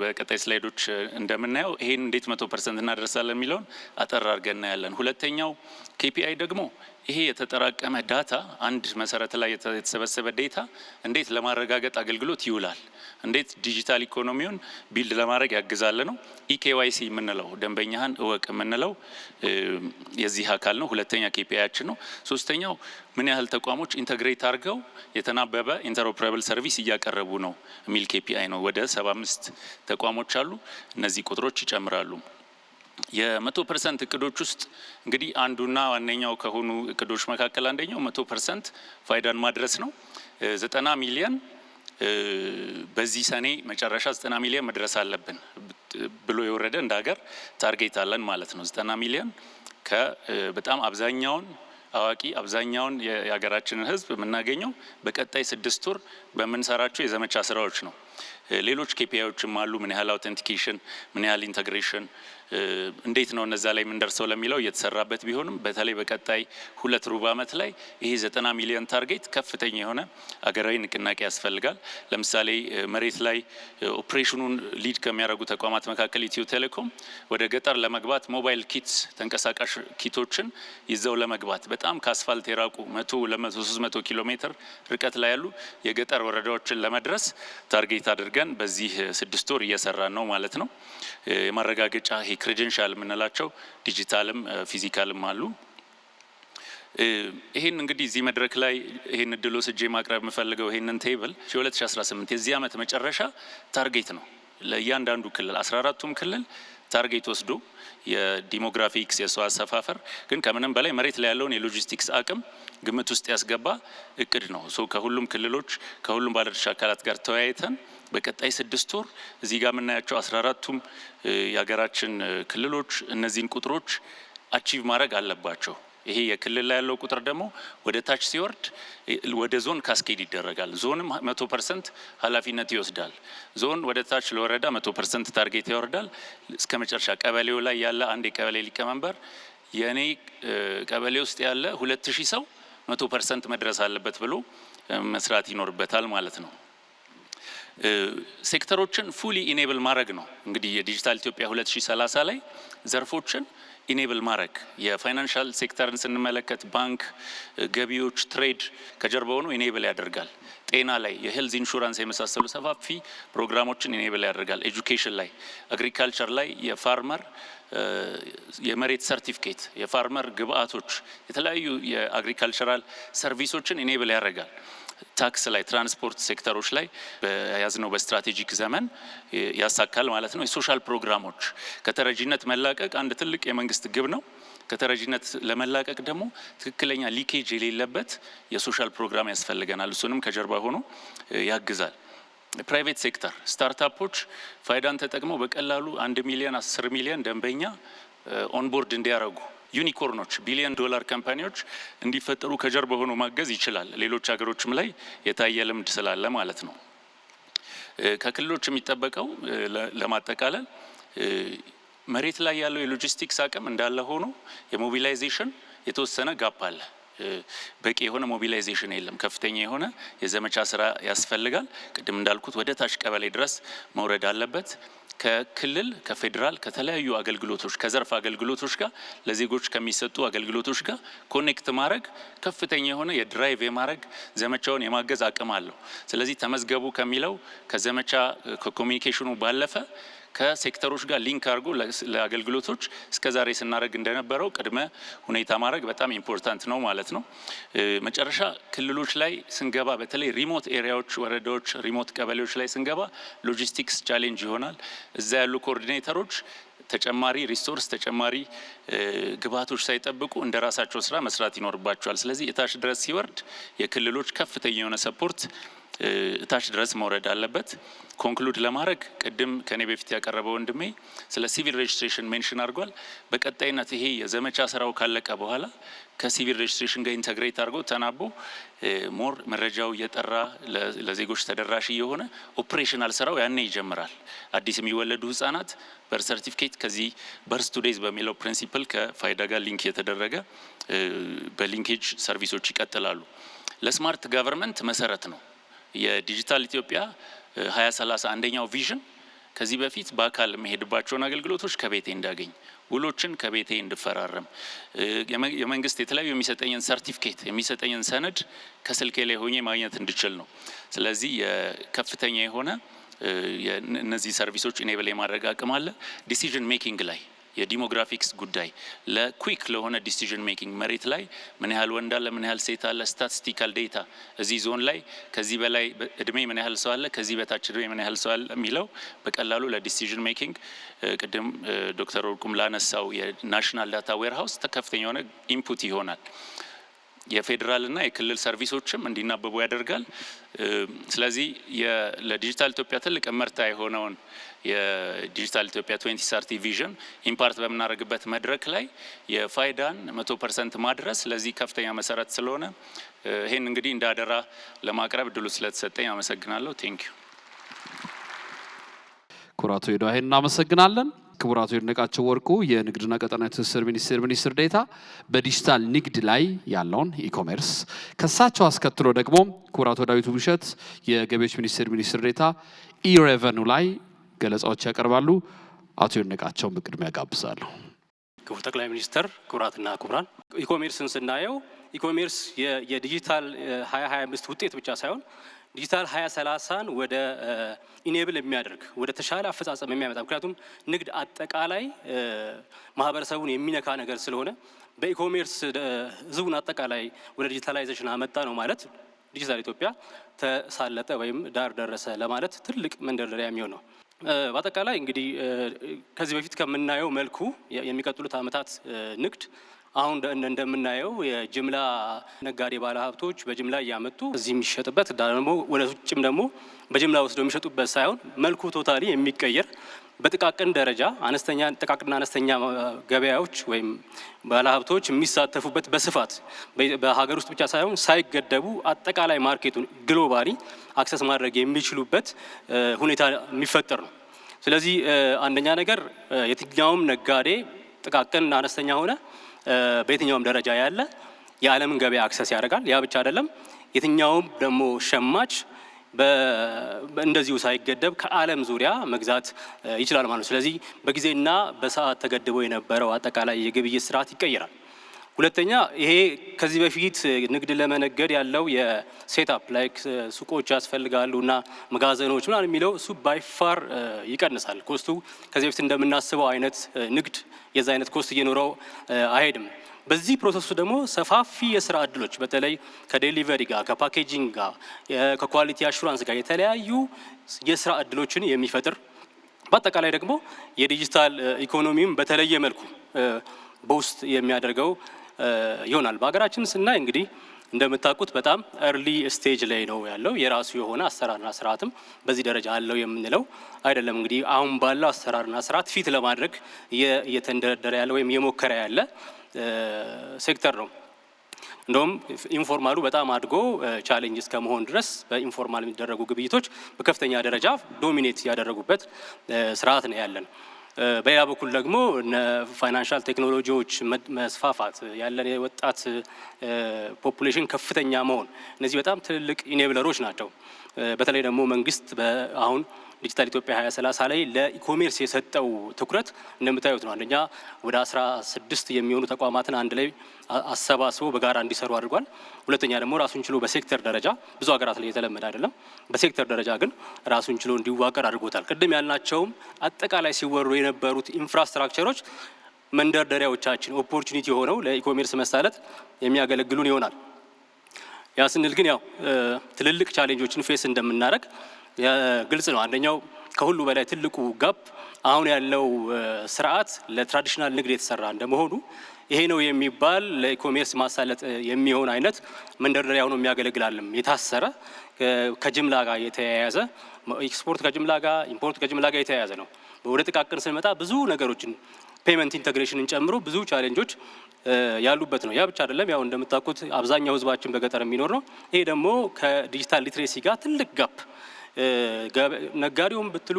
Speaker 9: በቀጣይ ስላይዶች እንደምናየው ይሄን እንዴት 100% እናደርሳለን የሚለውን አጠር አድርገን እናያለን። ሁለተኛው ኬፒአይ ደግሞ ይሄ የተጠራቀመ ዳታ አንድ መሰረት ላይ የተሰበሰበ ዴታ እንዴት ለማረጋገጥ አገልግሎት ይውላል፣ እንዴት ዲጂታል ኢኮኖሚውን ቢልድ ለማድረግ ያግዛል ነው። ኢኬዋይሲ የምንለው ደንበኛህን እወቅ የምንለው የዚህ አካል ነው። ሁለተኛ ኬፒአይያችን ነው። ሶስተኛው ምን ያህል ተቋሞች ኢንተግሬት አድርገው የተናበበ ኢንተርኦፕሬብል ሰርቪስ እያቀረቡ ነው የሚል ኬፒአይ ነው። ወደ 75 ተቋሞች አሉ። እነዚህ ቁጥሮች ይጨምራሉ። የ100% እቅዶች ውስጥ እንግዲህ አንዱና ዋነኛው ከሆኑ እቅዶች መካከል አንደኛው 100% ፋይዳን ማድረስ ነው። 90 ሚሊዮን በዚህ ሰኔ መጨረሻ 90 ሚሊዮን መድረስ አለብን ብሎ የወረደ እንደ ሀገር ታርጌት አለን ማለት ነው። 90 ሚሊዮን በጣም አብዛኛውን አዋቂ አብዛኛውን የሀገራችንን ሕዝብ የምናገኘው በቀጣይ 6 ወር በምንሰራቸው የዘመቻ ስራዎች ነው። ሌሎች ኬፒአይዎችም አሉ። ምን ያህል አውተንቲኬሽን፣ ምን ያህል ኢንተግሬሽን፣ እንዴት ነው እነዛ ላይ የምንደርሰው ለሚለው እየተሰራበት ቢሆንም በተለይ በቀጣይ 2 ሩብ ዓመት ላይ ይሄ 90 ሚሊዮን ታርጌት ከፍተኛ የሆነ አገራዊ ንቅናቄ ያስፈልጋል። ለምሳሌ መሬት ላይ ኦፕሬሽኑን ሊድ ከሚያደርጉ ተቋማት መካከል ኢትዮ ቴሌኮም ወደ ገጠር ለመግባት ሞባይል ኪትስ ተንቀሳቃሽ ኪቶችን ይዘው ለመግባት በጣም ከአስፋልት የራቁ 100 200 300 ኪሎ ሜትር ርቀት ላይ ያሉ የገጠር ወረዳዎችን ለመድረስ ታርጌት አድርገን በዚህ 6 ወር እየሰራን ነው ማለት ነው። የማረጋገጫ ይሄ ክሬደንሻል የምንላቸው ዲጂታልም ፊዚካልም አሉ። ይሄን እንግዲህ እዚህ መድረክ ላይ ይሄን እድል ወስጄ ማቅረብ የምፈልገው ይሄንን ቴብል የ2018 የዚህ ዓመት መጨረሻ ታርጌት ነው ለእያንዳንዱ ክልል 14ቱም ክልል ታርጌት ወስዶ የዲሞግራፊክስ የሰው አሰፋፈር ግን ከምንም በላይ መሬት ላይ ያለውን የሎጂስቲክስ አቅም ግምት ውስጥ ያስገባ እቅድ ነው። ከሁሉም ክልሎች ከሁሉም ባለድርሻ አካላት ጋር ተወያይተን በቀጣይ 6 ወር እዚህ ጋር የምናያቸው 14ቱም የሀገራችን ክልሎች እነዚህን ቁጥሮች አቺቭ ማድረግ አለባቸው። ይሄ የክልል ላይ ያለው ቁጥር ደግሞ ወደ ታች ሲወርድ ወደ ዞን ካስኬድ ይደረጋል። ዞንም 100% ኃላፊነት ይወስዳል። ዞን ወደ ታች ለወረዳ 100% ታርጌት ያወርዳል። እስከ መጨረሻ ቀበሌው ላይ ያለ አንድ የቀበሌ ሊቀመንበር የኔ ቀበሌ ውስጥ ያለ 2000 ሰው 100% መድረስ አለበት ብሎ መስራት ይኖርበታል ማለት ነው። ሴክተሮችን ፉሊ ኢኔብል ማድረግ ነው እንግዲህ የዲጂታል ኢትዮጵያ 2030 ላይ ዘርፎችን ኢኔብል ማድረግ የፋይናንሻል ሴክተርን ስንመለከት ባንክ፣ ገቢዎች፣ ትሬድ ከጀርባው ነው ኢኔብል ያደርጋል። ጤና ላይ የሄልዝ ኢንሹራንስ የመሳሰሉ ሰፋፊ ፕሮግራሞችን ኢኔብል ያደርጋል። ኤጁኬሽን ላይ፣ አግሪካልቸር ላይ የፋርመር የመሬት ሰርቲፊኬት፣ የፋርመር ግብአቶች፣ የተለያዩ የአግሪካልቸራል ሰርቪሶችን ኢኔብል ያደርጋል። ታክስ ላይ ትራንስፖርት ሴክተሮች ላይ በያዝነው በስትራቴጂክ ዘመን ያሳካል ማለት ነው። የሶሻል ፕሮግራሞች ከተረጂነት መላቀቅ አንድ ትልቅ የመንግስት ግብ ነው። ከተረጂነት ለመላቀቅ ደግሞ ትክክለኛ ሊኬጅ የሌለበት የሶሻል ፕሮግራም ያስፈልገናል። እሱንም ከጀርባ ሆኖ ያግዛል። ፕራይቬት ሴክተር ስታርታፖች ፋይዳን ተጠቅመው በቀላሉ 1 ሚሊዮን 10 ሚሊዮን ደንበኛ ኦንቦርድ እንዲያደርጉ ዩኒኮርኖች $ቢሊዮን ካምፓኒዎች እንዲፈጠሩ ከጀርባ ሆኖ ማገዝ ይችላል። ሌሎች ሀገሮችም ላይ የታየ ልምድ ስላለ ማለት ነው። ከክልሎች የሚጠበቀው ለማጠቃለል መሬት ላይ ያለው የሎጂስቲክስ አቅም እንዳለ ሆኖ የሞቢላይዜሽን የተወሰነ ጋፕ አለ። በቂ የሆነ ሞቢላይዜሽን የለም። ከፍተኛ የሆነ የዘመቻ ስራ ያስፈልጋል። ቅድም እንዳልኩት ወደ ታች ቀበሌ ድረስ መውረድ አለበት። ከክልል ከፌዴራል ከተለያዩ አገልግሎቶች ከዘርፍ አገልግሎቶች ጋር ለዜጎች ከሚሰጡ አገልግሎቶች ጋር ኮኔክት ማድረግ ከፍተኛ የሆነ የድራይቭ የማድረግ ዘመቻውን የማገዝ አቅም አለው። ስለዚህ ተመዝገቡ ከሚለው ከዘመቻ ከኮሚኒኬሽኑ ባለፈ ከሴክተሮች ጋር ሊንክ አድርጎ ለአገልግሎቶች እስከዛሬ ስናደርግ እንደነበረው ቅድመ ሁኔታ ማድረግ በጣም ኢምፖርታንት ነው ማለት ነው። መጨረሻ ክልሎች ላይ ስንገባ በተለይ ሪሞት ኤሪያዎች፣ ወረዳዎች፣ ሪሞት ቀበሌዎች ላይ ስንገባ ሎጂስቲክስ ቻሌንጅ ይሆናል። እዛ ያሉ ኮኦርዲኔተሮች ተጨማሪ ሪሶርስ ተጨማሪ ግብዓቶች ሳይጠብቁ እንደ ራሳቸው ስራ መስራት ይኖርባቸዋል። ስለዚህ እታች ድረስ ሲወርድ የክልሎች ከፍተኛ የሆነ ሰፖርት እታች ድረስ መውረድ አለበት። ኮንክሉድ ለማድረግ ቅድም ከኔ በፊት ያቀረበው ወንድሜ ስለ ሲቪል ሬጅስትሬሽን ሜንሽን አድርጓል። በቀጣይነት ይሄ የዘመቻ ስራው ካለቀ በኋላ ከሲቪል ሬጅስትሬሽን ጋር ኢንተግሬት አድርጎ ተናቦ ሞር መረጃው እየጠራ ለዜጎች ተደራሽ የሆነ ኦፕሬሽናል ስራው ያኔ ይጀምራል። አዲስ የሚወለዱ ህጻናት በርዝ ሰርቲፊኬት ከዚህ በርዝ ቱ ዴይዝ በሚለው ፕሪንሲፕል ከፋይዳ ጋር ሊንክ የተደረገ በሊንኬጅ ሰርቪሶች ይቀጥላሉ። ለስማርት ጋቨርንመንት መሰረት ነው የዲጂታል ኢትዮጵያ 2030 አንደኛው ቪዥን ከዚህ በፊት በአካል የሚሄድባቸውን አገልግሎቶች ከቤቴ እንዳገኝ፣ ውሎችን ከቤቴ እንድፈራረም፣ የመንግስት የተለያዩ የሚሰጠኝን ሰርቲፊኬት የሚሰጠኝን ሰነድ ከስልኬ ላይ ሆኜ ማግኘት እንድችል ነው። ስለዚህ የከፍተኛ የሆነ እነዚህ ሰርቪሶች ኢኔብል የማድረግ አቅም አለ። ዲሲዥን ሜኪንግ ላይ የዲሞግራፊክስ ጉዳይ ለኩዊክ ለሆነ ዲሲዥን ሜኪንግ መሬት ላይ ምን ያህል ወንድ አለ፣ ምን ያህል ሴት አለ፣ ስታቲስቲካል ዴታ እዚህ ዞን ላይ ከዚህ በላይ እድሜ ምን ያህል ሰው አለ፣ ከዚህ በታች እድሜ ምን ያህል ሰው አለ የሚለው በቀላሉ ለዲሲዥን ሜኪንግ ቅድም ዶክተር ወርቁም ላነሳው የናሽናል ዳታ ዌርሃውስ ከፍተኛ የሆነ ኢንፑት ይሆናል። የፌዴራልና የክልል ሰርቪሶችም እንዲናበቡ ያደርጋል። ስለዚህ ለዲጂታል ኢትዮጵያ ትልቅ እመርታ የሆነውን የዲጂታል ኢትዮጵያ 2030 ቪዥን ኢምፓርት በምናደርግበት መድረክ ላይ የፋይዳን 100% ማድረስ ለዚህ ከፍተኛ መሰረት ስለሆነ ይሄን እንግዲህ እንደ አደራ ለማቅረብ እድሉ ስለተሰጠኝ አመሰግናለሁ። ቴንኪዩ።
Speaker 3: ኩራቱ ሄዳሄን እናመሰግናለን። ክቡራቱ ይድነቃቸው ወርቁ የንግድና ቀጠናዊ ትስስር ሚኒስትር ዴኤታ በዲጂታል ንግድ ላይ ያለውን ኢኮሜርስ፣ ከሳቸው አስከትሎ ደግሞ ክቡራቱ ዳዊት ውብሸት የገቢዎች ሚኒስትር ዴኤታ ኢሬቨኑ ላይ ገለጻዎች ያቀርባሉ። አቶ ይድነቃቸውን በቅድሚያ ጋብዛለሁ።
Speaker 10: ክቡር ጠቅላይ ሚኒስትር፣ ክቡራትና ክቡራን፣ ኢኮሜርስን ስናየው ኢኮሜርስ የዲጂታል 2025 ውጤት ብቻ ሳይሆን ዲጂታል 2030ን ወደ ኢኔብል የሚያደርግ ወደ ተሻለ አፈጻጸም የሚያመጣ ምክንያቱም ንግድ አጠቃላይ ማህበረሰቡን የሚነካ ነገር ስለሆነ በኢኮሜርስ ህዝቡን አጠቃላይ ወደ ዲጂታላይዜሽን አመጣ ነው ማለት ዲጂታል ኢትዮጵያ ተሳለጠ ወይም ዳር ደረሰ ለማለት ትልቅ መንደርደሪያ የሚሆን ነው። በአጠቃላይ እንግዲህ ከዚህ በፊት ከምናየው መልኩ የሚቀጥሉት ዓመታት ንግድ አሁን እንደምናየው የጅምላ ነጋዴ ባለሀብቶች በጅምላ እያመጡ እዚህ የሚሸጥበት ደግሞ ወደ ውጭም ደግሞ በጅምላ ወስደው የሚሸጡበት ሳይሆን መልኩ ቶታሊ የሚቀየር በጥቃቅን ደረጃ ጥቃቅንና አነስተኛ ገበያዎች ወይም ባለሀብቶች የሚሳተፉበት በስፋት በሀገር ውስጥ ብቻ ሳይሆን ሳይገደቡ አጠቃላይ ማርኬቱን ግሎባሊ አክሰስ ማድረግ የሚችሉበት ሁኔታ የሚፈጠር ነው። ስለዚህ አንደኛ ነገር የትኛውም ነጋዴ ጥቃቅንና አነስተኛ ሆነ በየትኛውም ደረጃ ያለ የዓለምን ገበያ አክሰስ ያደርጋል። ያ ብቻ አይደለም፣ የትኛውም ደግሞ ሸማች እንደዚሁ ሳይገደብ ከዓለም ዙሪያ መግዛት ይችላል ማለት ነው። ስለዚህ በጊዜና በሰዓት ተገድቦ የነበረው አጠቃላይ የግብይት ስርዓት ይቀየራል። ሁለተኛ ይሄ ከዚህ በፊት ንግድ ለመነገድ ያለው የሴትአፕ ላይክ ሱቆች ያስፈልጋሉ እና መጋዘኖች ምናምን የሚለው እሱ ባይፋር ይቀንሳል። ኮስቱ ከዚህ በፊት እንደምናስበው አይነት ንግድ የዛ አይነት ኮስት እየኖረው አይሄድም። በዚህ ፕሮሰሱ ደግሞ ሰፋፊ የስራ እድሎች በተለይ ከዴሊቨሪ ጋር ከፓኬጂንግ ጋር ከኳሊቲ አሹራንስ ጋር የተለያዩ የስራ እድሎችን የሚፈጥር በአጠቃላይ ደግሞ የዲጂታል ኢኮኖሚም በተለየ መልኩ በውስጥ የሚያደርገው ይሆናል። በሀገራችን ስናይ እንግዲህ እንደምታውቁት በጣም ኤርሊ ስቴጅ ላይ ነው ያለው። የራሱ የሆነ አሰራርና ስርዓትም በዚህ ደረጃ አለው የምንለው አይደለም። እንግዲህ አሁን ባለው አሰራርና ስርዓት ፊት ለማድረግ እየተንደረደረ ያለ ወይም እየሞከረ ያለ ሴክተር ነው። እንደውም ኢንፎርማሉ በጣም አድጎ ቻሌንጅ እስከመሆን ድረስ በኢንፎርማል የሚደረጉ ግብይቶች በከፍተኛ ደረጃ ዶሚኔት ያደረጉበት ስርዓት ነው ያለን። በሌላ በኩል ደግሞ ፋይናንሻል ቴክኖሎጂዎች መስፋፋት ያለን የወጣት ፖፑሌሽን ከፍተኛ መሆን እነዚህ በጣም ትልልቅ ኢኔብለሮች ናቸው። በተለይ ደግሞ መንግስት አሁን ዲጂታል ኢትዮጵያ 2030 ላይ ለኢኮሜርስ የሰጠው ትኩረት እንደምታዩት ነው። አንደኛ ወደ 16 የሚሆኑ ተቋማትን አንድ ላይ አሰባስቦ በጋራ እንዲሰሩ አድርጓል። ሁለተኛ ደግሞ ራሱን ችሎ በሴክተር ደረጃ ብዙ ሀገራት ላይ የተለመደ አይደለም፣ በሴክተር ደረጃ ግን ራሱን ችሎ እንዲዋቀር አድርጎታል። ቅድም ያልናቸውም አጠቃላይ ሲወሩ የነበሩት ኢንፍራስትራክቸሮች መንደርደሪያዎቻችን ኦፖርቹኒቲ ሆነው ለኢኮሜርስ መሳለጥ የሚያገለግሉን ይሆናል። ያ ስንል ግን ያው ትልልቅ ቻሌንጆችን ፌስ እንደምናደርግ ግልጽ ነው። አንደኛው ከሁሉ በላይ ትልቁ ጋፕ አሁን ያለው ስርዓት ለትራዲሽናል ንግድ የተሰራ እንደመሆኑ ይሄ ነው የሚባል ለኢኮሜርስ ማሳለጥ የሚሆን አይነት መንደርደሪያ ሆኖ የሚያገለግላልም የታሰረ ከጅምላ ጋር የተያያዘ ኤክስፖርት ከጅምላ ጋር ኢምፖርት ከጅምላ ጋር የተያያዘ ነው። ወደ ጥቃቅን ስንመጣ ብዙ ነገሮችን ፔመንት ኢንተግሬሽንን ጨምሮ ብዙ ቻሌንጆች ያሉበት ነው። ያ ብቻ አይደለም፣ ያው እንደምታውቁት አብዛኛው ህዝባችን በገጠር የሚኖር ነው። ይሄ ደግሞ ከዲጂታል ሊትሬሲ ጋር ትልቅ ጋፕ ነጋዴውን ብትሉ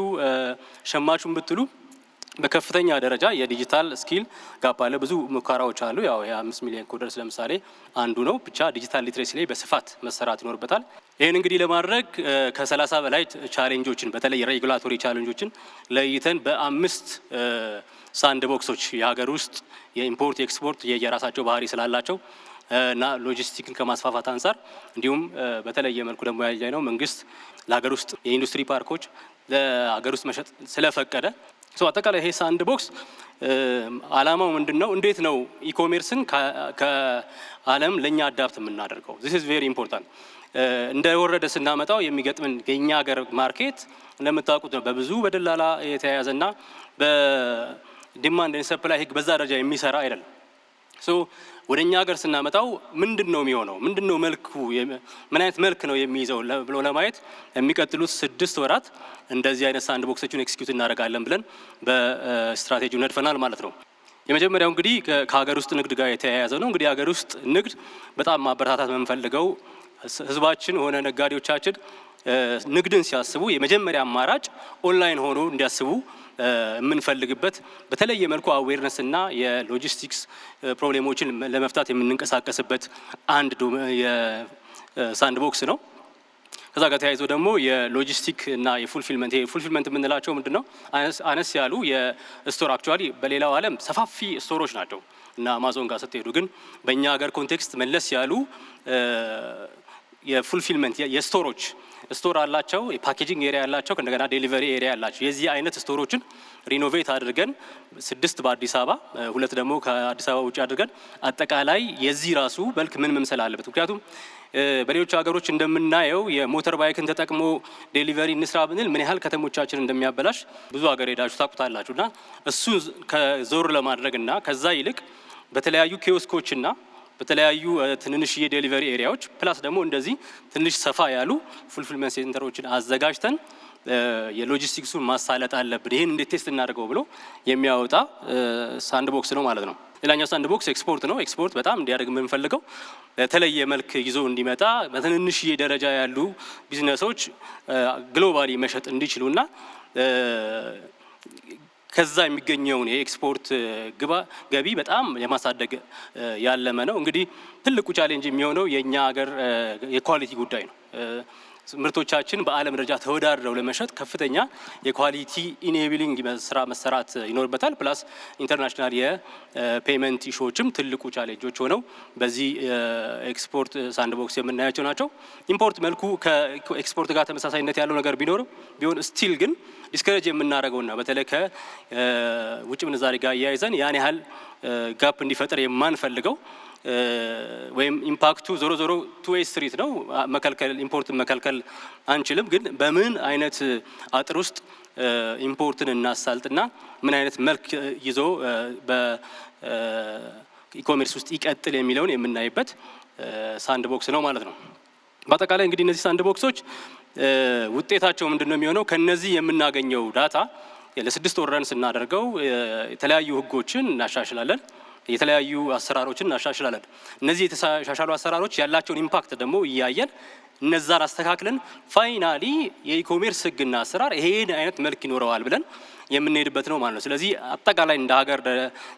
Speaker 10: ሸማቹን ብትሉ በከፍተኛ ደረጃ የዲጂታል ስኪል ጋፕ አለ። ብዙ ሙከራዎች አሉ። ያው የ5 ሚሊዮን ኮደርስ ለምሳሌ አንዱ ነው። ብቻ ዲጂታል ሊትሬሲ ላይ በስፋት መሰራት ይኖርበታል። ይህን እንግዲህ ለማድረግ ከ30 በላይ ቻሌንጆችን በተለይ ሬጉላቶሪ ቻሌንጆችን ለይተን በ5 ሳንድ ቦክሶች የሀገር ውስጥ የኢምፖርት ኤክስፖርት የየራሳቸው ባህሪ ስላላቸው እና ሎጂስቲክን ከማስፋፋት አንጻር እንዲሁም በተለየ መልኩ ደግሞ ያየ ነው መንግስት ለሀገር ውስጥ የኢንዱስትሪ ፓርኮች ለሀገር ውስጥ መሸጥ ስለፈቀደ አጠቃላይ ይሄ ሳንድ ቦክስ አላማው ምንድነው? እንዴት ነው ኢኮሜርስን ከዓለም ለኛ አዳፕት የምናደርገው? this is very important። እንደወረደ ስናመጣው የሚገጥምን የኛ ሀገር ማርኬት እንደምታውቁት ነው በብዙ በደላላ የተያያዘና በዲማንድ ኤንድ ሰፕላይ ህግ በዛ ደረጃ የሚሰራ አይደለም። ወደኛ ሀገር ስናመጣው ምንድነው የሚሆነው? ምንድነው መልኩ? ምን አይነት መልክ ነው የሚይዘው ብሎ ለማየት የሚቀጥሉት 6 ወራት እንደዚህ አይነት ሳንድ ቦክሶችን ኤክስኪዩት እናደርጋለን ብለን በስትራቴጂው ነድፈናል ማለት ነው። የመጀመሪያው እንግዲህ ከሀገር ውስጥ ንግድ ጋር የተያያዘ ነው። እንግዲህ ሀገር ውስጥ ንግድ በጣም ማበረታታት የምንፈልገው ህዝባችን ሆነ ነጋዴዎቻችን ንግድን ሲያስቡ የመጀመሪያ አማራጭ ኦንላይን ሆኖ እንዲያስቡ የምንፈልግበት በተለየ መልኩ አዌርነስ እና የሎጂስቲክስ ፕሮብሌሞችን ለመፍታት የምንንቀሳቀስበት አንድ የሳንድ ቦክስ ነው። ከዛ ጋር ተያይዞ ደግሞ የሎጂስቲክ እና የፉልፊልመንት የምንላቸው ምንድነው? አነስ ያሉ የስቶር አክቹዋሊ በሌላው ዓለም ሰፋፊ ስቶሮች ናቸው እና አማዞን ጋር ስትሄዱ ግን በእኛ ሀገር ኮንቴክስት መለስ ያሉ የፉልፊልመንት የስቶሮች ስቶር አላቸው፣ የፓኬጂንግ ኤሪያ ያላቸው፣ እንደገና ዴሊቨሪ ኤሪያ ያላቸው የዚህ አይነት ስቶሮችን ሪኖቬት አድርገን 6 በአዲስ አበባ 2 ደግሞ ከአዲስ አበባ ውጭ አድርገን አጠቃላይ የዚህ ራሱ መልክ ምን መምሰል አለበት። ምክንያቱም በሌሎች ሀገሮች እንደምናየው የሞተር ባይክን ተጠቅሞ ዴሊቨሪ እንስራ ብንል ምን ያህል ከተሞቻችን እንደሚያበላሽ ብዙ ሀገር ሄዳችሁ ታውቁታላችሁና እሱ ከዞር ለማድረግና ከዛ ይልቅ በተለያዩ ኪዮስኮችና በተለያዩ ትንንሽ የዴሊቨሪ ኤሪያዎች ፕላስ ደግሞ እንደዚህ ትንሽ ሰፋ ያሉ ፉልፊልመንት ሴንተሮችን አዘጋጅተን የሎጂስቲክሱን ማሳለጥ አለብን። ይሄን እንዴት ቴስት እናደርገው ብሎ የሚያወጣ ሳንድ ቦክስ ነው ማለት ነው። ሌላኛው ሳንድ ቦክስ ኤክስፖርት ነው። ኤክስፖርት በጣም እንዲያደርግ የምንፈልገው የተለየ መልክ ይዞ እንዲመጣ በትንንሽ ደረጃ ያሉ ቢዝነሶች ግሎባሊ መሸጥ እንዲችሉና ከዛ የሚገኘውን የኤክስፖርት ገቢ በጣም የማሳደግ ያለመ ነው። እንግዲህ ትልቁ ቻሌንጅ የሚሆነው የኛ ሀገር የኳሊቲ ጉዳይ ነው። ምርቶቻችን በዓለም ደረጃ ተወዳድረው ለመሸጥ ከፍተኛ የኳሊቲ ኢኔቢሊንግ ስራ መሰራት ይኖርበታል። ፕላስ ኢንተርናሽናል የፔመንት ኢሹዎችም ትልቁ ቻሌንጆች ሆነው በዚህ ኤክስፖርት ሳንድቦክስ የምናያቸው ናቸው። ኢምፖርት መልኩ ከኤክስፖርት ጋር ተመሳሳይነት ያለው ነገር ቢሆን ስቲል ግን ዲስከሬጅ የምናደርገውና በተለይ ከውጭ ምንዛሬ ጋር እያይዘን ያን ያህል ጋፕ እንዲፈጠር የማንፈልገው ወይም ኢምፓክቱ ዞሮ ዞሮ ቱ ዌይ ስትሪት ነው። መከልከል ኢምፖርትን መከልከል አንችልም። ግን በምን አይነት አጥር ውስጥ ኢምፖርትን እናሳልጥና ምን አይነት መልክ ይዞ በኢኮሜርስ ውስጥ ይቀጥል የሚለውን የምናይበት ሳንድ ቦክስ ነው ማለት ነው። በአጠቃላይ እንግዲህ እነዚህ ሳንድ ቦክሶች ውጤታቸው ምንድን ነው የሚሆነው? ከነዚህ የምናገኘው ዳታ ለ6 ወር ረን ስናደርገው የተለያዩ ህጎችን እናሻሽላለን፣ የተለያዩ አሰራሮችን እናሻሽላለን። እነዚህ የተሻሻሉ አሰራሮች ያላቸውን ኢምፓክት ደግሞ እያየን እነዛን አስተካክለን ፋይናሊ የኢኮሜርስ ህግና አሰራር ይሄን አይነት መልክ ይኖረዋል ብለን የምንሄድበት ነው ማለት ነው። ስለዚህ አጠቃላይ እንደ ሀገር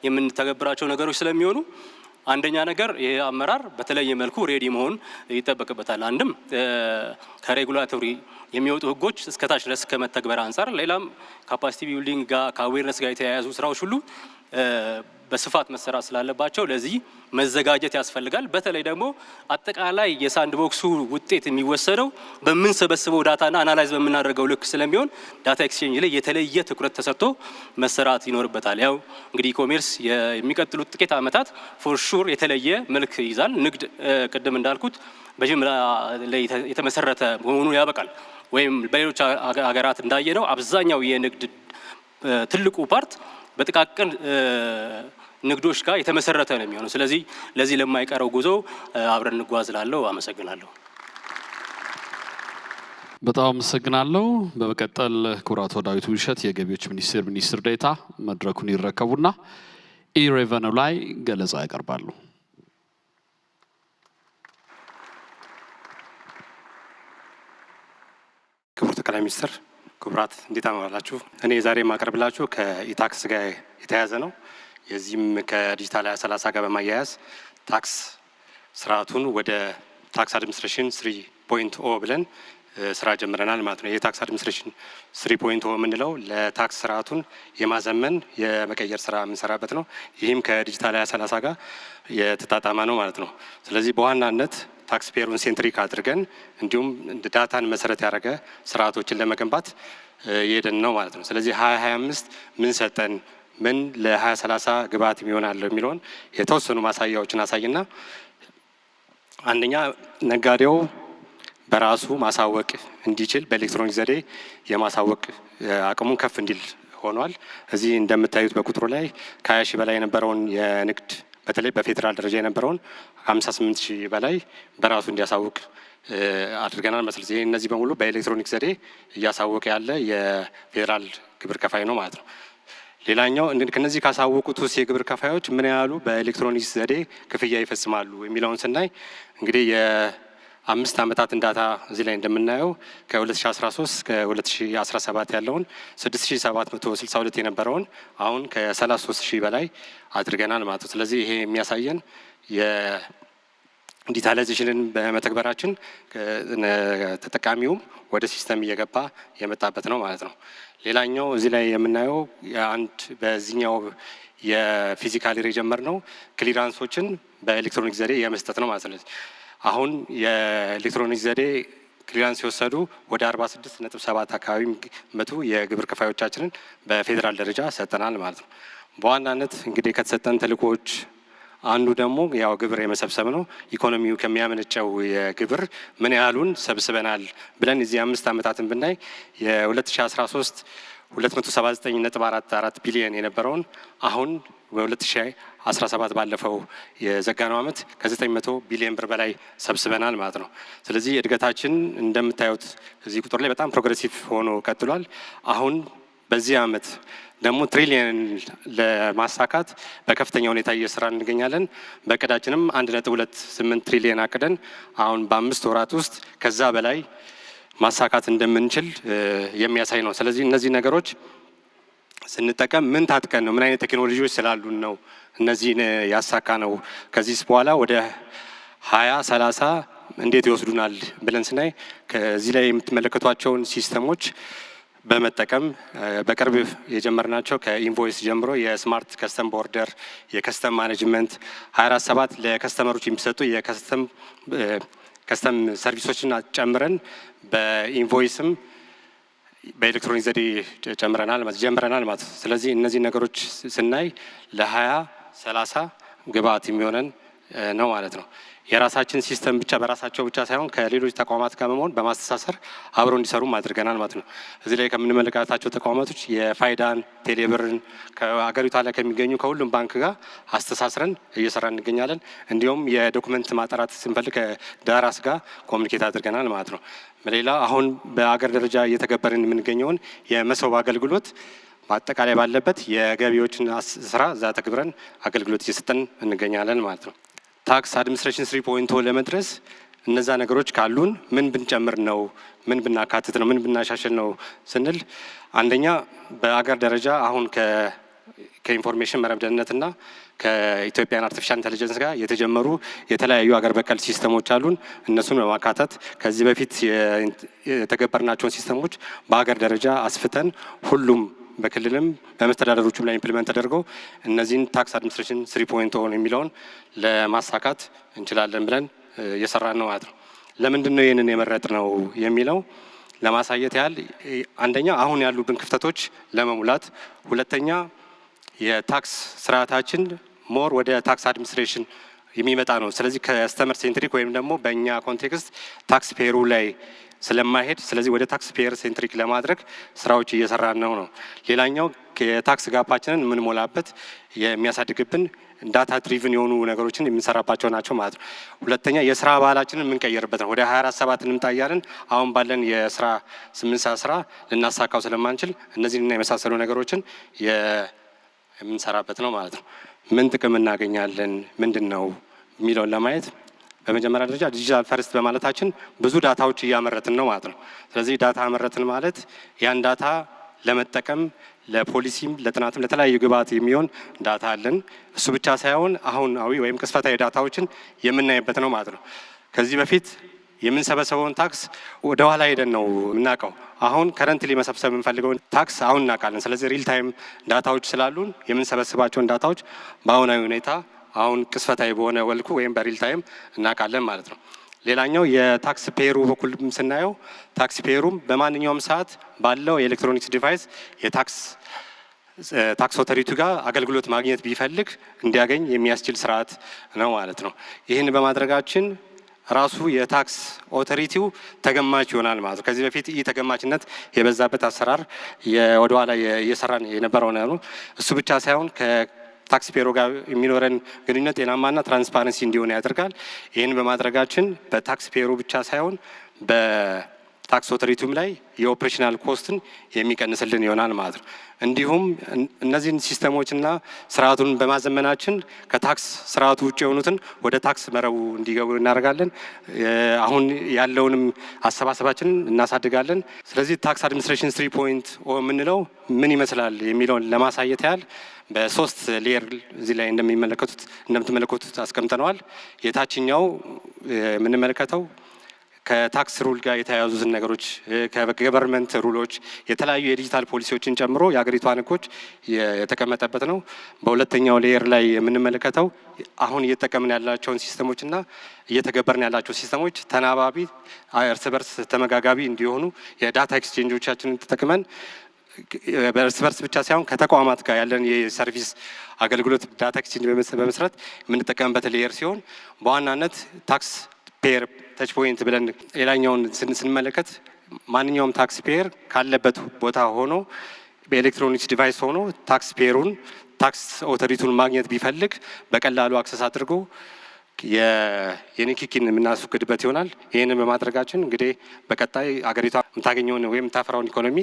Speaker 10: የምንተገብራቸው ነገሮች ስለሚሆኑ አንደኛ ነገር ይሄ አመራር በተለየ መልኩ ሬዲ መሆን ይጠበቅበታል። አንድም ከሬጉላቶሪ የሚወጡ ህጎች እስከታች ድረስ ከመተግበር አንጻር፣ ሌላም ካፓሲቲ ቢልዲንግ ጋር ከአዌርነስ ጋር የተያያዙ ስራዎች ሁሉ በስፋት መሰራት ስላለባቸው ለዚህ መዘጋጀት ያስፈልጋል። በተለይ ደግሞ አጠቃላይ የሳንድ ቦክሱ ውጤት የሚወሰደው በምንሰበስበው ዳታና አናላይዝ በምናደርገው ልክ ስለሚሆን ዳታ ኤክስቼንጅ ላይ የተለየ ትኩረት ተሰጥቶ መሰራት ይኖርበታል። ያው እንግዲህ ኢኮሜርስ የሚቀጥሉት ጥቂት ዓመታት ፎር ሹር የተለየ መልክ ይዛል። ንግድ ቅድም እንዳልኩት በጅምላ ላይ የተመሰረተ መሆኑ ያበቃል። ወይም በሌሎች ሀገራት እንዳየነው አብዛኛው የንግድ ትልቁ ፓርት በጥቃቅን ንግዶች ጋር የተመሰረተ ነው የሚሆነው። ስለዚህ ለዚህ ለማይቀረው ጉዞ አብረን እንጓዝ እላለሁ። አመሰግናለሁ።
Speaker 3: በጣም አመሰግናለሁ። በመቀጠል ክቡራቶ ዳዊት ውብሸት የገቢዎች ሚኒስትር ዴኤታ መድረኩን ይረከቡና ኢሬቨኒው ላይ ገለጻ ያቀርባሉ።
Speaker 11: ክቡር ጠቅላይ ሚኒስትር፣ ክቡራት እንዴት አመራላችሁ? እኔ ዛሬ የማቀርብላችሁ ከኢታክስ ጋር የተያያዘ ነው። የዚህም ከዲጂታል 2030 ጋር በማያያዝ ታክስ ስርዓቱን ወደ ታክስ አድሚኒስትሬሽን 3.0 ብለን ስራ ጀምረናል ማለት ነው። የታክስ አድሚኒስትሬሽን 3.0 የምንለው ለታክስ ስርዓቱን የማዘመን የመቀየር ስራ የምንሰራበት ነው። ይህም ከዲጂታል 2030 ጋር የተጣጣመ ነው ማለት ነው። ስለዚህ በዋናነት ታክስ ፔሩን ሴንትሪክ አድርገን እንዲሁም ዳታን መሰረት ያደረገ ስርዓቶችን ለመገንባት እየሄድን ነው ማለት ነው። ስለዚህ 2025 ምን ሰጠን፣ ምን ለ2030 ግብዓት ይሆናል የሚለውን የተወሰኑ ማሳያዎችን አሳይና አንደኛ ነጋዴው በራሱ ማሳወቅ እንዲችል በኤሌክትሮኒክ ዘዴ የማሳወቅ አቅሙን ከፍ እንዲል ሆኗል። እዚህ እንደምታዩት በቁጥሩ ላይ ከ20 ሺህ በላይ የነበረውን የንግድ በተለይ በፌዴራል ደረጃ የነበረውን 58 ሺህ በላይ በራሱ እንዲያሳውቅ አድርገናል ማለት ነው። እነዚህ በሙሉ በኤሌክትሮኒክ ዘዴ እያሳወቀ ያለ የፌዴራል ግብር ከፋይ ነው ማለት ነው። ሌላኛው ከነዚህ ካሳወቁት ውስጥ የግብር ከፋዮች ምን ያህሉ በኤሌክትሮኒክ ዘዴ ክፍያ ይፈጽማሉ የሚለውን ስናይ እንግዲህ የ5 ዓመታትን ዳታ እዚህ ላይ እንደምናየው ከ2013 እስከ 2017 ያለውን 6762 የነበረውን አሁን ከ33000 በላይ አድርገናል ማለት ነው። ስለዚህ ይሄ የሚያሳየን ዲጂታላይዜሽንን በመተግበራችን ተጠቃሚውም ወደ ሲስተም እየገባ የመጣበት ነው ማለት ነው። ሌላኛው እዚህ ላይ የምናየው በዚህኛው የፊዚካል የጀመርነው ክሊራንሶችን በኤሌክትሮኒክ ዘዴ የመስጠት ነው ማለት ነው። አሁን የኤሌክትሮኒክ ዘዴ ክሊራንስ የወሰዱ ወደ 46.7 አካባቢ መቶ የግብር ከፋዮቻችንን በፌዴራል ደረጃ ሰጠናል ማለት ነው። በዋናነት እንግዲህ ከተሰጠን ተልእኮዎች አንዱ ደግሞ ያው ግብር የመሰብሰብ ነው። ኢኮኖሚው ከሚያመነጨው የግብር ምን ያህሉን ሰብስበናል ብለን እዚህ 5 ዓመታትን ብናይ የ2013 279.44 ቢሊዮን የነበረውን አሁን በ2017 ባለፈው የዘጋነው ዓመት ከ900 ቢሊዮን ብር በላይ ሰብስበናል ማለት ነው። ስለዚህ እድገታችን እንደምታዩት እዚህ ቁጥር ላይ በጣም ፕሮግሬሲቭ ሆኖ ቀጥሏል። አሁን በዚህ ዓመት ደግሞ ትሪሊየን ለማሳካት በከፍተኛ ሁኔታ እየሰራ እንገኛለን። በእቅዳችንም 1.28 ትሪሊየን አቅደን አሁን በ5 ወራት ውስጥ ከዛ በላይ ማሳካት እንደምንችል የሚያሳይ ነው። ስለዚህ እነዚህ ነገሮች ስንጠቀም ምን ታጥቀን ነው፣ ምን አይነት ቴክኖሎጂዎች ስላሉን ነው እነዚህን ያሳካ ነው፣ ከዚህ በኋላ ወደ 2030 እንዴት ይወስዱናል ብለን ስናይ ከዚህ ላይ የምትመለከቷቸውን ሲስተሞች በመጠቀም በቅርብ የጀመርናቸው ከኢንቮይስ ጀምሮ የስማርት ከስተም ቦርደር፣ የከስተም ማኔጅመንት 24/7 ለከስተመሮች የሚሰጡ ከስተም ሰርቪሶችን ጨምረን በኢንቮይስም በኤሌክትሮኒክ ዘዴ ጀምረናል ማለት። ስለዚህ እነዚህ ነገሮች ስናይ ለ2030 ግብአት የሚሆነን ነው ማለት ነው። የራሳችን ሲስተም ብቻ በራሳቸው ብቻ ሳይሆን ከሌሎች ተቋማት ጋር በመሆን በማስተሳሰር አብረው እንዲሰሩ አድርገናል ማለት ነው። እዚህ ላይ ከምንመለከታቸው ተቋማቶች የፋይዳን፣ ቴሌብርን ከሀገሪቷ ላይ ከሚገኙ ከሁሉም ባንክ ጋር አስተሳስረን እየሰራ እንገኛለን። እንዲሁም የዶክመንት ማጣራት ስንፈልግ ከዳራስ ጋር ኮሚኒኬት አድርገናል ማለት ነው። ሌላ አሁን በአገር ደረጃ እየተገበርን የምንገኘውን የመሶብ አገልግሎት በአጠቃላይ ባለበት የገቢዎችን ስራ እዛ ተግብረን አገልግሎት እየሰጠን እንገኛለን ማለት ነው። ታክስ አድሚኒስትሬሽን 3.0 ለመድረስ እነዛ ነገሮች ካሉን ምን ብንጨምር ነው፣ ምን ብናካትት ነው፣ ምን ብናሻሽል ነው ስንል አንደኛ በአገር ደረጃ አሁን ከኢንፎርሜሽን መረብ ደህንነትና ከኢትዮጵያን አርቲፊሻል ኢንተለጀንስ ጋር የተጀመሩ የተለያዩ አገር በቀል ሲስተሞች አሉን። እነሱን በማካተት ከዚህ በፊት የተገበርናቸውን ሲስተሞች በአገር ደረጃ አስፍተን ሁሉም በክልልም በመስተዳደሮቹም ላይ ኢምፕሊመንት ተደርገው እነዚህን ታክስ አድሚኒስትሬሽን 3.0 የሚለውን ለማሳካት እንችላለን ብለን እየሰራን ነው ማለት ነው። ለምንድን ነው ይህንን የመረጥ ነው የሚለው ለማሳየት ያህል አንደኛ አሁን ያሉብን ክፍተቶች ለመሙላት፣ ሁለተኛ የታክስ ስርዓታችን ሞር ወደ ታክስ አድሚኒስትሬሽን የሚመጣ ነው። ስለዚህ ከስተመር ሴንትሪክ ወይም ደግሞ በእኛ ኮንቴክስት ታክስ ፔሩ ላይ ስለማይሄድ ስለዚህ ወደ ታክስ ፔየር ሴንትሪክ ለማድረግ ስራዎች እየሰራን ነው። ሌላኛው የታክስ ጋፓችንን የምንሞላበት የሚያሳድግብን ዳታ ድሪቭን የሆኑ ነገሮችን የምንሰራባቸው ናቸው ማለት ነው። ሁለተኛ የስራ ባህላችንን የምንቀየርበት ነው። ወደ 24/7 እንምጣ እያልን አሁን ባለን የስራ 8 ሰዓት ስራ ልናሳካው ስለማንችል እነዚህንና የመሳሰሉ ነገሮችን የምንሰራበት ነው ማለት ነው። ምን ጥቅም እናገኛለን ምንድን ነው የሚለውን ለማየት በመጀመሪያ ደረጃ ዲጂታል ፈርስት በማለታችን ብዙ ዳታዎች እያመረትን ነው ማለት ነው። ስለዚህ ዳታ አመረትን ማለት ያን ዳታ ለመጠቀም ለፖሊሲም ለጥናትም ለተለያዩ ግብዓት የሚሆን ዳታ አለን። እሱ ብቻ ሳይሆን አሁናዊ ወይም ቅስፈታዊ ዳታዎችን የምናይበት ነው ማለት ነው። ከዚህ በፊት የምንሰበሰበውን ታክስ ወደ ኋላ ሄደን ነው የምናውቀው። አሁን ከረንትሊ መሰብሰብ የምንፈልገውን ታክስ አሁን እናውቃለን። ስለዚህ ሪል ታይም ዳታዎች ስላሉን የምንሰበስባቸውን ዳታዎች በአሁናዊ ሁኔታ አሁን ቅስፈታዊ በሆነ ወልኩ ወይም በሪል ታይም እናውቃለን ማለት ነው። ሌላኛው የታክስ ፔሩ በኩል ስናየው ታክስ ፔሩም በማንኛውም ሰዓት ባለው የኤሌክትሮኒክስ ዲቫይስ ታክስ ኦቶሪቲ ጋር አገልግሎት ማግኘት ቢፈልግ እንዲያገኝ የሚያስችል ስርዓት ነው ማለት ነው። ይህን በማድረጋችን ራሱ የታክስ ኦቶሪቲው ተገማች ይሆናል ማለት ነው። ከዚህ በፊት ይህ ተገማችነት የበዛበት አሰራር ወደኋላ እየሰራን የነበረው ነው። እሱ ብቻ ሳይሆን ታክስ ፔሮ ጋር የሚኖረን ግንኙነት ጤናማና ትራንስፓረንሲ እንዲሆን ያደርጋል። ይህን በማድረጋችን በታክስ ፔሮ ብቻ ሳይሆን በታክስ ኦቶሪቲውም ላይ የኦፕሬሽናል ኮስትን የሚቀንስልን ይሆናል ማለት ነው። እንዲሁም እነዚህን ሲስተሞችና ስርዓቱን በማዘመናችን ከታክስ ስርዓቱ ውጭ የሆኑትን ወደ ታክስ መረቡ እንዲገቡ እናደርጋለን። አሁን ያለውንም አሰባሰባችንን እናሳድጋለን። ስለዚህ ታክስ አድሚኒስትሬሽን 3.0 የምንለው ምን ይመስላል የሚለውን ለማሳየት ያህል በሶስት ሌየር እዚህ ላይ እንደምትመለከቱት አስቀምጠነዋል። የታችኛው የምንመለከተው ከታክስ ሩል ጋር የተያያዙትን ነገሮች ከገቨርንመንት ሩሎች የተለያዩ የዲጂታል ፖሊሲዎችን ጨምሮ የሀገሪቷን ሕጎች የተቀመጠበት ነው። በሁለተኛው ሌየር ላይ የምንመለከተው አሁን እየተጠቀምን ያላቸውን ሲስተሞችና እየተገበርን ያላቸው ሲስተሞች ተናባቢ፣ እርስ በርስ ተመጋጋቢ እንዲሆኑ የዳታ ኤክስቼንጆቻችንን ተጠቅመን በእርስ በርስ ብቻ ሳይሆን ከተቋማት ጋር ያለን የሰርቪስ አገልግሎት ዳታ ኤክስቼንጅ በመስራት የምንጠቀምበት ሌየር ሲሆን በዋናነት ታክስ ፔየር ተች ፖይንት ብለን ሌላኛውን ስንመለከት ማንኛውም ታክስ ፔየር ካለበት ቦታ ሆኖ በኤሌክትሮኒክስ ዲቫይስ ሆኖ ታክስ ፔየሩን ታክስ ኦቶሪቲውን ማግኘት ቢፈልግ በቀላሉ አክሰስ አድርጎ የንክኪን የምናስወግድበት ይሆናል። ይህንን በማድረጋችን እንግዲህ በቀጣይ አገሪቷ የምታገኘውን ወይም የምታፈራውን ኢኮኖሚ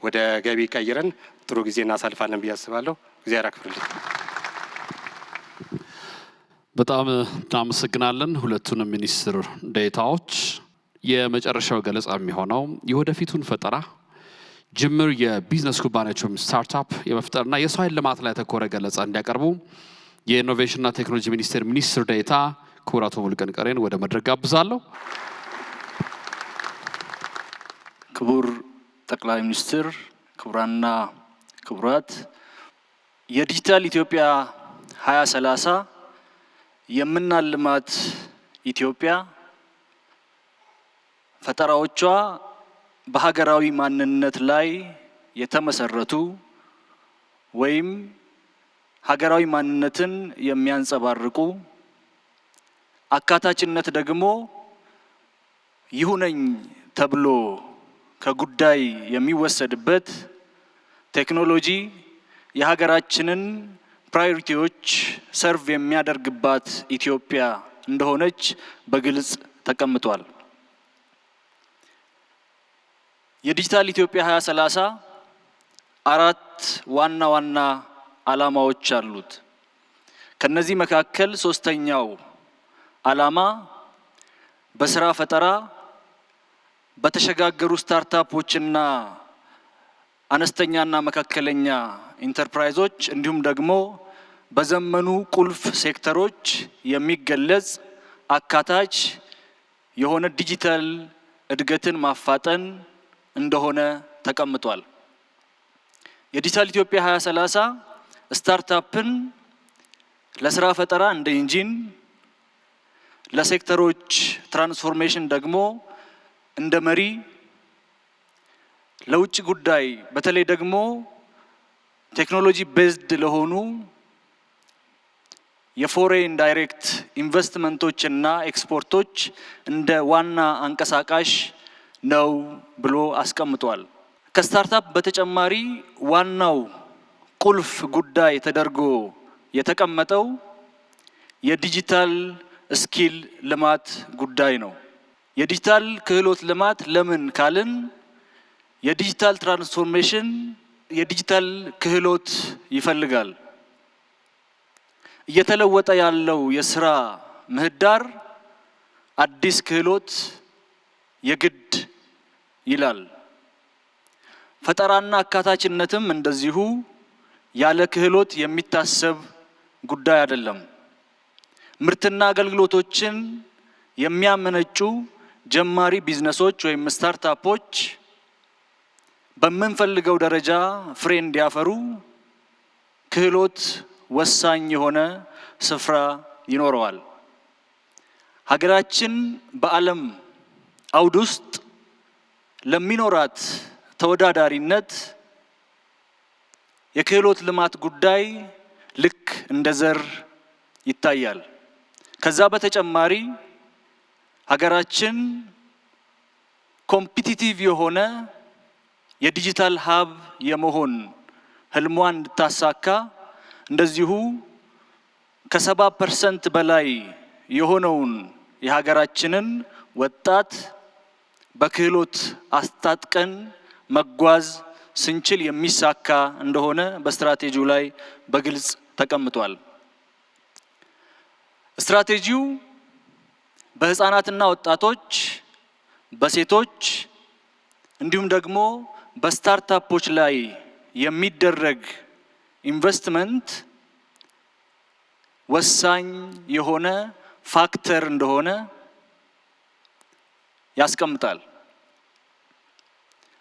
Speaker 11: ወደ ገቢ ቀይረን ጥሩ ጊዜ እናሳልፋለን ብዬ አስባለሁ። እግዚአብሔር ያክብርልኝ።
Speaker 3: በጣም እናመሰግናለን ሁለቱንም ሚኒስትር ዴኤታዎች። የመጨረሻው ገለጻ የሚሆነው የወደፊቱን ፈጠራ ጅምር የቢዝነስ ኩባንያዎችም ስታርታፕ የመፍጠርና የሰው ኃይል ልማት ላይ ያተኮረ ገለጻ እንዲያቀርቡ የኢኖቬሽንና ቴክኖሎጂ ሚኒስቴር ሚኒስትር ዴኤታ ክቡር አቶ ሙሉቀን ቀሬን ወደ መድረክ ጋብዛለሁ።
Speaker 12: ክቡር ጠቅላይ ሚኒስትር፣ ክቡራንና ክቡራት፣ የዲጂታል ኢትዮጵያ 2030 የምናልማት ኢትዮጵያ ፈጠራዎቿ በሀገራዊ ማንነት ላይ የተመሰረቱ ወይም ሀገራዊ ማንነትን የሚያንጸባርቁ፣ አካታችነት ደግሞ ይሁነኝ ተብሎ ከጉዳይ የሚወሰድበት ቴክኖሎጂ የሀገራችንን ፕራዮሪቲዎች ሰርቭ የሚያደርግባት ኢትዮጵያ እንደሆነች በግልጽ ተቀምጧል። የዲጂታል ኢትዮጵያ 2030 አራት ዋና ዋና ዓላማዎች አሉት። ከነዚህ መካከል ሶስተኛው ዓላማ በስራ ፈጠራ በተሸጋገሩ ስታርታፖችና አነስተኛና መካከለኛ ኢንተርፕራይዞች እንዲሁም ደግሞ በዘመኑ ቁልፍ ሴክተሮች የሚገለጽ አካታች የሆነ ዲጂታል እድገትን ማፋጠን እንደሆነ ተቀምጧል። የዲጂታል ኢትዮጵያ 2030 ስታርታፕን ለስራ ፈጠራ እንደ ኢንጂን፣ ለሴክተሮች ትራንስፎርሜሽን ደግሞ እንደ መሪ፣ ለውጭ ጉዳይ በተለይ ደግሞ ቴክኖሎጂ ቤዝድ ለሆኑ የፎሬን ዳይሬክት ኢንቨስትመንቶች እና ኤክስፖርቶች እንደ ዋና አንቀሳቃሽ ነው ብሎ አስቀምጧል። ከስታርታፕ በተጨማሪ ዋናው ቁልፍ ጉዳይ ተደርጎ የተቀመጠው የዲጂታል ስኪል ልማት ጉዳይ ነው። የዲጂታል ክህሎት ልማት ለምን ካልን የዲጂታል ትራንስፎርሜሽን የዲጂታል ክህሎት ይፈልጋል። እየተለወጠ ያለው የስራ ምህዳር አዲስ ክህሎት የግድ ይላል። ፈጠራና አካታችነትም እንደዚሁ ያለ ክህሎት የሚታሰብ ጉዳይ አይደለም። ምርትና አገልግሎቶችን የሚያመነጩ ጀማሪ ቢዝነሶች ወይም ስታርታፖች በምንፈልገው ደረጃ ፍሬ እንዲያፈሩ ክህሎት ወሳኝ የሆነ ስፍራ ይኖረዋል። ሀገራችን በዓለም አውድ ውስጥ ለሚኖራት ተወዳዳሪነት የክህሎት ልማት ጉዳይ ልክ እንደ ዘር ይታያል። ከዛ በተጨማሪ ሀገራችን ኮምፒቲቲቭ የሆነ የዲጂታል ሀብ የመሆን ህልሟን እንድታሳካ እንደዚሁ ከ70% በላይ የሆነውን የሀገራችንን ወጣት በክህሎት አስታጥቀን መጓዝ ስንችል የሚሳካ እንደሆነ በስትራቴጂው ላይ በግልጽ ተቀምጧል። ስትራቴጂው በህፃናትና ወጣቶች፣ በሴቶች እንዲሁም ደግሞ በስታርታፖች ላይ የሚደረግ ኢንቨስትመንት ወሳኝ የሆነ ፋክተር እንደሆነ ያስቀምጣል።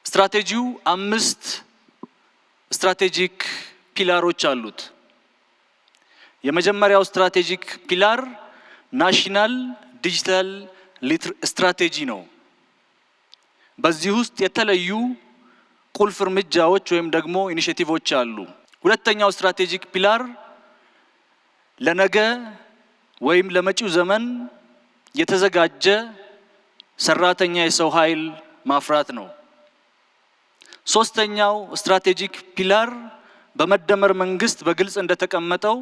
Speaker 12: ስትራቴጂው 5 ስትራቴጂክ ፒላሮች አሉት። የመጀመሪያው ስትራቴጂክ ፒላር ናሽናል ዲጂታል ስትራቴጂ ነው። በዚህ ውስጥ የተለዩ ቁልፍ እርምጃዎች ወይም ደግሞ ኢኒሼቲቮች አሉ። ሁለተኛው ስትራቴጂክ ፒላር ለነገ ወይም ለመጪው ዘመን የተዘጋጀ ሰራተኛ የሰው ኃይል ማፍራት ነው። ሶስተኛው ስትራቴጂክ ፒላር በመደመር መንግስት በግልጽ እንደተቀመጠው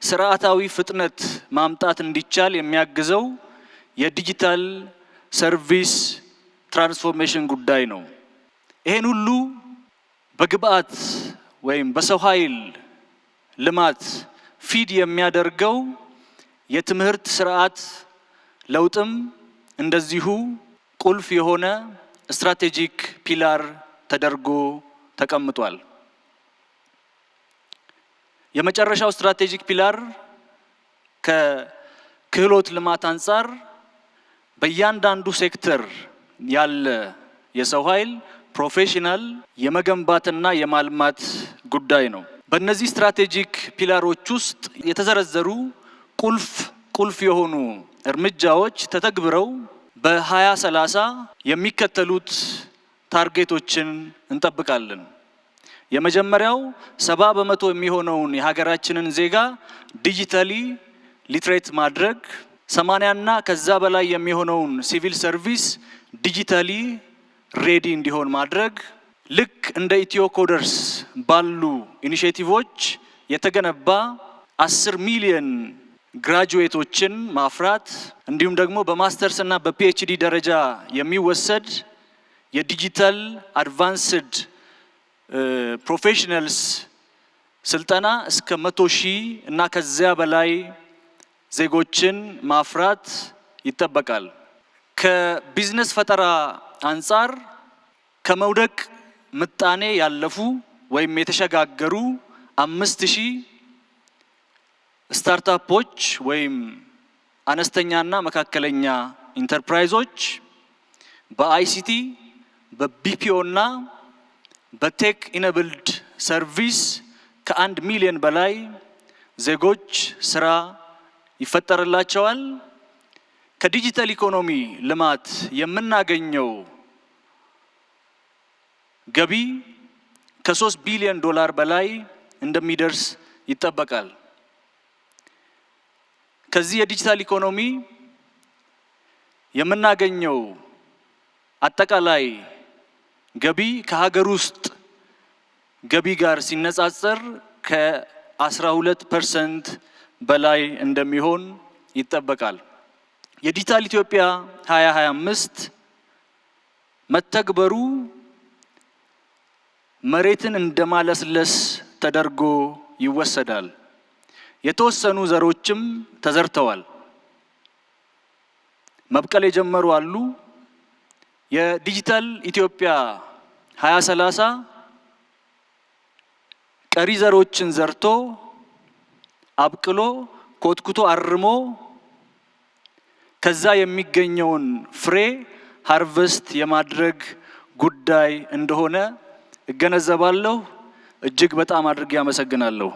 Speaker 12: ስርዓታዊ ፍጥነት ማምጣት እንዲቻል የሚያግዘው የዲጂታል ሰርቪስ ትራንስፎርሜሽን ጉዳይ ነው። ይሄን ሁሉ በግብአት ወይም በሰው ኃይል ልማት ፊድ የሚያደርገው የትምህርት ስርዓት ለውጥም እንደዚሁ ቁልፍ የሆነ ስትራቴጂክ ፒላር ተደርጎ ተቀምጧል። የመጨረሻው ስትራቴጂክ ፒላር ከክህሎት ልማት አንጻር በእያንዳንዱ ሴክተር ያለ የሰው ኃይል ፕሮፌሽናል የመገንባትና የማልማት ጉዳይ ነው። በእነዚህ ስትራቴጂክ ፒላሮች ውስጥ የተዘረዘሩ ቁልፍ የሆኑ እርምጃዎች ተተግብረው በ2030 የሚከተሉት ታርጌቶችን እንጠብቃለን። የመጀመሪያው 70% የሚሆነውን የሀገራችንን ዜጋ ዲጂታሊ ሊትሬት ማድረግ፣ 80 እና ከዛ በላይ የሚሆነውን ሲቪል ሰርቪስ ዲጂታሊ ሬዲ እንዲሆን ማድረግ፣ ልክ እንደ ኢትዮ ኮደርስ ባሉ ኢኒሼቲቮች የተገነባ 10 ሚሊዮን ግራጁዌቶችን ማፍራት፣ እንዲሁም ደግሞ በማስተርስ እና በፒኤችዲ ደረጃ የሚወሰድ የዲጂታል አድቫንስድ ፕሮፌሽናልስ ስልጠና እስከ 100,000 እና ከዚያ በላይ ዜጎችን ማፍራት ይጠበቃል። ከቢዝነስ ፈጠራ አንጻር ከመውደቅ ምጣኔ ያለፉ ወይም የተሸጋገሩ 5,000 ስታርታፖች ወይም አነስተኛና መካከለኛ ኢንተርፕራይዞች በአይሲቲ በቢፒኦ እና በቴክ ኢነብልድ ሰርቪስ ከ1 ሚሊዮን በላይ ዜጎች ስራ ይፈጠርላቸዋል። ከዲጂታል ኢኮኖሚ ልማት የምናገኘው ገቢ ከ3 ቢሊዮን ዶላር በላይ እንደሚደርስ ይጠበቃል። ከዚህ የዲጂታል ኢኮኖሚ የምናገኘው አጠቃላይ ገቢ ከሀገር ውስጥ ገቢ ጋር ሲነጻጸር ከ12% በላይ እንደሚሆን ይጠበቃል። የዲጂታል ኢትዮጵያ 2025 መተግበሩ መሬትን እንደማለስለስ ተደርጎ ይወሰዳል። የተወሰኑ ዘሮችም ተዘርተዋል፣ መብቀል የጀመሩ አሉ። የዲጂታል ኢትዮጵያ 2030 ቀሪ ዘሮችን ዘርቶ አብቅሎ ኮትኩቶ አርሞ ከዛ የሚገኘውን ፍሬ ሃርቨስት የማድረግ ጉዳይ እንደሆነ እገነዘባለሁ። እጅግ በጣም አድርጌ አመሰግናለሁ።